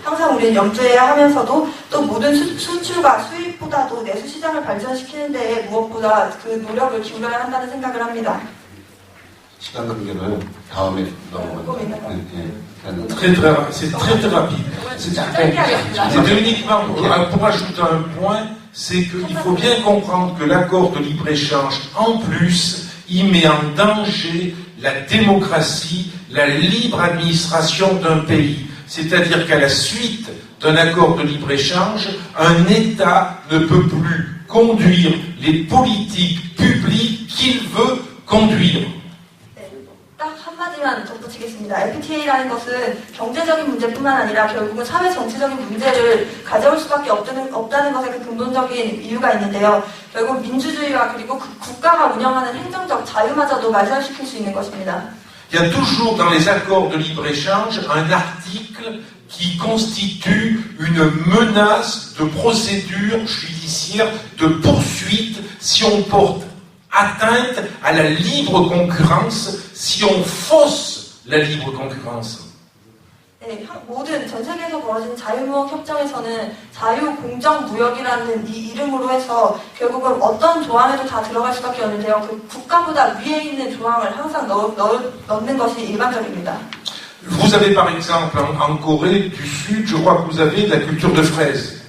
항상 우리는 염두해야 하면서도, 또 모든 수출과 수입보다도 내수 시장을 발전시키는 데에 무엇보다 그 노력을 기울여야 한다는 생각을 합니다. 시간 관계로요. 다음에 넘어가요. C'est très rapide. C'est uniquement pour ajouter un point, c'est qu'il faut bien comprendre que l'accord de libre-échange, en plus, il met en danger la démocratie, la libre administration d'un pays. C'est-à-dire qu'à la suite d'un accord de libre-échange, un État ne peut plus conduire les politiques publiques qu'il veut conduire. 딱 한마디만 덧붙이겠습니다. FTA라는 것은 경제적인 문제뿐만 아니라 결국은 사회 정치적인 문제를 가져올 수밖에 없다는 것에 그 근본적인 이유가 있는데요. 결국 민주주의와 그리고 국가가 운영하는 행정적 자유마저도 말살시킬 수 있는 것입니다. Il y a toujours dans les accords de libre-échange un article qui constitue une menace de procédure judiciaire, de poursuite, si on porte atteinte à la libre concurrence, si on fausse la libre concurrence. 네, 모든 전 세계에서 벌어지는 자유무역 협정에서는 자유공정무역이라는 이 이름으로 해서 결국은 어떤 조항에도 다 들어갈 수밖에 없는데요. 그 국가보다 위에 있는 조항을 항상 넣는 것이 일반적입니다. Vous avez par exemple en Corée du Sud, je crois que vous avez de la culture de fraises.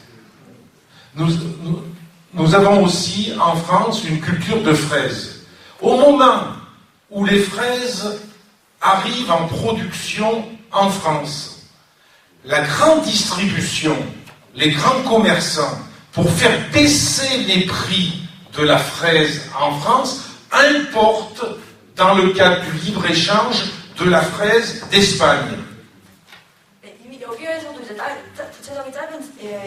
Nous avons aussi en France une culture de fraises. Au moment où les fraises arrivent en production en France, la grande distribution, les grands commerçants, pour faire baisser les prix de la fraise en France, importent, dans le cadre du libre-échange, de la fraise d'Espagne. 이미 여기에서도 이제 구체적인 짧은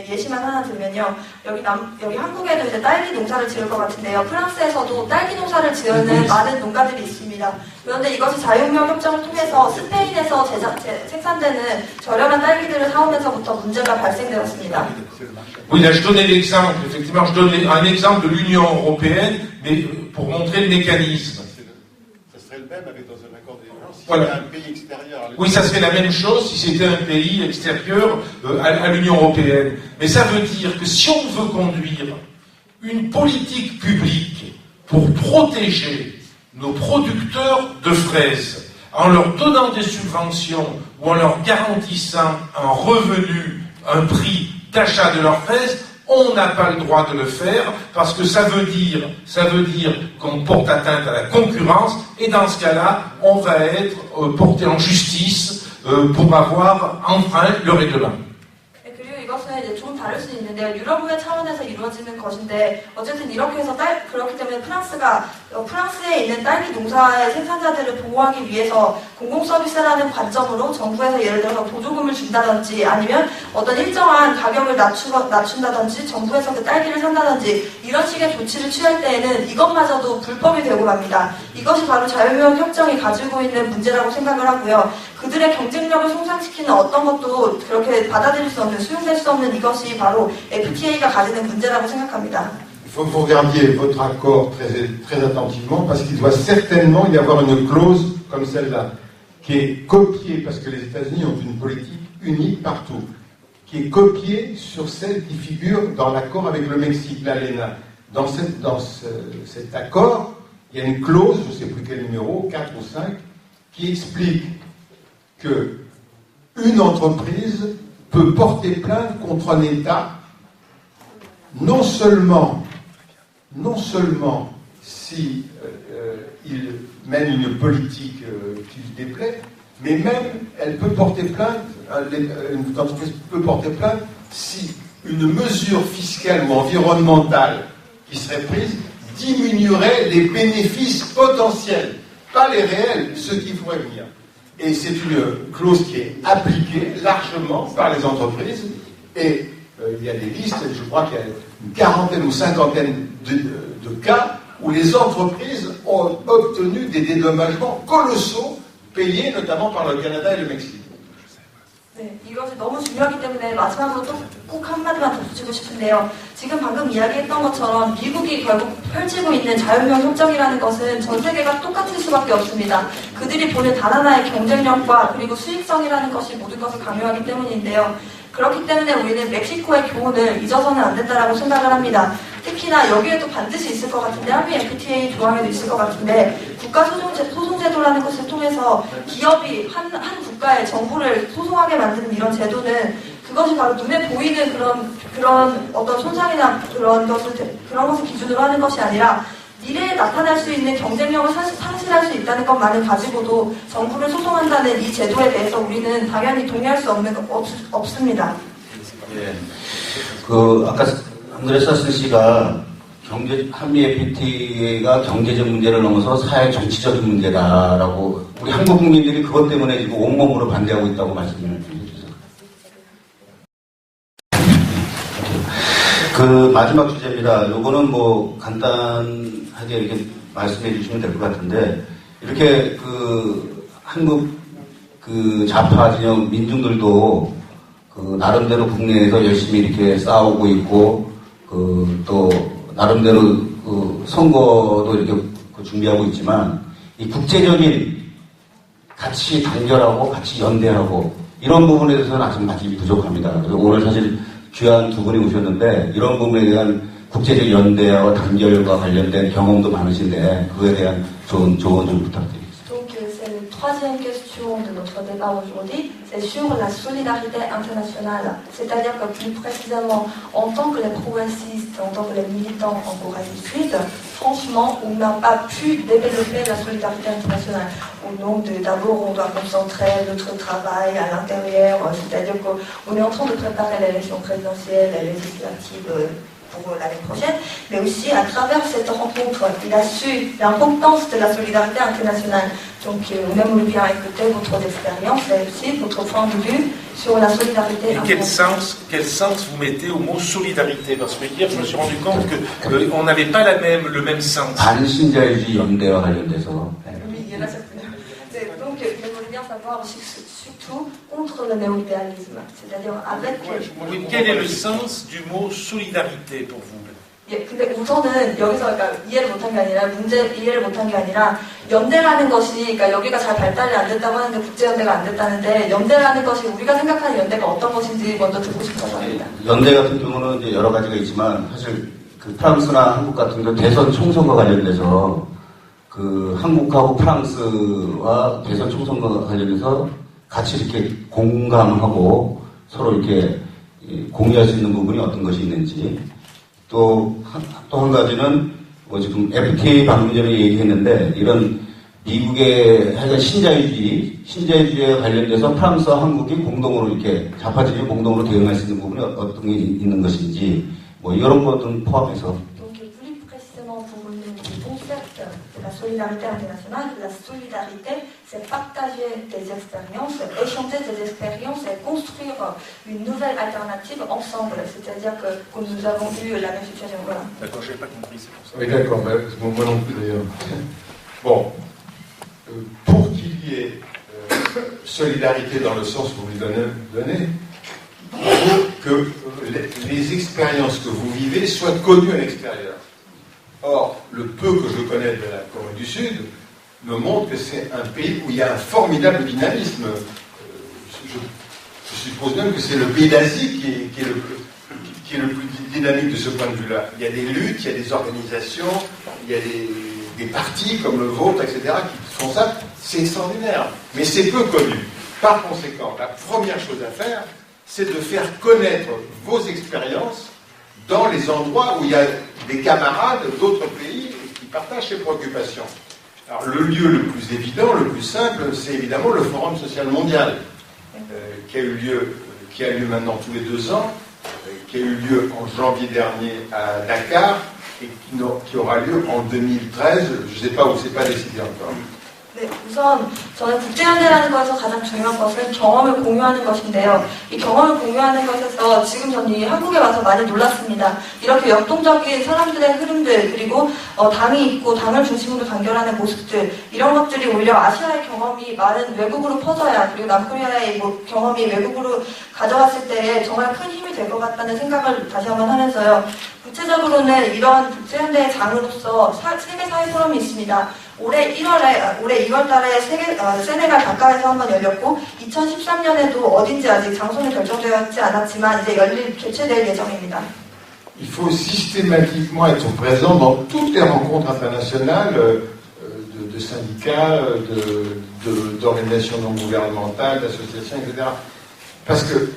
예시만 하나 들면요. 여기 한국에도 이제 딸기 농사를 지을 것 같은데요. 프랑스에서도 딸기 농사를 지으는 많은 농가들이 있습니다. 그런데 이것이 자유무역 협정을 통해서 스페인에서 생산되는 저렴한 딸기들을 사오면서부터 문제가 발생되었습니다. Oui, là je donnais l'exemple, effectivement, je donne un exemple de l'Union européenne, mais pour montrer le mécanisme. Ça serait le même avec dans un accord de libre-échange Voilà. Un pays extérieur. Oui, ça serait la même chose si c'était un pays extérieur à l'Union européenne. Mais ça veut dire que si on veut conduire une politique publique pour protéger nos producteurs de fraises, en leur donnant des subventions ou en leur garantissant un revenu, un prix d'achat de leurs fraises, on n'a pas le droit de le faire parce que ça veut dire qu'on porte atteinte à la concurrence et dans ce cas-là, on va être porté en justice pour avoir enfreint le règlement. 그리고 이것은 이제 좀 다를 수 있는데요. 유럽의 차원에서 이루어지는 것인데 어쨌든 이렇게 해서 그렇기 때문에 프랑스에 있는 딸기 농사의 생산자들을 보호하기 위해서 공공서비스라는 관점으로 정부에서 예를 들어서 보조금을 준다든지 아니면 어떤 일정한 가격을 낮춘다든지 정부에서 그 딸기를 산다든지 이런 식의 조치를 취할 때에는 이것마저도 불법이 되고 맙니다. 이것이 바로 자유무역 협정이 가지고 있는 문제라고 생각을 하고요. 그들의 경쟁력을 손상시키는 어떤 것도 그렇게 받아들일 수 없는, 수용될 수 없는 이것이 바로 FTA가 가지는 문제라고 생각합니다. Il faut que vous regardiez votre accord très attentivement parce qu'il doit certainement y avoir une clause comme celle-là qui est copiée parce que les États-Unis ont une politique unique partout, qui est copiée sur celle qui figure dans l'accord avec le Mexique, l'ALENA. Dans cet accord, il y a une clause, je ne sais plus quel numéro, 4 ou 5, qui explique que une entreprise peut porter plainte contre un État non seulement si il mène une politique qui lui déplaît, mais même elle peut porter plainte, une entreprise peut porter plainte si une mesure fiscale ou environnementale qui serait prise diminuerait les bénéfices potentiels, pas les réels, ceux qui pourraient venir. Et c'est une clause qui est appliquée largement par les entreprises et il y a des listes, je crois qu'il y a une quarantaine ou cinquantaine de cas où les entreprises ont obtenu des dédommagements colossaux payés notamment par le Canada et le Mexique. 네, 이것이 너무 중요하기 때문에 마지막으로 또 꼭 한마디만 더 붙이고 싶은데요. 지금 방금 이야기했던 것처럼 미국이 결국 펼치고 있는 자유무역 협정이라는 것은 전 세계가 똑같을 수밖에 없습니다. 그들이 보는 단 하나의 경쟁력과 그리고 수익성이라는 것이 모든 것을 강요하기 때문인데요. 그렇기 때문에 우리는 멕시코의 교훈을 잊어서는 안 된다라고 생각을 합니다. 특히나 여기에도 반드시 있을 것 같은데 한미 FTA 조항에도 있을 것 같은데 국가소송제도라는 것을 통해서 기업이 한 국가의 정부를 소송하게 만드는 이런 제도는 그것이 바로 눈에 보이는 그런 어떤 손상이나 그런 것을 기준으로 하는 것이 아니라 미래에 나타날 수 있는 경쟁력을 상실할 수 있다는 것만을 가지고도 정부를 소송한다는 이 제도에 대해서 우리는 당연히 동의할 수 없습니다. 예. 아까 안드레사스 씨가 한미 FTA가 경제적 문제를 넘어서 사회 정치적인 문제다라고 우리 한국 국민들이 그것 때문에 지금 온몸으로 반대하고 있다고 말씀을 해주세요. 마지막 주제입니다. 요거는 뭐 간단하게 이렇게 말씀해 주시면 될 것 같은데 이렇게 한국 좌파 진영 민중들도 나름대로 국내에서 열심히 이렇게 싸우고 있고 또 나름대로 선거도 이렇게 준비하고 있지만 이 국제적인 같이 단결하고 같이 연대하고 이런 부분에 대해서는 아직 부족합니다. 그래서 오늘 사실 귀한 두 분이 오셨는데 이런 부분에 대한 국제적 연대와 단결과 관련된 경험도 많으신데 그거에 대한 좋은 좀 부탁드립니다. Donc c'est la troisième question de notre débat aujourd'hui, c'est sur la solidarité internationale. C'est-à-dire que plus précisément, en tant que les progressistes, en tant que les militants en Corée du Sud, franchement, on n'a pas pu développer la solidarité internationale. Au nom d'abord, on doit concentrer notre travail à l'intérieur, c'est-à-dire qu'on est en train de préparer l'élection présidentielle et législative pour l'année prochaine, mais aussi à travers cette rencontre, il a su l'importance de la solidarité internationale. Donc, on aimerait bien écouter votre expérience et aussi votre point de vue sur la solidarité internationale. Quel sens vous mettez au mot solidarité? Parce que hier, je me suis rendu compte qu'on n'avait pas le même sens. 반신자유주의 연대와 관련돼서. Oui, il y en a certaines. Donc, j'aimerais bien savoir surtout contre le néolibéralisme, c'est-à-dire avec... Oui, quel est le sens du mot solidarité pour vous? 예, 근데 우선은 여기서 그러니까 이해를 못한 게 아니라 이해를 못한 게 아니라 연대라는 것이 그러니까 여기가 잘 발달이 안 됐다고 하는데 국제연대가 안 됐다는데 연대라는 것이 우리가 생각하는 연대가 어떤 것인지 먼저 듣고 싶어서 합니다. 연대 같은 경우는 이제 여러 가지가 있지만 사실 그 프랑스나 한국 같은 경우 대선 총선과 관련돼서 그 한국하고 프랑스와 대선 총선과 관련해서 같이 이렇게 공감하고 서로 이렇게 공유할 수 있는 부분이 어떤 것이 있는지 또 한 가지는 뭐 지금 FTA 방금 전에 얘기했는데 이런 미국의 하여간 신자유주의에 관련돼서 프랑스와 한국이 공동으로 이렇게 좌파진이 공동으로 대응할 수 있는 부분이 어떤 게 있는 것인지 뭐 이런 것들은 포함해서. De la solidarité internationale, la solidarité, c'est partager des expériences, échanger des expériences et construire une nouvelle alternative ensemble. C'est-à-dire que nous avons eu la même situation. Voilà. D'accord, je n'ai pas compris, c'est pour ça. Oui, d'accord, moi non plus d'ailleurs. Bon, pour qu'il y ait solidarité dans le sens que vous lui donnez, il faut que les expériences que vous vivez soient connues à l'extérieur. Or, le peu que je connais de la Corée du Sud me montre que c'est un pays où il y a un formidable dynamisme. Je suppose même que c'est le pays d'Asie qui est le plus dynamique de ce point de vue-là. Il y a des luttes, il y a des organisations, il y a des partis comme le vôtre, etc., qui font ça. C'est extraordinaire. Mais c'est peu connu. Par conséquent, la première chose à faire, c'est de faire connaître vos expériences dans les endroits où il y a des camarades d'autres pays qui partagent ces préoccupations. Alors, le lieu le plus évident, le plus simple, c'est évidemment le Forum social mondial, qui a lieu maintenant tous les 2 ans, qui a eu lieu en janvier dernier à Dakar, et qui aura lieu en 2013, je ne sais pas où, c'est pas décidé encore. 네, 우선 저는 국제연대라는 것에서 가장 중요한 것은 경험을 공유하는 것인데요. 이 경험을 공유하는 것에서 지금 저는 한국에 와서 많이 놀랐습니다. 이렇게 역동적인 사람들의 흐름들 그리고 당이 있고 당을 중심으로 단결하는 모습들 이런 것들이 오히려 아시아의 경험이 많은 외국으로 퍼져야 그리고 남코리아의 경험이 외국으로 가져갔을 때 정말 큰 힘이 될 것 같다는 생각을 다시 한번 하면서요. 구체적으로는 이런 국제연대의 장으로서 세계사회 포럼이 있습니다. 올해 2월 달에 세네갈 다카에서 한번 열렸고 2013년에도 어딘지 아직 장소는 결정되었지 않았지만 이제 개최될 예정입니다. Il faut systématiquement être présent dans toutes les rencontres internationales de syndicats, d'organisations non gouvernementales, d'associations, etc. Parce que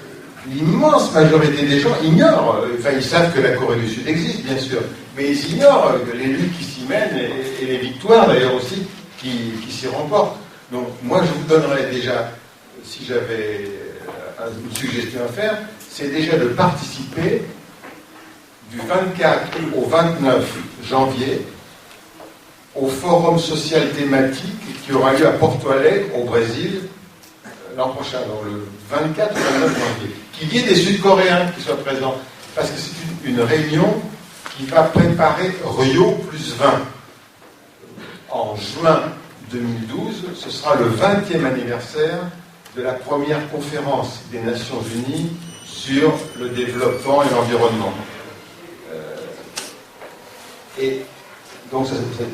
l'immense majorité des gens ignorent, enfin ils savent que la Corée du Sud existe bien sûr, mais ils ignorent les luttes qui s'y mènent et les victoires d'ailleurs aussi qui s'y remportent. Donc moi je vous donnerais déjà, si j'avais une suggestion à faire, c'est déjà de participer du 24 au 29 janvier au forum social thématique qui aura lieu à Porto Alegre au Brésil l'an prochain, donc le 24 ou 29 janvier. Qu'il y ait des Sud-Coréens qui soient présents, parce que c'est une réunion qui va préparer Rio plus 20. En juin 2012, ce sera le 20e anniversaire de la première conférence des Nations Unies sur le développement et l'environnement. Et donc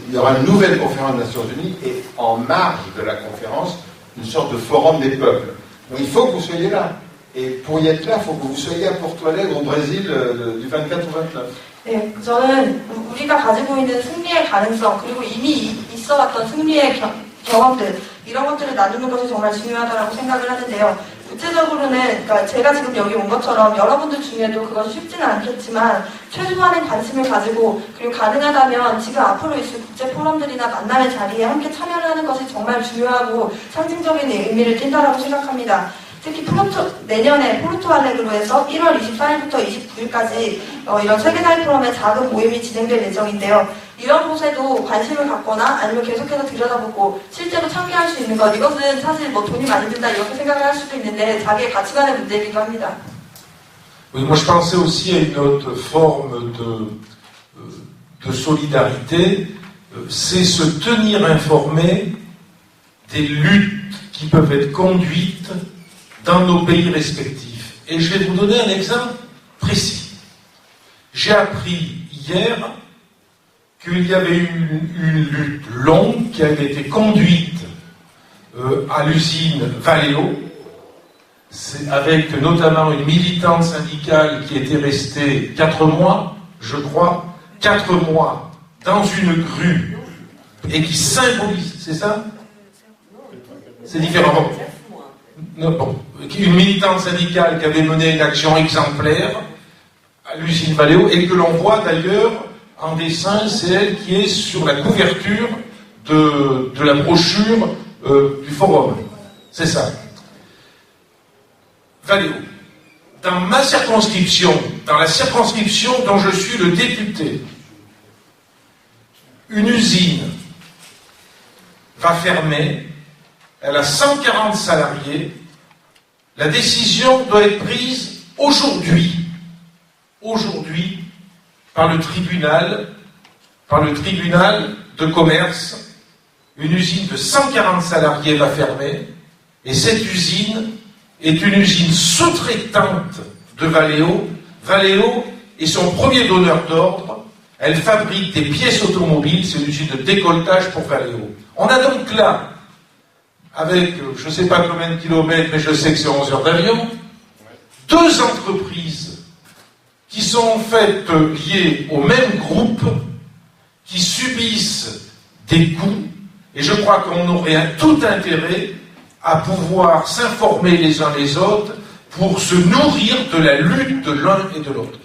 il y aura une nouvelle conférence des Nations Unies et en marge de la conférence, une sorte de forum des peuples. Donc il faut que vous soyez là. Et pour y être là, il faut que vous soyez à Porto Alegre au Brésil du 24 au 29. 네, 저는 우리가 가지고 있는 승리의 가능성 그리고 이미 있어왔던 승리의 경험들 이런 것들을 나누는 것이 정말 중요하다고 생각을 하는데요. 구체적으로는 그러니까 제가 지금 여기 온 것처럼 여러분들 중에도 그것이 쉽지는 않겠지만 최소한의 관심을 가지고 그리고 가능하다면 지금 앞으로 있을 국제 포럼들이나 만남의 자리에 함께 참여를 하는 것이 정말 중요하고 상징적인 의미를 띈다고 생각합니다. 특히 내년에 포르토 알레그로에서 1월 24일부터 29일까지 이런 세계사회 포럼의 작은 모임이 진행될 예정인데요. 이런 곳에도 관심을 갖거나 아니면 계속해서 들여다보고 실제로 참여할 수 있는 것 이것은 사실 뭐 돈이 많이 든다 이렇게 생각을 할 수도 있는데 자기의 가치관의 문제이기도 합니다. Oui, moi je pensais aussi à une autre forme de solidarité, c'est se tenir informé des luttes qui peuvent être conduites dans nos pays respectifs. Et je vais vous donner un exemple précis. J'ai appris hier qu'il y avait eu une lutte longue qui avait été conduite à l'usine Valeo, avec notamment une militante syndicale qui était restée 4 mois, je crois, 4 mois dans une grue et qui symbolise, c'est ça? C'est différent. Non, bon. Une militante syndicale qui avait mené une action exemplaire à l'usine Valeo et que l'on voit d'ailleurs en dessin, c'est elle qui est sur la couverture de la brochure du forum. C'est ça. Valeo. Dans ma circonscription, dans la circonscription dont je suis le député, une usine va fermer, elle a 140 salariés, la décision doit être prise aujourd'hui, par le tribunal de commerce. Une usine de 140 salariés va fermer, et cette usine est une usine sous-traitante de Valeo. Valeo est son premier donneur d'ordre. Elle fabrique des pièces automobiles, c'est une usine de décolletage pour Valeo. On a donc là, avec je ne sais pas combien de kilomètres, mais je sais que c'est 11 heures d'avion, 2 entreprises qui sont en fait liées au même groupe, qui subissent des coûts, et je crois qu'on aurait tout intérêt à pouvoir s'informer les uns les autres pour se nourrir de la lutte de l'un et de l'autre.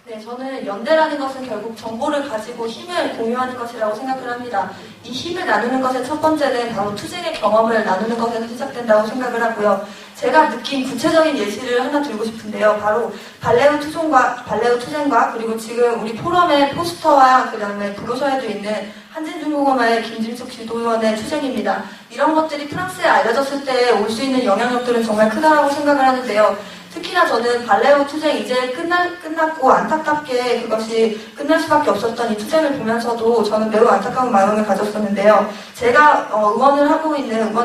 네, 저는 연대라는 것은 결국 정보를 가지고 힘을 공유하는 것이라고 생각을 합니다. 이 힘을 나누는 것의 첫 번째는 바로 투쟁의 경험을 나누는 것에서 시작된다고 생각을 하고요. 제가 느낀 구체적인 예시를 하나 들고 싶은데요. 바로 발레우 투쟁과 그리고 지금 우리 포럼의 포스터와 그 다음에 브로셔에도 있는 한진중공업의 김진숙 지도위원의 투쟁입니다. 이런 것들이 프랑스에 알려졌을 때 올 수 있는 영향력들은 정말 크다고 생각을 하는데요. 특히나 저는 발레우 투쟁 이제 끝났고 안타깝게 그것이 끝날 수밖에 없었던 이 투쟁을 보면서도 저는 매우 안타까운 마음을 가졌었는데요. 제가 응원을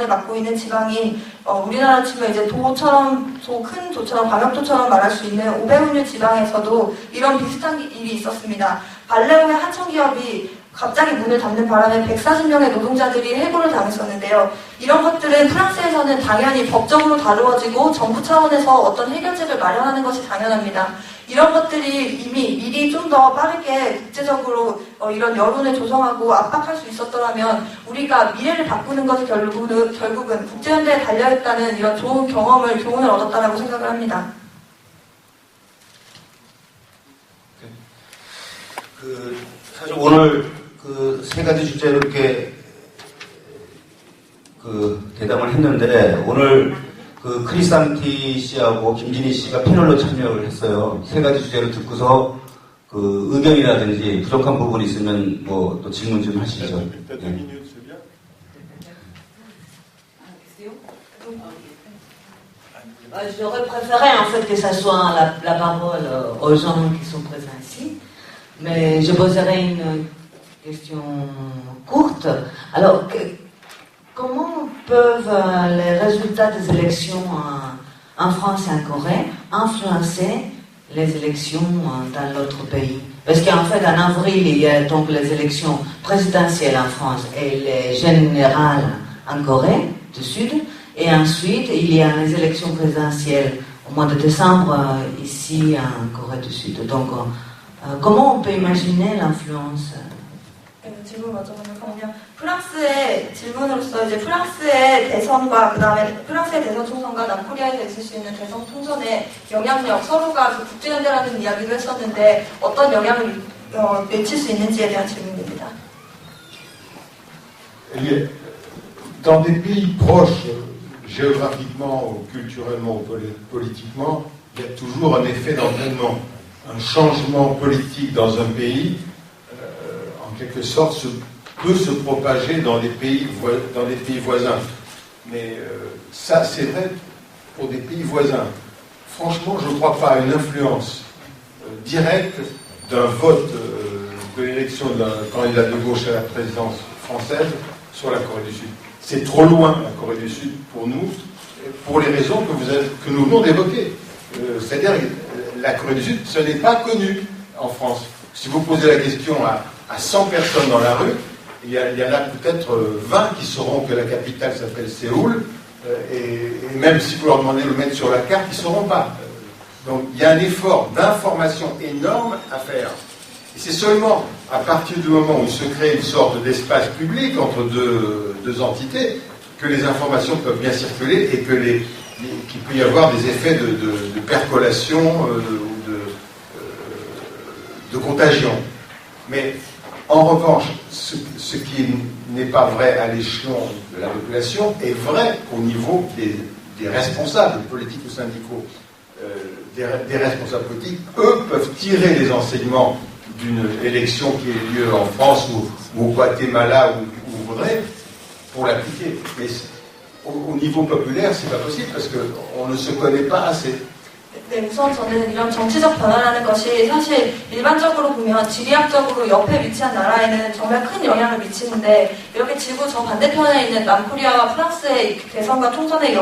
맡고 있는 지방인 우리나라 치면 이제 큰 도처럼 광역도처럼 말할 수 있는 오베운유 지방에서도 이런 비슷한 일이 있었습니다. 발레우의 하청기업이 갑자기 문을 닫는 바람에 140명의 노동자들이 해고를 당했었는데요. 이런 것들은 프랑스에서는 당연히 법적으로 다루어지고 정부 차원에서 어떤 해결책을 마련하는 것이 당연합니다. 이런 것들이 이미 미리 좀 더 빠르게 국제적으로 이런 여론을 조성하고 압박할 수 있었더라면 우리가 미래를 바꾸는 것이 결국은 국제연대에 달려있다는 이런 교훈을 얻었다라고 생각을 합니다. 사실 오늘 세 가지 주제로 이렇게 대담을 했는데 오늘 크리산티 씨하고 김진희 씨가 패널로 참여를 했어요. 세 가지 주제를 듣고서 의견이라든지 부족한 부분이 있으면 또 질문 좀 하시죠. J'aurais préféré en fait que ça soit la parole aux gens qui sont présents ici, mais je poserai une question courte. Alors, comment peuvent les résultats des élections en France et en Corée influencer les élections dans l'autre pays? Parce qu'en fait, en avril, il y a donc les élections présidentielles en France et les générales en Corée du Sud. Et ensuite, il y a les élections présidentielles au mois de décembre ici en Corée du Sud. Donc, comment on peut imaginer l'influence? 질문 먼저 하면 프랑스의 질문으로서 이제 프랑스의 대선과 그다음에 프랑스의 대선 총선과 남코리아에서 있을 수 있는 대선 총선의 영향력 서로가 국제연대라는 이야기도 했었는데 어떤 영향을 미칠 수 있는지에 대한 질문입니다. Dans des pays proches, géographiquement, ou culturellement, ou politiquement, il y a toujours un effet d'entraînement. Un changement politique dans un pays, en quelque sorte, peut se propager dans les pays voisins. Mais ça, c'est vrai pour des pays voisins. Franchement, je ne crois pas à une influence directe d'un vote de l'élection d'un candidat de gauche à la présidence française sur la Corée du Sud. C'est trop loin, la Corée du Sud, pour nous, pour les raisons que nous venons d'évoquer. C'est-à-dire que la Corée du Sud, ce n'est pas connu en France. Si vous posez la question à 100 personnes dans la rue, il y en a peut-être 20 qui sauront que la capitale s'appelle Séoul, et même si vous leur demandez de le mettre sur la carte, ils ne sauront pas. Donc il y a un effort d'information énorme à faire. Et c'est seulement à partir du moment où se crée une sorte d'espace public entre deux entités que les informations peuvent bien circuler et que qu'il peut y avoir des effets de percolation ou de contagion. Mais en revanche, ce qui n'est pas vrai à l'échelon de la population est vrai au niveau des responsables politiques ou syndicaux. Des responsables politiques, eux, peuvent tirer les enseignements d'une élection qui ait lieu en France ou au Guatemala ou où voudrait pour l'appliquer. Mais au niveau populaire, c'est pas possible parce qu'on ne se connaît pas assez. 네, 우선 저는 이런 정치적 변화라는 것이 사실 일반적으로 보면 지리학적으로 옆에 위치한 나라에는 정말 큰 영향을 미치는데 이렇게 지구 저 반대편에 있는 남코리아와 프랑스의 대선과 총선의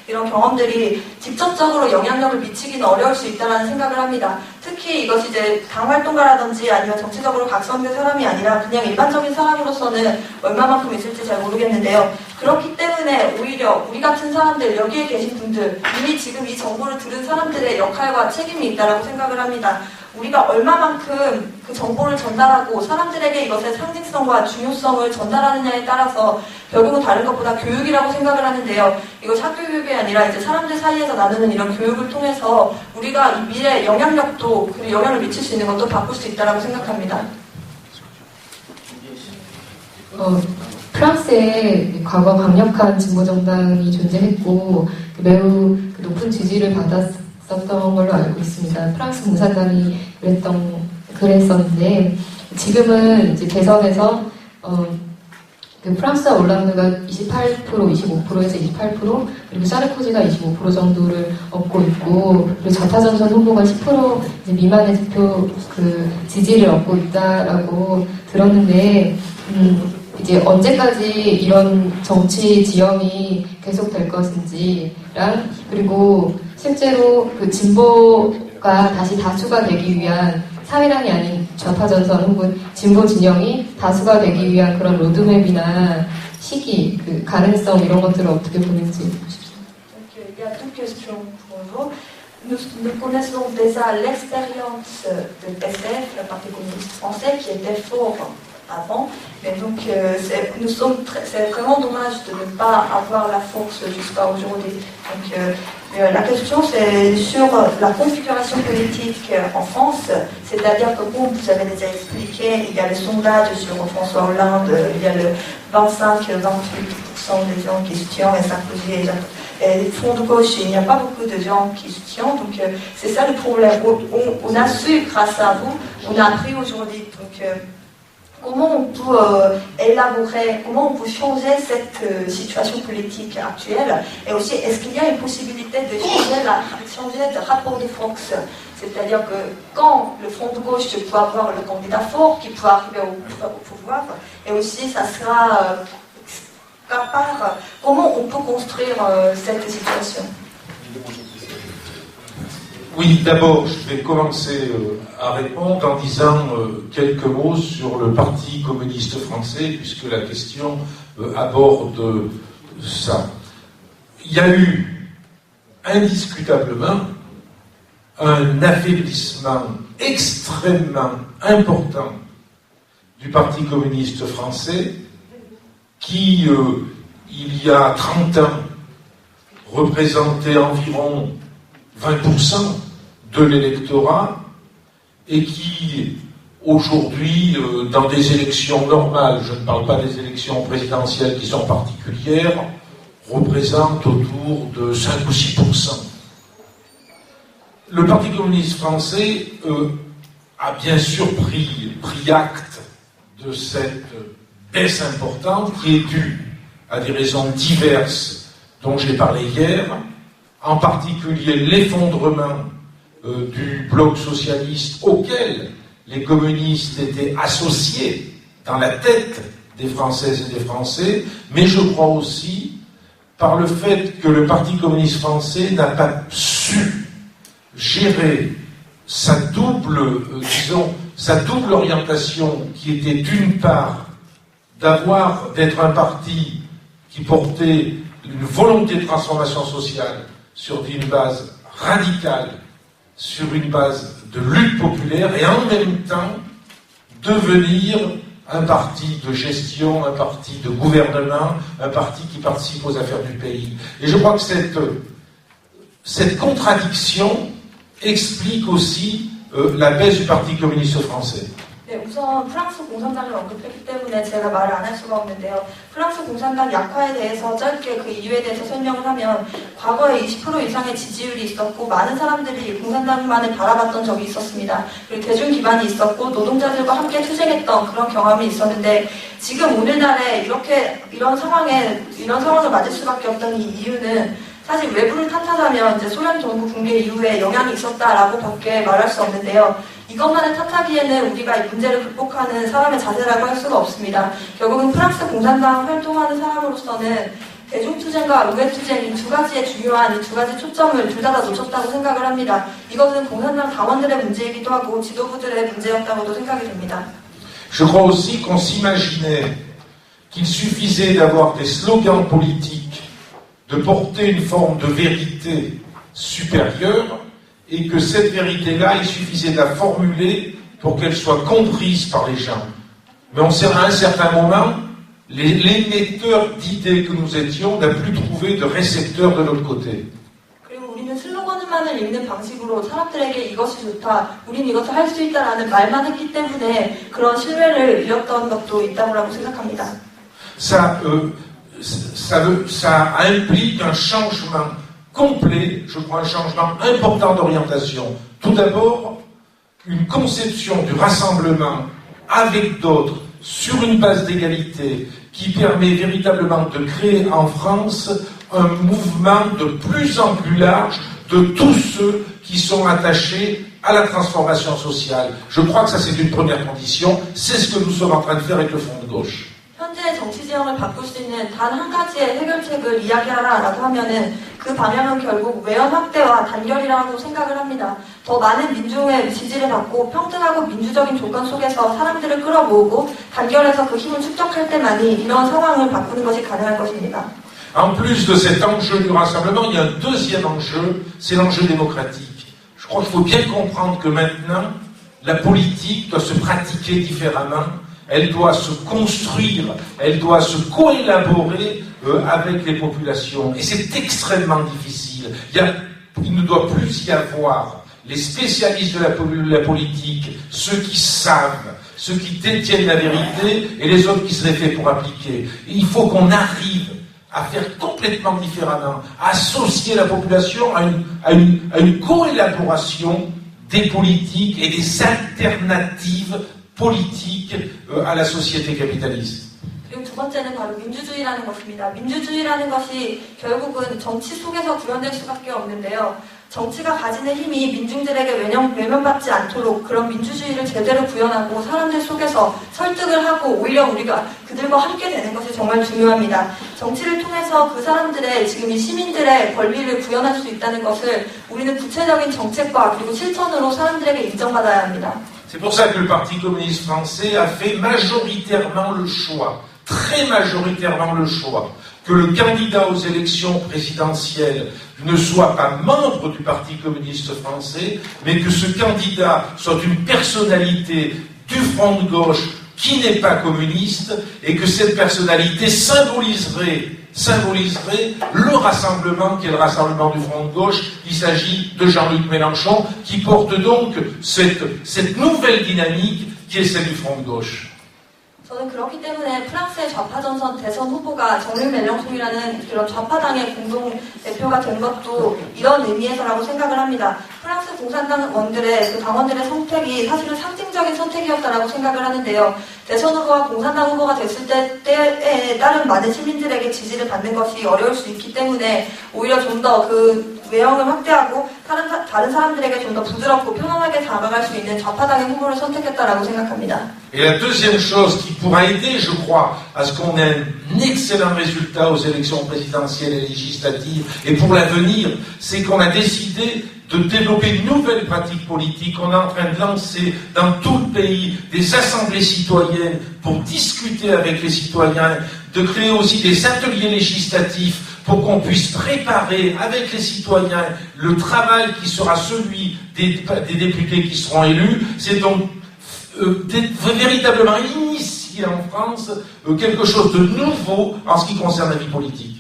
이런 경험들이 직접적으로 영향력을 미치기는 어려울 수 있다는 생각을 합니다. 특히 이것이 이제 당활동가라든지 아니면 정치적으로 각성된 사람이 아니라 그냥 일반적인 사람으로서는 얼마만큼 있을지 잘 모르겠는데요. 그렇기 때문에 오히려 우리 같은 사람들, 여기에 계신 분들, 이미 지금 이 정보를 들은 사람들의 역할과 책임이 있다고 생각을 합니다. 우리가 얼마만큼 그 정보를 전달하고 사람들에게 이것의 상징성과 중요성을 전달하느냐에 따라서 결국은 다른 것보다 교육이라고 생각을 하는데요. 이것이 학교 교육이 아니라 이제 사람들 사이에서 나누는 이런 교육을 통해서 우리가 이 미래 영향력도 그리고 영향을 미칠 수 있는 것도 바꿀 수 있다고 생각합니다. 프랑스에 과거 강력한 진보정당이 존재했고 매우 높은 지지를 받았었던 걸로 알고 있습니다. 프랑스 공산당이 그랬었는데 지금은 이제 대선에서 프랑스와 올랑드가 28%, 25%에서 28% 그리고 사르코지가 25% 정도를 얻고 있고 그리고 좌타전선 후보가 10% 이제 미만의 득표 지지를 얻고 있다라고 들었는데 이제 언제까지 이런 정치 지형이 계속될 것인지랑 그리고 실제로 그 진보가 다시 다수가 되기 위한 사회당이 아닌 좌파전선 혹은 진보 진영이 다수가 되기 위한 그런 로드맵이나 시기, 그 가능성 이런 것들을 어떻게 보는지 싶습니다. Il y a deux questions pour vous. Nous connaissons déjà l'expérience de SF, le Parti communiste français, qui était fort avant. Et donc, c'est vraiment dommage de ne pas avoir la force jusqu'à aujourd'hui. Donc, la question, c'est sur la configuration politique en France. C'est-à-dire que, comme vous avez déjà expliqué, il y a les sondages sur François Hollande, il y a le 25-28% des gens qui soutiennent et Sarkozy et le Front de gauche, il n'y a pas beaucoup de gens qui soutiennent. Donc, c'est ça le problème. On a su, grâce à vous, on a appris aujourd'hui. Donc, comment on peut élaborer, comment on peut changer cette situation politique actuelle et aussi est-ce qu'il y a une possibilité de changer de rapport de force, c'est-à-dire que quand le Front de gauche peut avoir le candidat fort qui peut arriver au pouvoir et aussi ça sera comment on peut construire cette situation. Oui, d'abord, je vais commencer à répondre en disant quelques mots sur le Parti communiste français, puisque la question aborde ça. Il y a eu indiscutablement un affaiblissement extrêmement important du Parti communiste français qui, il y a 30 ans, représentait environ 20% de l'électorat et qui, aujourd'hui, dans des élections normales, je ne parle pas des élections présidentielles qui sont particulières, représente autour de 5 ou 6%. Le Parti communiste français a bien sûr pris acte de cette baisse importante qui est due à des raisons diverses dont j'ai parlé hier, en particulier l'effondrement du bloc socialiste auquel les communistes étaient associés dans la tête des Françaises et des Français, mais je crois aussi par le fait que le Parti communiste français n'a pas su gérer sa double, sa double orientation, qui était d'une part d'être un parti qui portait une volonté de transformation sociale sur une base radicale, sur une base de lutte populaire, et en même temps devenir un parti de gestion, un parti de gouvernement, un parti qui participe aux affaires du pays. Et je crois que cette contradiction explique aussi la baisse du Parti communiste français. 네, 우선 프랑스 공산당을 언급했기 때문에 제가 말을 안 할 수가 없는데요. 프랑스 공산당 약화에 대해서 짧게 그 이유에 대해서 설명을 하면 과거에 20% 이상의 지지율이 있었고 많은 사람들이 공산당만을 바라봤던 적이 있었습니다. 그리고 대중 기반이 있었고 노동자들과 함께 투쟁했던 그런 경험이 있었는데 지금 오늘날에 이런 상황을 맞을 수밖에 없던 이 이유는 사실 외부를 탓하자면 이제 소련 정부 붕괴 이후에 영향이 있었다라고 밖에 말할 수 없는데요. 이것만을 탓하기에는 우리가 이 문제를 극복하는 사람의 자세라고 할 수가 없습니다. 결국은 프랑스 공산당 활동하는 사람으로서는 대중투쟁과 의회투쟁 이 두 가지의 중요한 이 두 가지 초점을 둘 다 놓쳤다고 생각을 합니다. 이것은 공산당 당원들의 문제이기도 하고 지도부들의 문제였다고도 생각이 됩니다. Je crois aussi qu'on s'imaginait qu'il suffisait d'avoir des slogans politiques, de porter une forme de vérité supérieure, et que cette vérité-là, il suffisait de la formuler pour qu'elle soit comprise par les gens. Mais à un certain moment, l'émetteur d'idées que nous étions n'a plus trouvé de récepteur de l'autre côté. 그리고 우리는 슬로건만을 읽는 방식으로 사람들에게 이것이 좋다, 우린 이것을 할 수 있다라는 말만 했기 때문에 그런 신뢰를 잃었던 것도 있다고 생각합니다. Ça implique un changement complet, je crois un changement important d'orientation. Tout d'abord, une conception du rassemblement avec d'autres sur une base d'égalité qui permet véritablement de créer en France un mouvement de plus en plus large de tous ceux qui sont attachés à la transformation sociale. Je crois que ça c'est une première condition, c'est ce que nous sommes en train de faire avec le Front de gauche. 현재 정치 지형을 바꿀 수 있는 단 한 가지의 해결책을 이야기하라라고 하면은 그 방향은 결국 외연 확대와 단결이라고 생각을 합니다. 더 많은 민중의 지지를 받고 평등하고 민주적인 조건 속에서 사람들을 끌어모으고 단결해서 그 힘을 축적할 때만이 이런 상황을 바꾸는 것이 가능할 것입니다. En plus de cet enjeu du rassemblement, il y a un deuxième enjeu, c'est l'enjeu démocratique. Je crois qu'il faut bien comprendre que maintenant, la politique doit se pratiquer différemment. Elle doit se construire, elle doit se coélaborer avec les populations. Et c'est extrêmement difficile. Il ne doit plus y avoir les spécialistes de la politique, ceux qui savent, ceux qui détiennent la vérité, et les autres qui seraient faits pour appliquer. Et il faut qu'on arrive à faire complètement différemment, à associer la population à une coélaboration des politiques et des alternatives politique à la société capitaliste. 그리고 두 번째는 바로 민주주의라는 것입니다. 민주주의라는 것이 결국은 정치 속에서 구현될 수밖에 없는데요. 정치가 가지는 힘이 민중들에게 외면받지 않도록 그런 민주주의를 제대로 구현하고 사람들 속에서 설득을 하고 오히려 우리가 그들과 함께 되는 것이 정말 중요합니다. 정치를 통해서 그 사람들의 지금 이 시민들의 권리를 구현할 수 있다는 것을 우리는 구체적인 정책과 그리고 실천으로 사람들에게 인정받아야 합니다. C'est pour ça que le Parti communiste français a fait majoritairement le choix, très majoritairement le choix, que le candidat aux élections présidentielles ne soit pas membre du Parti communiste français, mais que ce candidat soit une personnalité du Front de gauche qui n'est pas communiste, et que cette personnalité symboliserait le rassemblement qui est le rassemblement du Front de gauche. Il s'agit de Jean-Luc Mélenchon qui porte donc cette nouvelle dynamique qui est celle du Front de gauche. 저는 그렇기 때문에 프랑스의 좌파 전선 대선 후보가 정류 멜랑송이라는 그런 좌파당의 공동 대표가 된 것도 이런 의미에서라고 생각을 합니다. 프랑스 공산당원들의 그 당원들의 선택이 사실은 상징적인 선택이었다라고 생각을 하는데요. 대선 후보가 공산당 후보가 됐을 때에 따른 많은 시민들에게 지지를 받는 것이 어려울 수 있기 때문에 오히려 좀 더 그 외형을 확대하고 다른 사람들에게 좀 더 부드럽고 편안하게 다가갈 수 있는 좌파당의 후보를 선택했다라고 생각합니다. Et la deuxième chose qui pourra aider, je crois, à ce qu'on ait un excellent résultat aux élections présidentielles et législatives et pour l'avenir, c'est qu'on a décidé de développer une nouvelle pratique politique. On est en train de lancer dans tout le pays des assemblées citoyennes pour discuter avec les citoyens, de créer aussi des ateliers législatifs pour qu'on puisse préparer avec les citoyens le travail qui sera celui des députés qui seront élus. C'est donc véritablement initier en France quelque chose de nouveau en ce qui concerne la vie politique.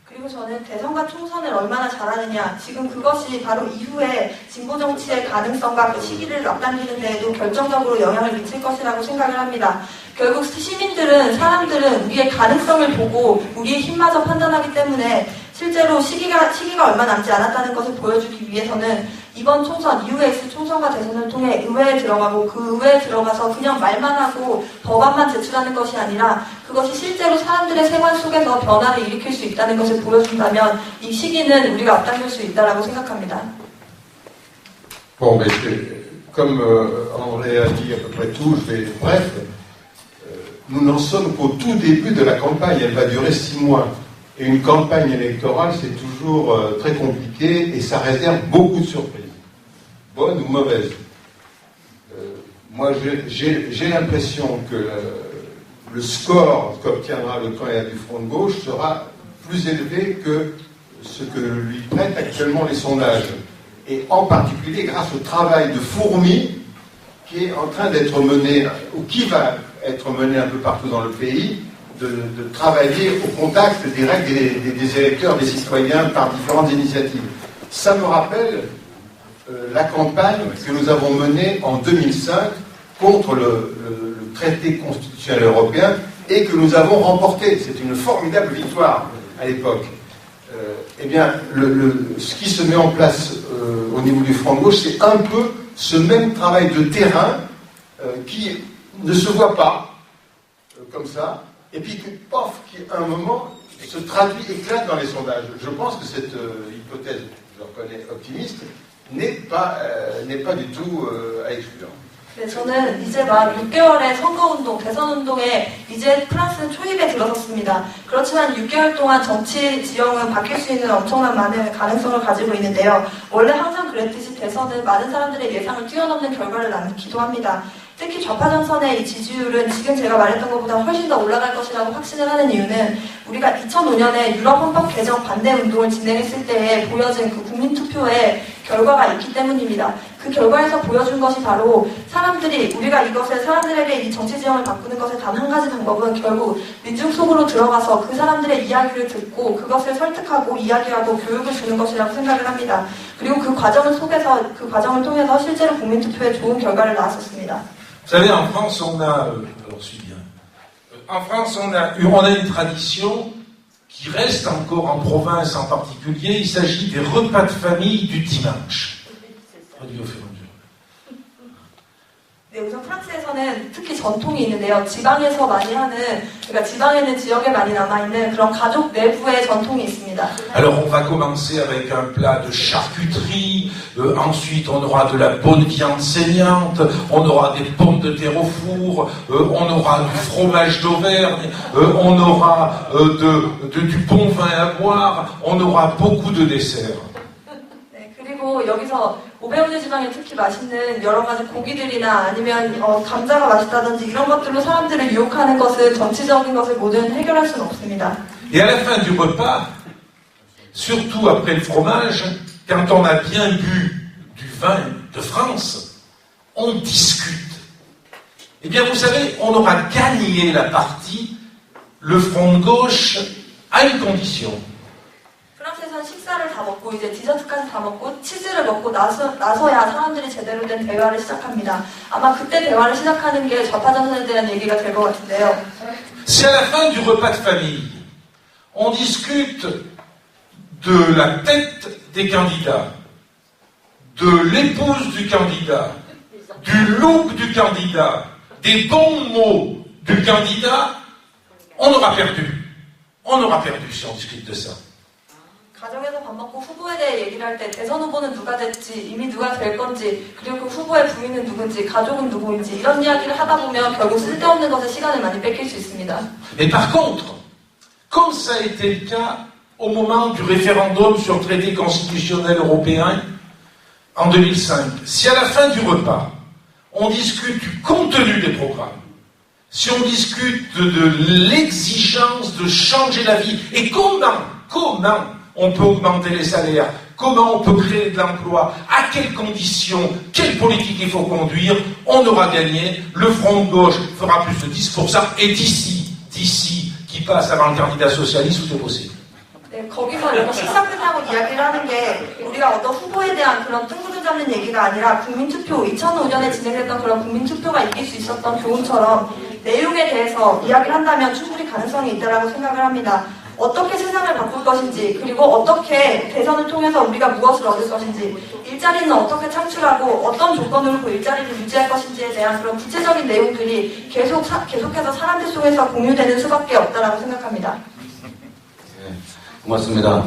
그리고 저는 대선과 총선을 얼마나 잘하느냐, 지금 그것이 바로 이후에 진보 정치의 가능성과 그 시기를 앞당기는 데에도 결정적으로 영향을 미칠 것이라고 생각을 합니다. 결국 사람들은 우리의 가능성을 보고 우리의 힘마저 판단하기 때문에 실제로 시기가 얼마 남지 않았다는 것을 보여주기 위해서는 이번 총선, 이후에 있을 총선과 대선을 통해 의회에 들어가고 그 의회에 들어가서 그냥 말만 하고 법안만 제출하는 것이 아니라 그것이 실제로 사람들의 생활 속에서 변화를 일으킬 수 있다는 것을 보여준다면 이 시기는 우리가 앞당길 수 있다고 생각합니다. Bon, mais comme André a dit à peu près tout, je vais bref. Nous n'en sommes qu'au tout début de la campagne. Elle va durer 6 mois. Et une campagne électorale, c'est toujours très compliqué et ça réserve beaucoup de surprises, bonnes ou mauvaises. Moi, j'ai l'impression que le score qu'obtiendra le candidat du Front de gauche sera plus élevé que ce que lui prêtent actuellement les sondages. Et en particulier grâce au travail de fourmi qui est en train d'être mené, ou qui va être mené un peu partout dans le pays, de travailler au contact direct des électeurs, des citoyens par différentes initiatives. Ça me rappelle la campagne que nous avons menée en 2005 contre le traité constitutionnel européen et que nous avons remporté. C'est une formidable victoire à l'époque. Eh bien, ce qui se met en place au niveau du Front de gauche, c'est un peu ce même travail de terrain qui ne se voit pas comme ça, et puis qui à un moment se traduit, éclate dans les sondages. Je pense que cette hypothèse, je reconnais optimiste, n'est pas du tout à exclure. 네, 저는 이제 막 6개월의 선거운동, 대선운동에 이제 프랑스는 초입에 들어섰습니다. 그렇지만 6개월 동안 정치 지형은 바뀔 수 있는 엄청난 많은 가능성을 가지고 있는데요. 원래 항상 그랬듯이 대선은 많은 사람들의 예상을 뛰어넘는 결과를 낳기도 합니다. 특히 좌파 전선의 이 지지율은 지금 제가 말했던 것보다 훨씬 더 올라갈 것이라고 확신을 하는 이유는 우리가 2005년에 유럽 헌법 개정 반대 운동을 진행했을 때에 보여진 그 국민투표의 결과가 있기 때문입니다. 그 결과에서 보여준 것이 바로 우리가 이것을 사람들에게 이 정치 지형을 바꾸는 것의 단 한 가지 방법은 결국 민중 속으로 들어가서 그 사람들의 이야기를 듣고 그것을 설득하고 이야기하고 교육을 주는 것이라고 생각을 합니다. 그리고 그 과정을 통해서 실제로 국민투표에 좋은 결과를 낳았었습니다. Vous savez, en France, on a une tradition qui reste encore en province en particulier. Il s'agit des repas de famille du dimanche. 네, 우선 프랑스에서는 특히 전통이 있는데요. 지방에서 많이 하는, 그러니까 지방에는 지역에 많이 남아있는 그런 가족 내부의 전통이 있습니다. Alors on va commencer avec un plat de charcuterie, ensuite on aura de la bonne viande saignante, on aura des pommes de terre au four, on aura du fromage d'Auvergne, on aura du bon vin à boire, on aura beaucoup de desserts. 네, 그리고 여기서 오베오제 지방에 특히 맛있는 여러 가지 고기들이나 아니면 감자가 맛있다든지 이런 것들로 사람들을 유혹하는 것은 정치적인 것을 모든 해결할 수는 없습니다. Et à la fin du repas, surtout après le fromage, quand on a bien bu du vin de France, on discute. Eh bien, vous savez, on aura gagné la partie, le front de gauche, à une condition. 프랑스에서는 식사를 다 먹고 이제 디저트까지 다 먹고 치즈를 먹고 나서야 사람들이 제대로 된 대화를 시작합니다. 아마 그때 대화를 시작하는 게 좌파 전선에 대한 얘기가 될 것 같은데요. Si à la fin du repas de famille, on discute de la tête des candidats, de l'épouse du candidat, du look du candidat, des bons mots du candidat, on aura perdu. On aura perdu si on discute de ça. 가정에서 밥 먹고 후보에 대해 얘기를 할 때 대선 후보는 누가 될지, 이미 누가 될 건지, 그리고 그 후보의 부인은 누군지, 가족은 누구인지 이런 이야기를 하다 보면 결국 쓸데없는 것에 시간을 많이 뺏길 수 있습니다. Mais par contre, comme ça a été le cas au moment du référendum sur le traité constitutionnel européen en 2005, si à la fin du repas, on discute du contenu des programmes, si on discute de l'exigence de changer la vie, et comment on peut augmenter les salaires, comment on peut créer de l'emploi, à quelles conditions, quelle politique il faut conduire, on aura gagné, le front de gauche fera plus de 10%, et d'ici, qui passe avant le candidat socialiste, tout est possible. 네, 거기서 이런 식사 끝나고 이야기를 하는 게 우리가 어떤 후보에 대한 그런 뜬구름 잡는 얘기가 아니라 국민투표, 2005년에 진행했던 그런 국민투표가 이길 수 있었던 교훈처럼 내용에 대해서 이야기를 한다면 충분히 가능성이 있다고 생각을 합니다. 어떻게 세상을 바꿀 것인지, 그리고 어떻게 대선을 통해서 우리가 무엇을 얻을 것인지, 일자리는 어떻게 창출하고 어떤 조건으로 그 일자리를 유지할 것인지에 대한 그런 구체적인 내용들이 계속해서 사람들 속에서 공유되는 수밖에 없다고 생각합니다. 네, 고맙습니다.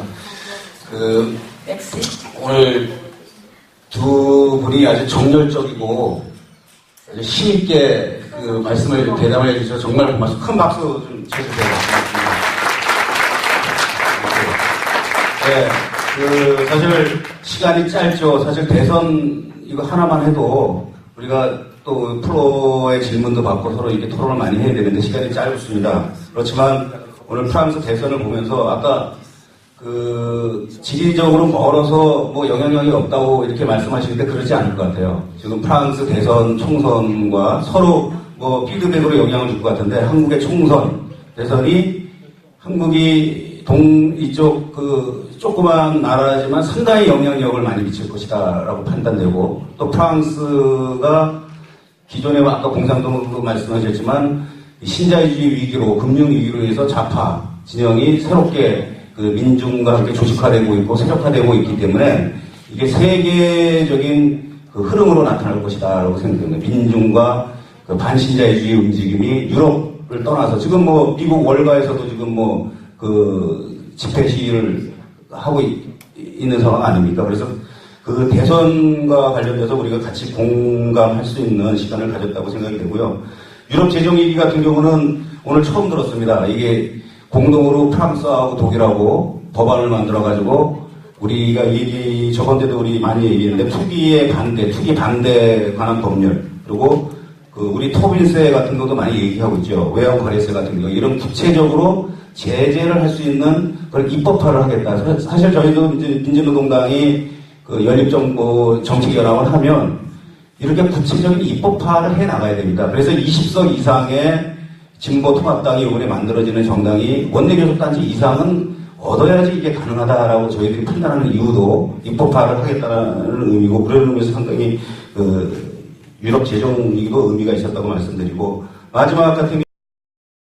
맥시. 오늘 두 분이 아주 정열적이고 아주 힘있게 말씀을 대담을 해주셔서 정말 고맙습니다. 큰 박수 좀 쳐주세요. 네, 사실 시간이 짧죠. 사실 대선 이거 하나만 해도 우리가 또 프로의 질문도 받고 서로 이렇게 토론을 많이 해야 되는데 시간이 짧습니다. 그렇지만 오늘 프랑스 대선을 보면서 아까 지리적으로 멀어서 뭐 영향력이 없다고 이렇게 말씀하시는데 그러지 않을 것 같아요. 지금 프랑스 대선 총선과 서로 뭐 피드백으로 영향을 줄 것 같은데 한국의 총선 대선이 한국이 이쪽 조그만 나라지만 상당히 영향력을 많이 미칠 것이다라고 판단되고, 또 프랑스가 기존에 아까 공산당도 말씀하셨지만 신자유주의 위기로, 금융 위기로 해서 좌파 진영이 새롭게 민중과 함께 조직화되고 있고 세력화되고 있기 때문에 이게 세계적인 흐름으로 나타날 것이다라고 생각됩니다. 민중과 반신자유주의 움직임이 유럽을 떠나서 지금 뭐 미국 월가에서도 지금 집회 시위를 하고 있는 상황 아닙니까? 그래서 그 대선과 관련돼서 우리가 같이 공감할 수 있는 시간을 가졌다고 생각이 되고요. 유럽 재정위기 같은 경우는 오늘 처음 들었습니다. 이게 공동으로 프랑스하고 독일하고 법안을 만들어가지고 우리가 저번 때도 우리 많이 얘기했는데 투기 반대 관한 법률, 그리고 우리 토빈세 같은 것도 많이 얘기하고 있죠. 외환거래세 같은 거, 이런 구체적으로 제재를 할 수 있는 그런 입법화를 하겠다. 사실 저희도 이제 민주노동당이 연립정부 정책연합을 하면 이렇게 구체적인 입법화를 해 나가야 됩니다. 그래서 20석 이상의 진보통합당이 이번에 만들어지는 정당이 원내교섭단체 이상은 얻어야지 이게 가능하다라고 저희들이 판단하는 이유도 입법화를 하겠다는 의미고, 그런 의미에서 상당히 유럽 재정위기도 의미가 있었다고 말씀드리고, 마지막 같은